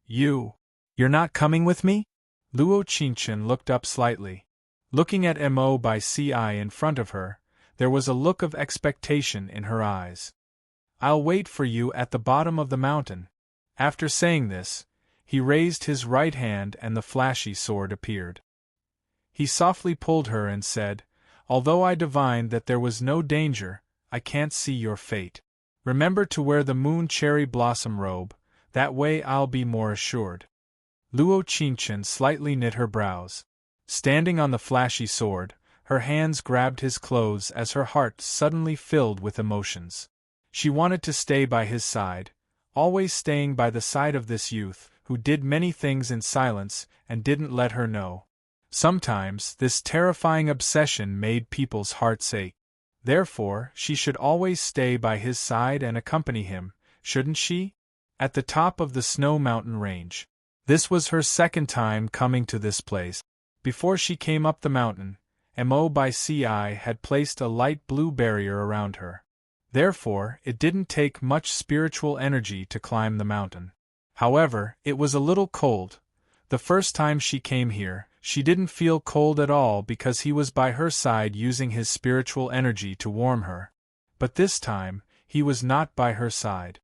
You're not coming with me? Luo Qingchen looked up slightly. Looking at Mo by Ci in front of her, there was a look of expectation in her eyes. I'll wait for you at the bottom of the mountain. After saying this, he raised his right hand and the flashy sword appeared. He softly pulled her and said, Although I divined that there was no danger, I can't see your fate. Remember to wear the moon cherry blossom robe, that way I'll be more assured. Luo Qingchen slightly knit her brows. Standing on the flashy sword, her hands grabbed his clothes as her heart suddenly filled with emotions. She wanted to stay by his side, always staying by the side of this youth, who did many things in silence and didn't let her know. Sometimes, this terrifying obsession made people's hearts ache. Therefore, she should always stay by his side and accompany him, shouldn't she? At the top of the snow mountain range. This was her second time coming to this place. Before she came up the mountain, Mo by Ci had placed a light blue barrier around her. Therefore, it didn't take much spiritual energy to climb the mountain. However, it was a little cold. The first time she came here, she didn't feel cold at all because he was by her side using his spiritual energy to warm her. But this time, he was not by her side.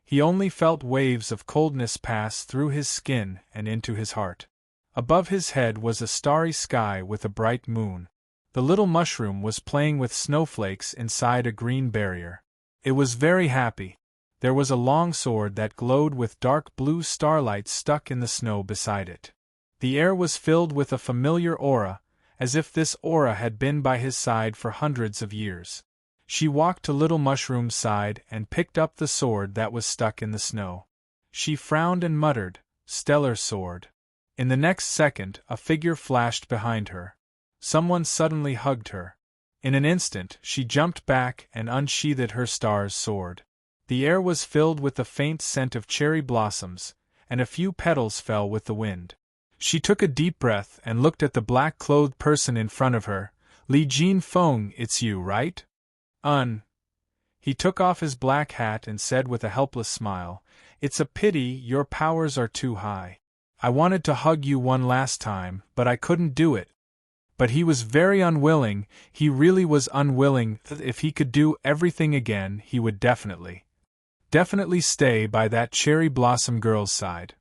He only felt waves of coldness pass through his skin and into his heart. Above his head was a starry sky with a bright moon. The little mushroom was playing with snowflakes inside a green barrier. It was very happy. There was a long sword that glowed with dark blue starlight stuck in the snow beside it. The air was filled with a familiar aura, as if this aura had been by his side for hundreds of years. She walked to Little Mushroom's side and picked up the sword that was stuck in the snow. She frowned and muttered, "Stellar sword." In the next second, a figure flashed behind her. Someone suddenly hugged her. In an instant, she jumped back and unsheathed her star's sword. The air was filled with the faint scent of cherry blossoms, and a few petals fell with the wind. She took a deep breath and looked at the black-clothed person in front of her. "Li Jinfeng, it's you, right?" He took off his black hat and said with a helpless smile, "It's a pity your powers are too high. I wanted to hug you one last time, but I couldn't do it." But he was very unwilling, he really was unwilling. If he could do everything again, he would definitely stay by that cherry blossom girl's side.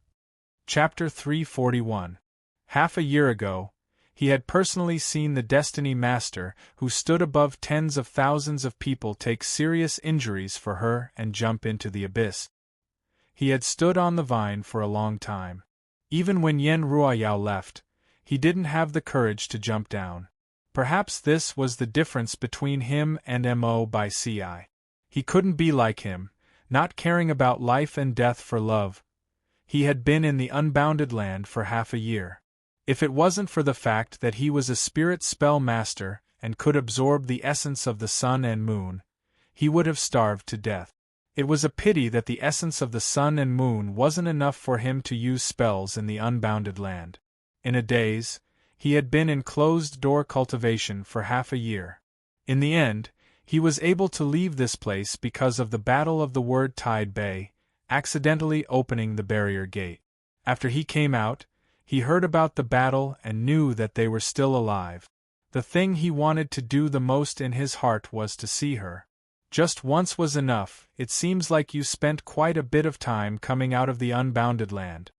Chapter 341. Half a year ago, he had personally seen the Destiny Master, who stood above tens of thousands of people, take serious injuries for her and jump into the abyss. He had stood on the vine for a long time. Even when Yen Ruoyao left, he didn't have the courage to jump down. Perhaps this was the difference between him and Mo by Ci. He couldn't be like him, not caring about life and death for love. He had been in the unbounded land for half a year. If it wasn't for the fact that he was a spirit spell master and could absorb the essence of the sun and moon, he would have starved to death. It was a pity that the essence of the sun and moon wasn't enough for him to use spells in the unbounded land. In a daze, he had been in closed-door cultivation for half a year. In the end, he was able to leave this place because of the Battle of the Word Tide Bay, accidentally opening the barrier gate. After he came out, he heard about the battle and knew that they were still alive. The thing he wanted to do the most in his heart was to see her. Just once was enough. It seems like you spent quite a bit of time coming out of the unbounded land.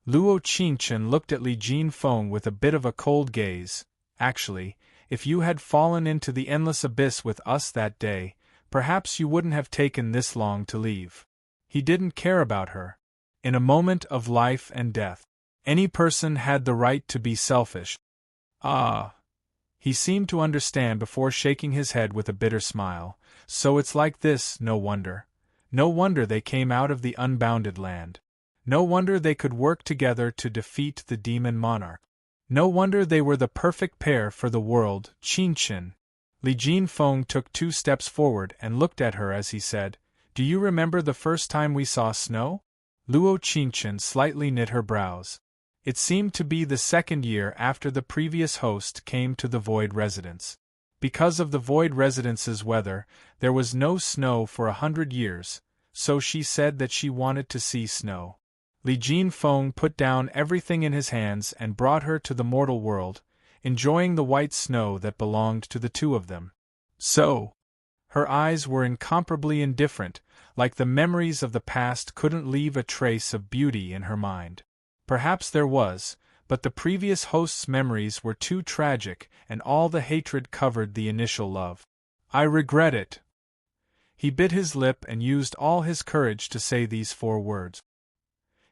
Luo Qingchen looked at Li Jinfeng with a bit of a cold gaze. Actually, if you had fallen into the endless abyss with us that day, perhaps you wouldn't have taken this long to leave. He didn't care about her. In a moment of life and death, any person had the right to be selfish. Ah! He seemed to understand before shaking his head with a bitter smile. So it's like this, no wonder. No wonder they came out of the unbounded land. No wonder they could work together to defeat the demon monarch. No wonder they were the perfect pair for the world. Qingchen. Li Jinfeng took 2 steps forward and looked at her as he said, "Do you remember the first time we saw snow?" Luo Qingchen slightly knit her brows. It seemed to be the 2nd year after the previous host came to the Void Residence. Because of the Void Residence's weather, there was no snow for 100 years, so she said that she wanted to see snow. Li Jinfeng put down everything in his hands and brought her to the mortal world, enjoying the white snow that belonged to the two of them. So, her eyes were incomparably indifferent, like the memories of the past couldn't leave a trace of beauty in her mind. Perhaps there was, but the previous host's memories were too tragic and all the hatred covered the initial love. "I regret it." He bit his lip and used all his courage to say these 4 words.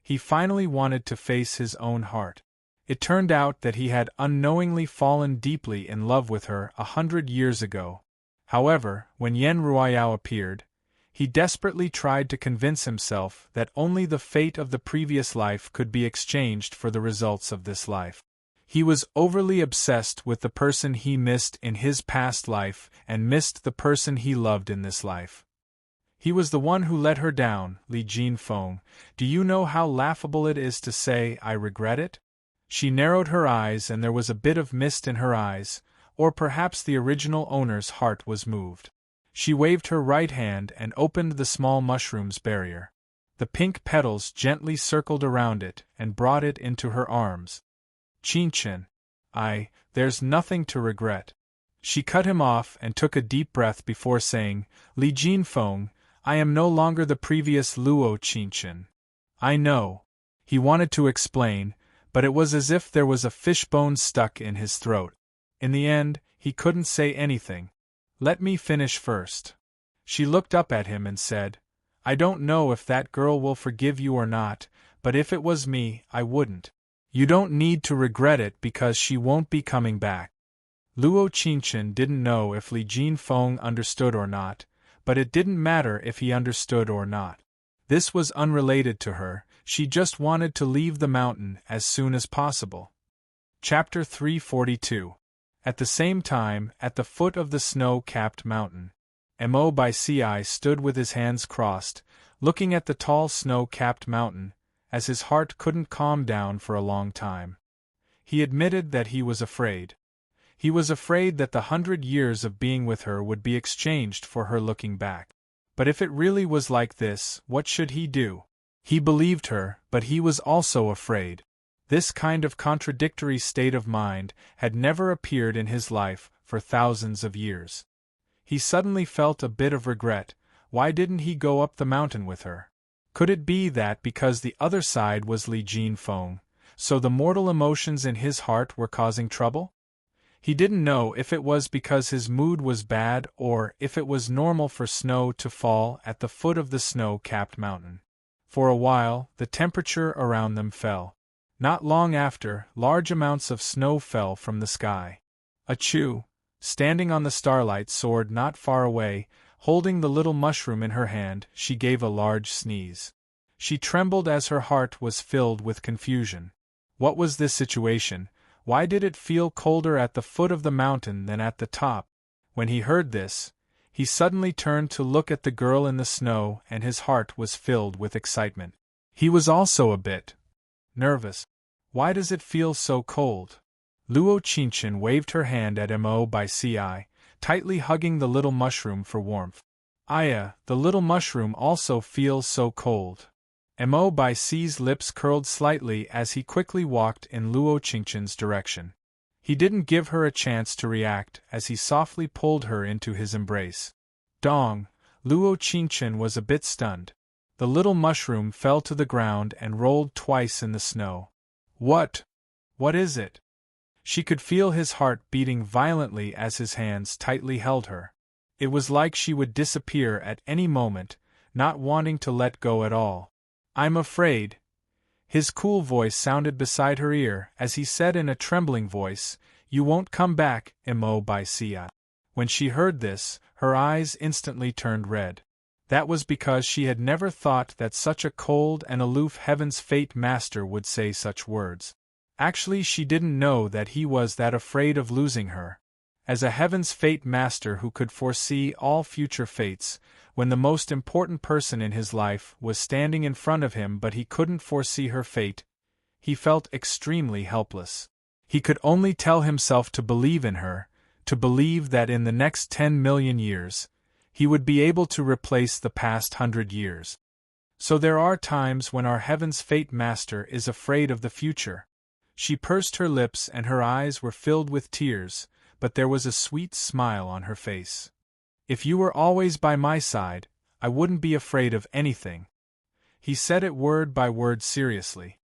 He finally wanted to face his own heart. It turned out that he had unknowingly fallen deeply in love with her 100 years ago. However, when Yen Ruoyao appeared, he desperately tried to convince himself that only the fate of the previous life could be exchanged for the results of this life. He was overly obsessed with the person he missed in his past life and missed the person he loved in this life. He was the one who let her down, Li Jinfeng. Do you know how laughable it is to say, I regret it? She narrowed her eyes and there was a bit of mist in her eyes, or perhaps the original owner's heart was moved. She waved her right hand and opened the small mushroom's barrier. The pink petals gently circled around it and brought it into her arms. Qinchin. There's nothing to regret. She cut him off and took a deep breath before saying, Li Jinfeng, I am no longer the previous Luo Qinchin. I know. He wanted to explain, but it was as if there was a fishbone stuck in his throat. In the end, he couldn't say anything. Let me finish first. She looked up at him and said, I don't know if that girl will forgive you or not, but if it was me, I wouldn't. You don't need to regret it because she won't be coming back. Luo Qinchin didn't know if Li Jinfeng understood or not, but it didn't matter if he understood or not. This was unrelated to her, she just wanted to leave the mountain as soon as possible. Chapter 342. At the same time, at the foot of the snow-capped mountain, Mo by Ci stood with his hands crossed, looking at the tall snow-capped mountain, as his heart couldn't calm down for a long time. He admitted that he was afraid. He was afraid that the 100 years of being with her would be exchanged for her looking back. But if it really was like this, what should he do? He believed her, but he was also afraid. This kind of contradictory state of mind had never appeared in his life for thousands of years. He suddenly felt a bit of regret. Why didn't he go up the mountain with her? Could it be that because the other side was Li Jinfeng, so the mortal emotions in his heart were causing trouble? He didn't know if it was because his mood was bad or if it was normal for snow to fall at the foot of the snow-capped mountain. For a while, the temperature around them fell. Not long after, large amounts of snow fell from the sky. Achoo! Standing on the starlight sword not far away, holding the little mushroom in her hand, she gave a large sneeze. She trembled as her heart was filled with confusion. What was this situation? Why did it feel colder at the foot of the mountain than at the top? When he heard this, he suddenly turned to look at the girl in the snow and his heart was filled with excitement. He was also a bit nervous. Why does it feel so cold? Luo Qinchin waved her hand at Mo by Ci, tightly hugging the little mushroom for warmth. The little mushroom also feels so cold. Mo by Ci's lips curled slightly as he quickly walked in Luo Qinchin's direction. He didn't give her a chance to react as he softly pulled her into his embrace. Dong! Luo Qinchin was a bit stunned. The little mushroom fell to the ground and rolled twice in the snow. What is it? She could feel his heart beating violently as his hands tightly held her. It was like she would disappear at any moment, not wanting to let go at all. I'm afraid. His cool voice sounded beside her ear as he said in a trembling voice, You won't come back, Mo by Ci. When she heard this, her eyes instantly turned red. That was because she had never thought that such a cold and aloof Heaven's Fate Master would say such words. Actually, she didn't know that he was that afraid of losing her. As a Heaven's Fate Master who could foresee all future fates, when the most important person in his life was standing in front of him but he couldn't foresee her fate, he felt extremely helpless. He could only tell himself to believe in her, to believe that in the next 10 million years, he would be able to replace the past 100 years. So there are times when our Heaven's Fate Master is afraid of the future. She pursed her lips and her eyes were filled with tears, but there was a sweet smile on her face. If you were always by my side, I wouldn't be afraid of anything. He said it word by word seriously.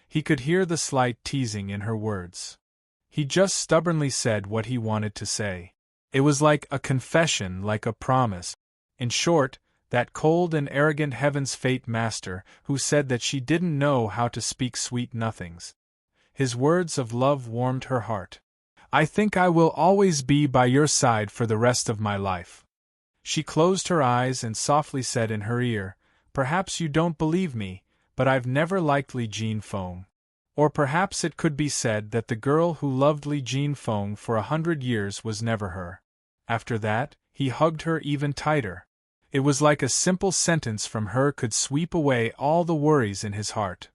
He could hear the slight teasing in her words. He just stubbornly said what he wanted to say. It was like a confession, like a promise. In short, that cold and arrogant Heaven's Fate Master who said that she didn't know how to speak sweet nothings. His words of love warmed her heart. I think I will always be by your side for the rest of my life. She closed her eyes and softly said in her ear, Perhaps you don't believe me, but I've never liked Li Jinfeng. Or perhaps it could be said that the girl who loved Li Jinfeng for 100 years was never her. After that, he hugged her even tighter. It was like a simple sentence from her could sweep away all the worries in his heart.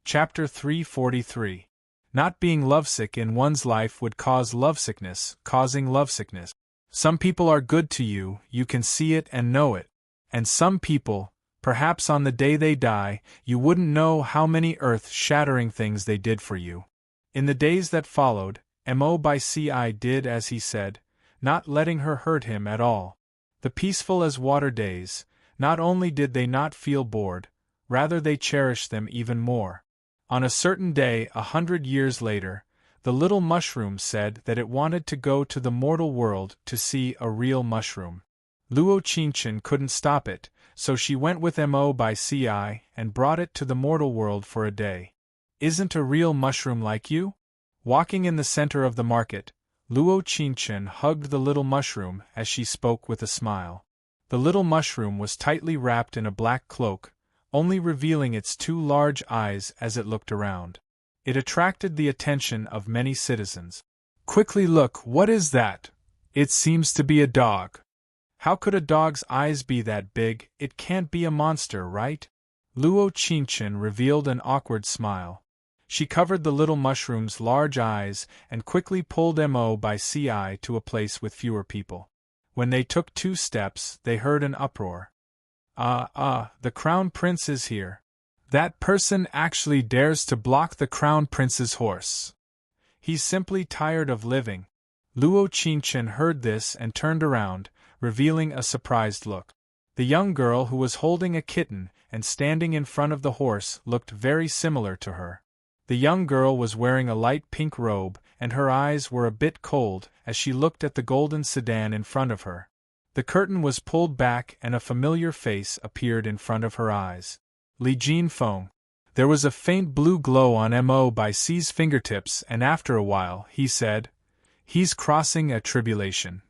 Chapter 343. Not being lovesick in one's life would cause lovesickness, causing lovesickness. Some people are good to you, you can see it and know it. And some people, perhaps on the day they die, you wouldn't know how many earth-shattering things they did for you. In the days that followed, Mo by Ci did as he said, not letting her hurt him at all. The peaceful as water days, not only did they not feel bored, rather they cherished them even more. On a certain day 100 years later, the little mushroom said that it wanted to go to the mortal world to see a real mushroom. Luo Qingchen couldn't stop it, so she went with Mo by Ci and brought it to the mortal world for a day. Isn't a real mushroom like you? Walking in the center of the market, Luo Qingchen hugged the little mushroom as she spoke with a smile. The little mushroom was tightly wrapped in a black cloak, only revealing its two large eyes as it looked around. It attracted the attention of many citizens. Quickly look, what is that? It seems to be a dog. How could a dog's eyes be that big? It can't be a monster, right? Luo Qingchen revealed an awkward smile. She covered the little mushroom's large eyes and quickly pulled Mo by Ci to a place with fewer people. When they took 2 steps, they heard an uproar. The Crown Prince is here. That person actually dares to block the Crown Prince's horse. He's simply tired of living. Luo Qingchen heard this and turned around, revealing a surprised look. The young girl who was holding a kitten and standing in front of the horse looked very similar to her. The young girl was wearing a light pink robe, and her eyes were a bit cold as she looked at the golden sedan in front of her. The curtain was pulled back and a familiar face appeared in front of her eyes. Li Jinfeng. There was a faint blue glow on Mo by Ci's fingertips, and after a while, he said, "He's crossing a tribulation."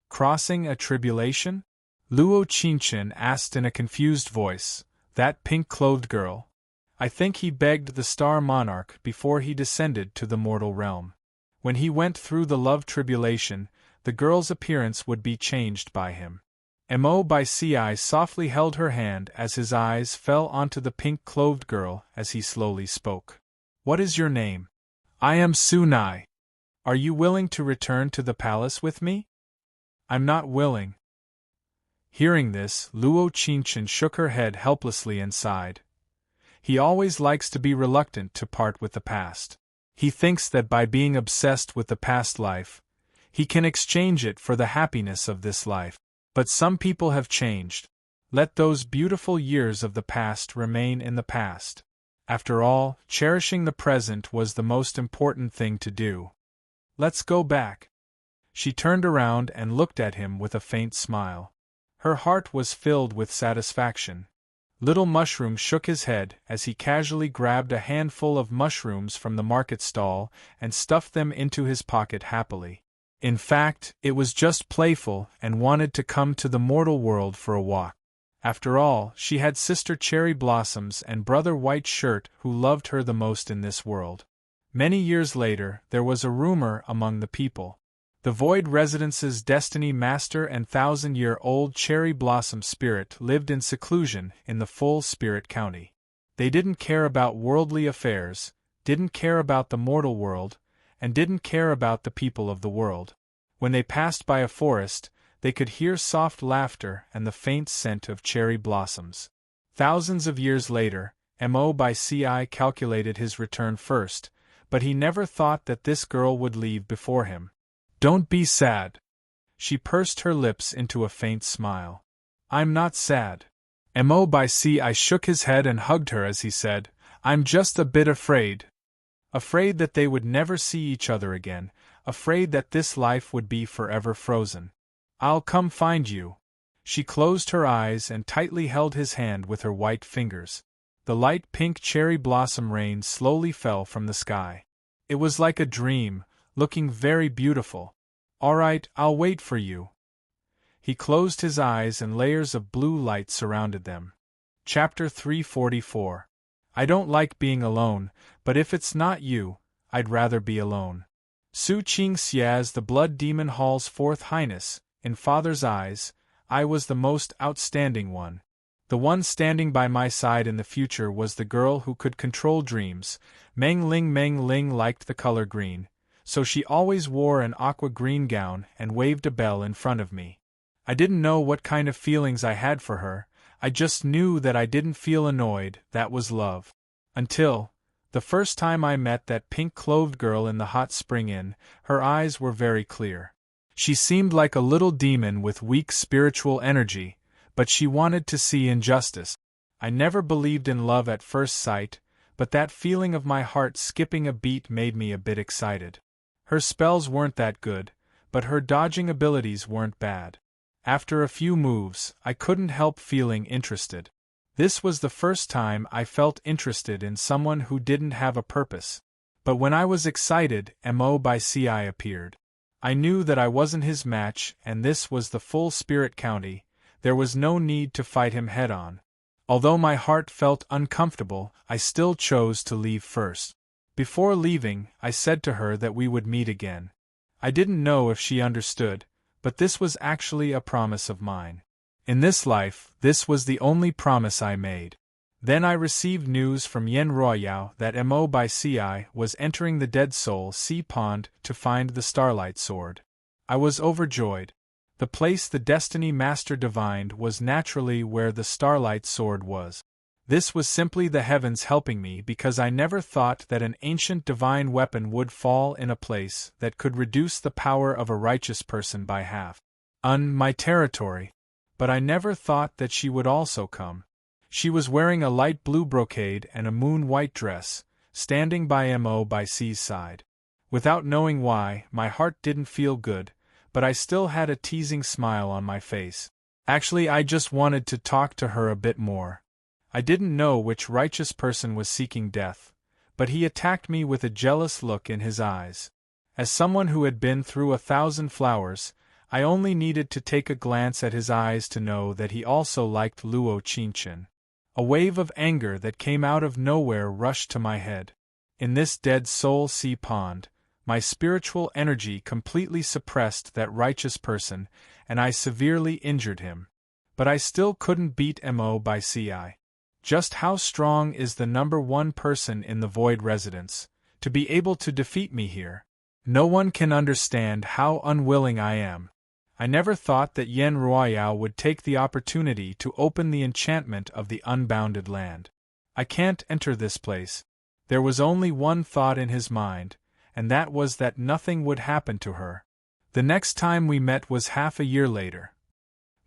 Crossing a tribulation? Luo Qingchen asked in a confused voice. That pink-clothed girl? I think he begged the Star Monarch before he descended to the mortal realm. When he went through the love tribulation, the girl's appearance would be changed by him. Mo by Ci softly held her hand as his eyes fell onto the pink-clothed girl as he slowly spoke. What is your name? I am Sunai. Are you willing to return to the palace with me? I'm not willing. Hearing this, Luo Qingchen shook her head helplessly and sighed. He always likes to be reluctant to part with the past. He thinks that by being obsessed with the past life, he can exchange it for the happiness of this life. But some people have changed. Let those beautiful years of the past remain in the past. After all, cherishing the present was the most important thing to do. Let's go back. She turned around and looked at him with a faint smile. Her heart was filled with satisfaction. Little Mushroom shook his head as he casually grabbed a handful of mushrooms from the market stall and stuffed them into his pocket happily. In fact, it was just playful and wanted to come to the mortal world for a walk. After all, she had Sister Cherry Blossoms and Brother White Shirt who loved her the most in this world. Many years later, there was a rumor among the people. The Void Residence's Destiny Master and 1,000-year-old Cherry Blossom Spirit lived in seclusion in the full Spirit County. They didn't care about worldly affairs, didn't care about the mortal world, and didn't care about the people of the world. When they passed by a forest, they could hear soft laughter and the faint scent of cherry blossoms. Thousands of years later, Mo by Ci calculated his return first, but he never thought that this girl would leave before him. Don't be sad. She pursed her lips into a faint smile. I'm not sad. Mo by Ci shook his head and hugged her as he said, I'm just a bit afraid. Afraid that they would never see each other again, afraid that this life would be forever frozen. I'll come find you. She closed her eyes and tightly held his hand with her white fingers. The light pink cherry blossom rain slowly fell from the sky. It was like a dream, looking very beautiful. All right, I'll wait for you. He closed his eyes and layers of blue light surrounded them. Chapter 344. I don't like being alone, but if it's not you, I'd rather be alone. Su Ching Xiaz, the blood demon hall's fourth highness. In Father's eyes, I was the most outstanding one. The one standing by my side in the future was the girl who could control dreams. Meng Ling liked the color green, so she always wore an aqua green gown and waved a bell in front of me. I didn't know what kind of feelings I had for her, I just knew that I didn't feel annoyed. That was love. Until the first time I met that pink-clothed girl in the hot spring inn. Her eyes were very clear. She seemed like a little demon with weak spiritual energy, but she wanted to see injustice. I never believed in love at first sight, but that feeling of my heart skipping a beat made me a bit excited. Her spells weren't that good, but her dodging abilities weren't bad. After a few moves, I couldn't help feeling interested. This was the first time I felt interested in someone who didn't have a purpose. But when I was excited, Mo by Ci appeared. I knew that I wasn't his match, and this was the full Spirit County. There was no need to fight him head-on. Although my heart felt uncomfortable, I still chose to leave first. Before leaving, I said to her that we would meet again. I didn't know if she understood, but this was actually a promise of mine. In this life, this was the only promise I made. Then I received news from Yen Royao that Mo by Ci was entering the Dead Soul Sea Pond to find the Starlight Sword. I was overjoyed. The place the Destiny Master divined was naturally where the Starlight Sword was. This was simply the heavens helping me because I never thought that an ancient divine weapon would fall in a place that could reduce the power of a righteous person by half. My territory. But I never thought that she would also come. She was wearing a light blue brocade and a moon-white dress, standing by Mo by Ci's side. Without knowing why, my heart didn't feel good, but I still had a teasing smile on my face. Actually, I just wanted to talk to her a bit more. I didn't know which righteous person was seeking death, but he attacked me with a jealous look in his eyes. As someone who had been through 1,000 flowers, I only needed to take a glance at his eyes to know that he also liked Luo Qinchin. A wave of anger that came out of nowhere rushed to my head. In this Dead Soul Sea Pond, my spiritual energy completely suppressed that righteous person, and I severely injured him. But I still couldn't beat Mo by Ci. Just how strong is the #1 person in the Void Residence, to be able to defeat me here? No one can understand how unwilling I am. I never thought that Yen Royao would take the opportunity to open the enchantment of the unbounded land. I can't enter this place. There was only one thought in his mind, and that was that nothing would happen to her. The next time we met was half a year later.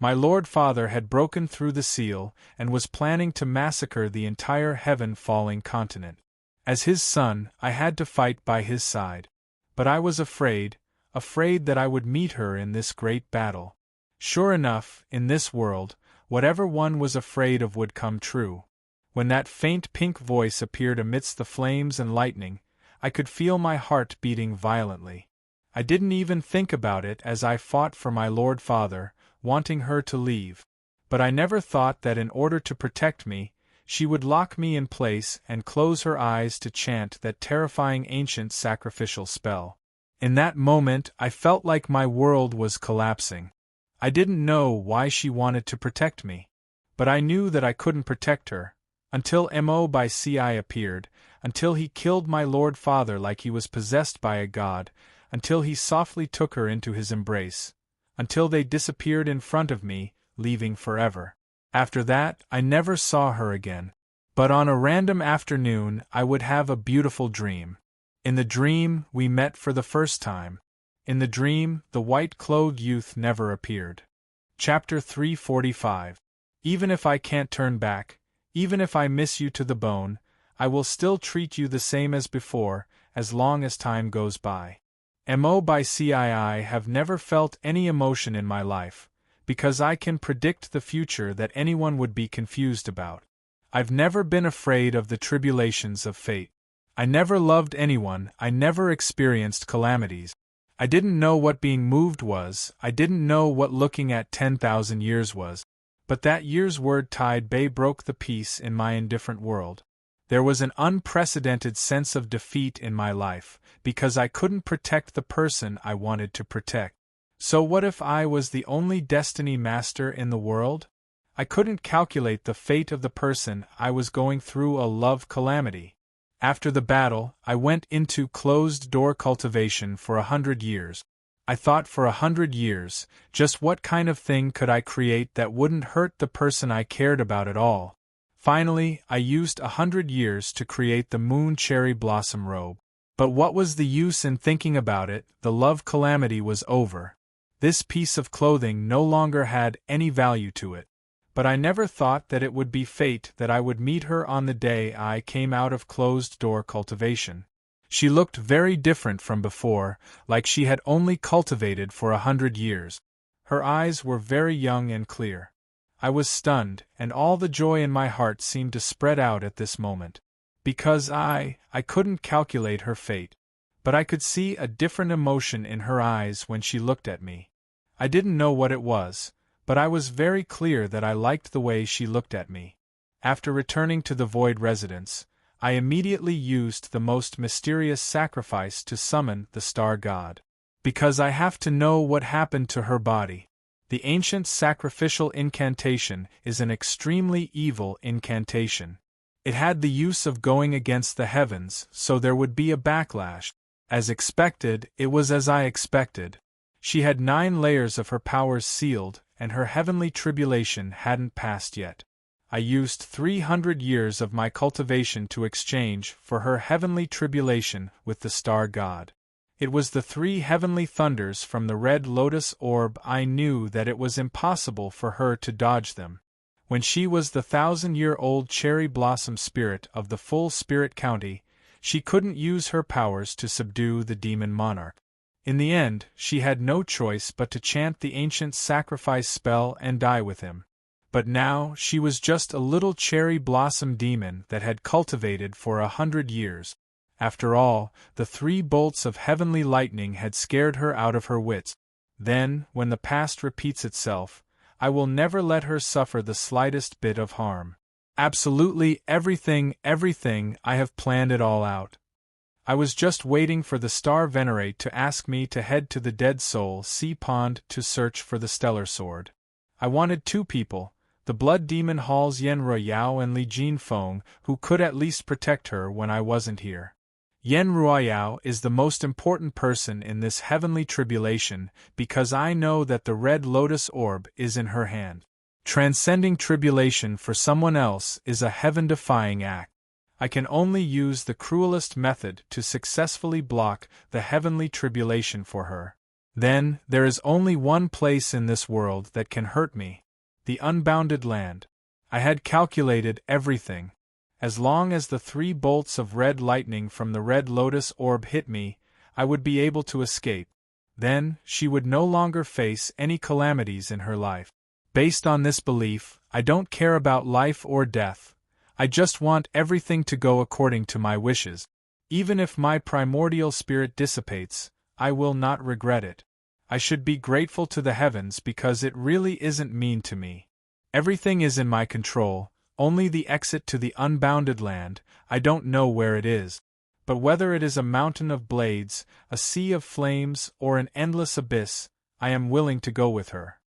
My Lord Father had broken through the seal and was planning to massacre the entire heaven-falling continent. As his son, I had to fight by his side. But I was afraid that I would meet her in this great battle. Sure enough, in this world, whatever one was afraid of would come true. When that faint pink voice appeared amidst the flames and lightning, I could feel my heart beating violently. I didn't even think about it as I fought for my Lord Father, wanting her to leave. But I never thought that in order to protect me, she would lock me in place and close her eyes to chant that terrifying ancient sacrificial spell. In that moment, I felt like my world was collapsing. I didn't know why she wanted to protect me. But I knew that I couldn't protect her, until Mo by Ci appeared, until he killed my Lord Father like he was possessed by a god, until he softly took her into his embrace, until they disappeared in front of me, leaving forever. After that, I never saw her again. But on a random afternoon, I would have a beautiful dream. In the dream, we met for the first time. In the dream, the white-clothed youth never appeared. Chapter 345. Even if I can't turn back, even if I miss you to the bone, I will still treat you the same as before, as long as time goes by. Mo by Ci. I have never felt any emotion in my life, because I can predict the future that anyone would be confused about. I've never been afraid of the tribulations of fate. I never loved anyone, I never experienced calamities. I didn't know what being moved was, I didn't know what looking at 10,000 years was. But that year's word tide bay broke the peace in my indifferent world. There was an unprecedented sense of defeat in my life, because I couldn't protect the person I wanted to protect. So what if I was the only destiny master in the world? I couldn't calculate the fate of the person I was going through a love calamity. After the battle, I went into closed-door cultivation for 100 years. I thought for 100 years, just what kind of thing could I create that wouldn't hurt the person I cared about at all? Finally, I used 100 years to create the moon cherry blossom robe. But what was the use in thinking about it? The love calamity was over. This piece of clothing no longer had any value to it. But I never thought that it would be fate that I would meet her on the day I came out of closed-door cultivation. She looked very different from before, like she had only cultivated for 100 years. Her eyes were very young and clear. I was stunned, and all the joy in my heart seemed to spread out at this moment. Because I couldn't calculate her fate. But I could see a different emotion in her eyes when she looked at me. I didn't know what it was, but I was very clear that I liked the way she looked at me. After returning to the Void residence, I immediately used the most mysterious sacrifice to summon the star god. Because I have to know what happened to her body. The ancient sacrificial incantation is an extremely evil incantation. It had the use of going against the heavens, so there would be a backlash. As expected, it was as I expected. She had 9 layers of her powers sealed, and her heavenly tribulation hadn't passed yet. I used 300 years of my cultivation to exchange for her heavenly tribulation with the star god. It was the 3 heavenly thunders from the red lotus orb. I knew that it was impossible for her to dodge them. When she was the 1,000-year-old cherry blossom spirit of the full spirit county, she couldn't use her powers to subdue the demon monarch. In the end, she had no choice but to chant the ancient sacrifice spell and die with him. But now she was just a little cherry blossom demon that had cultivated for 100 years. After all, the 3 bolts of heavenly lightning had scared her out of her wits. Then, when the past repeats itself, I will never let her suffer the slightest bit of harm. Absolutely everything, I have planned it all out. I was just waiting for the star venerate to ask me to head to the Dead Soul Sea Pond to search for the stellar sword. I wanted 2 people, the blood demon Halls Yen Ruoyao and Li Jinfeng, who could at least protect her when I wasn't here. Yen Ruoyao is the most important person in this heavenly tribulation because I know that the red lotus orb is in her hand. Transcending tribulation for someone else is a heaven-defying act. I can only use the cruelest method to successfully block the heavenly tribulation for her. Then, there is only one place in this world that can hurt me: the unbounded land. I had calculated everything. As long as the 3 bolts of red lightning from the red lotus orb hit me, I would be able to escape. Then, she would no longer face any calamities in her life. Based on this belief, I don't care about life or death. I just want everything to go according to my wishes. Even if my primordial spirit dissipates, I will not regret it. I should be grateful to the heavens because it really isn't mean to me. Everything is in my control. Only the exit to the unbounded land, I don't know where it is. But whether it is a mountain of blades, a sea of flames, or an endless abyss, I am willing to go with her.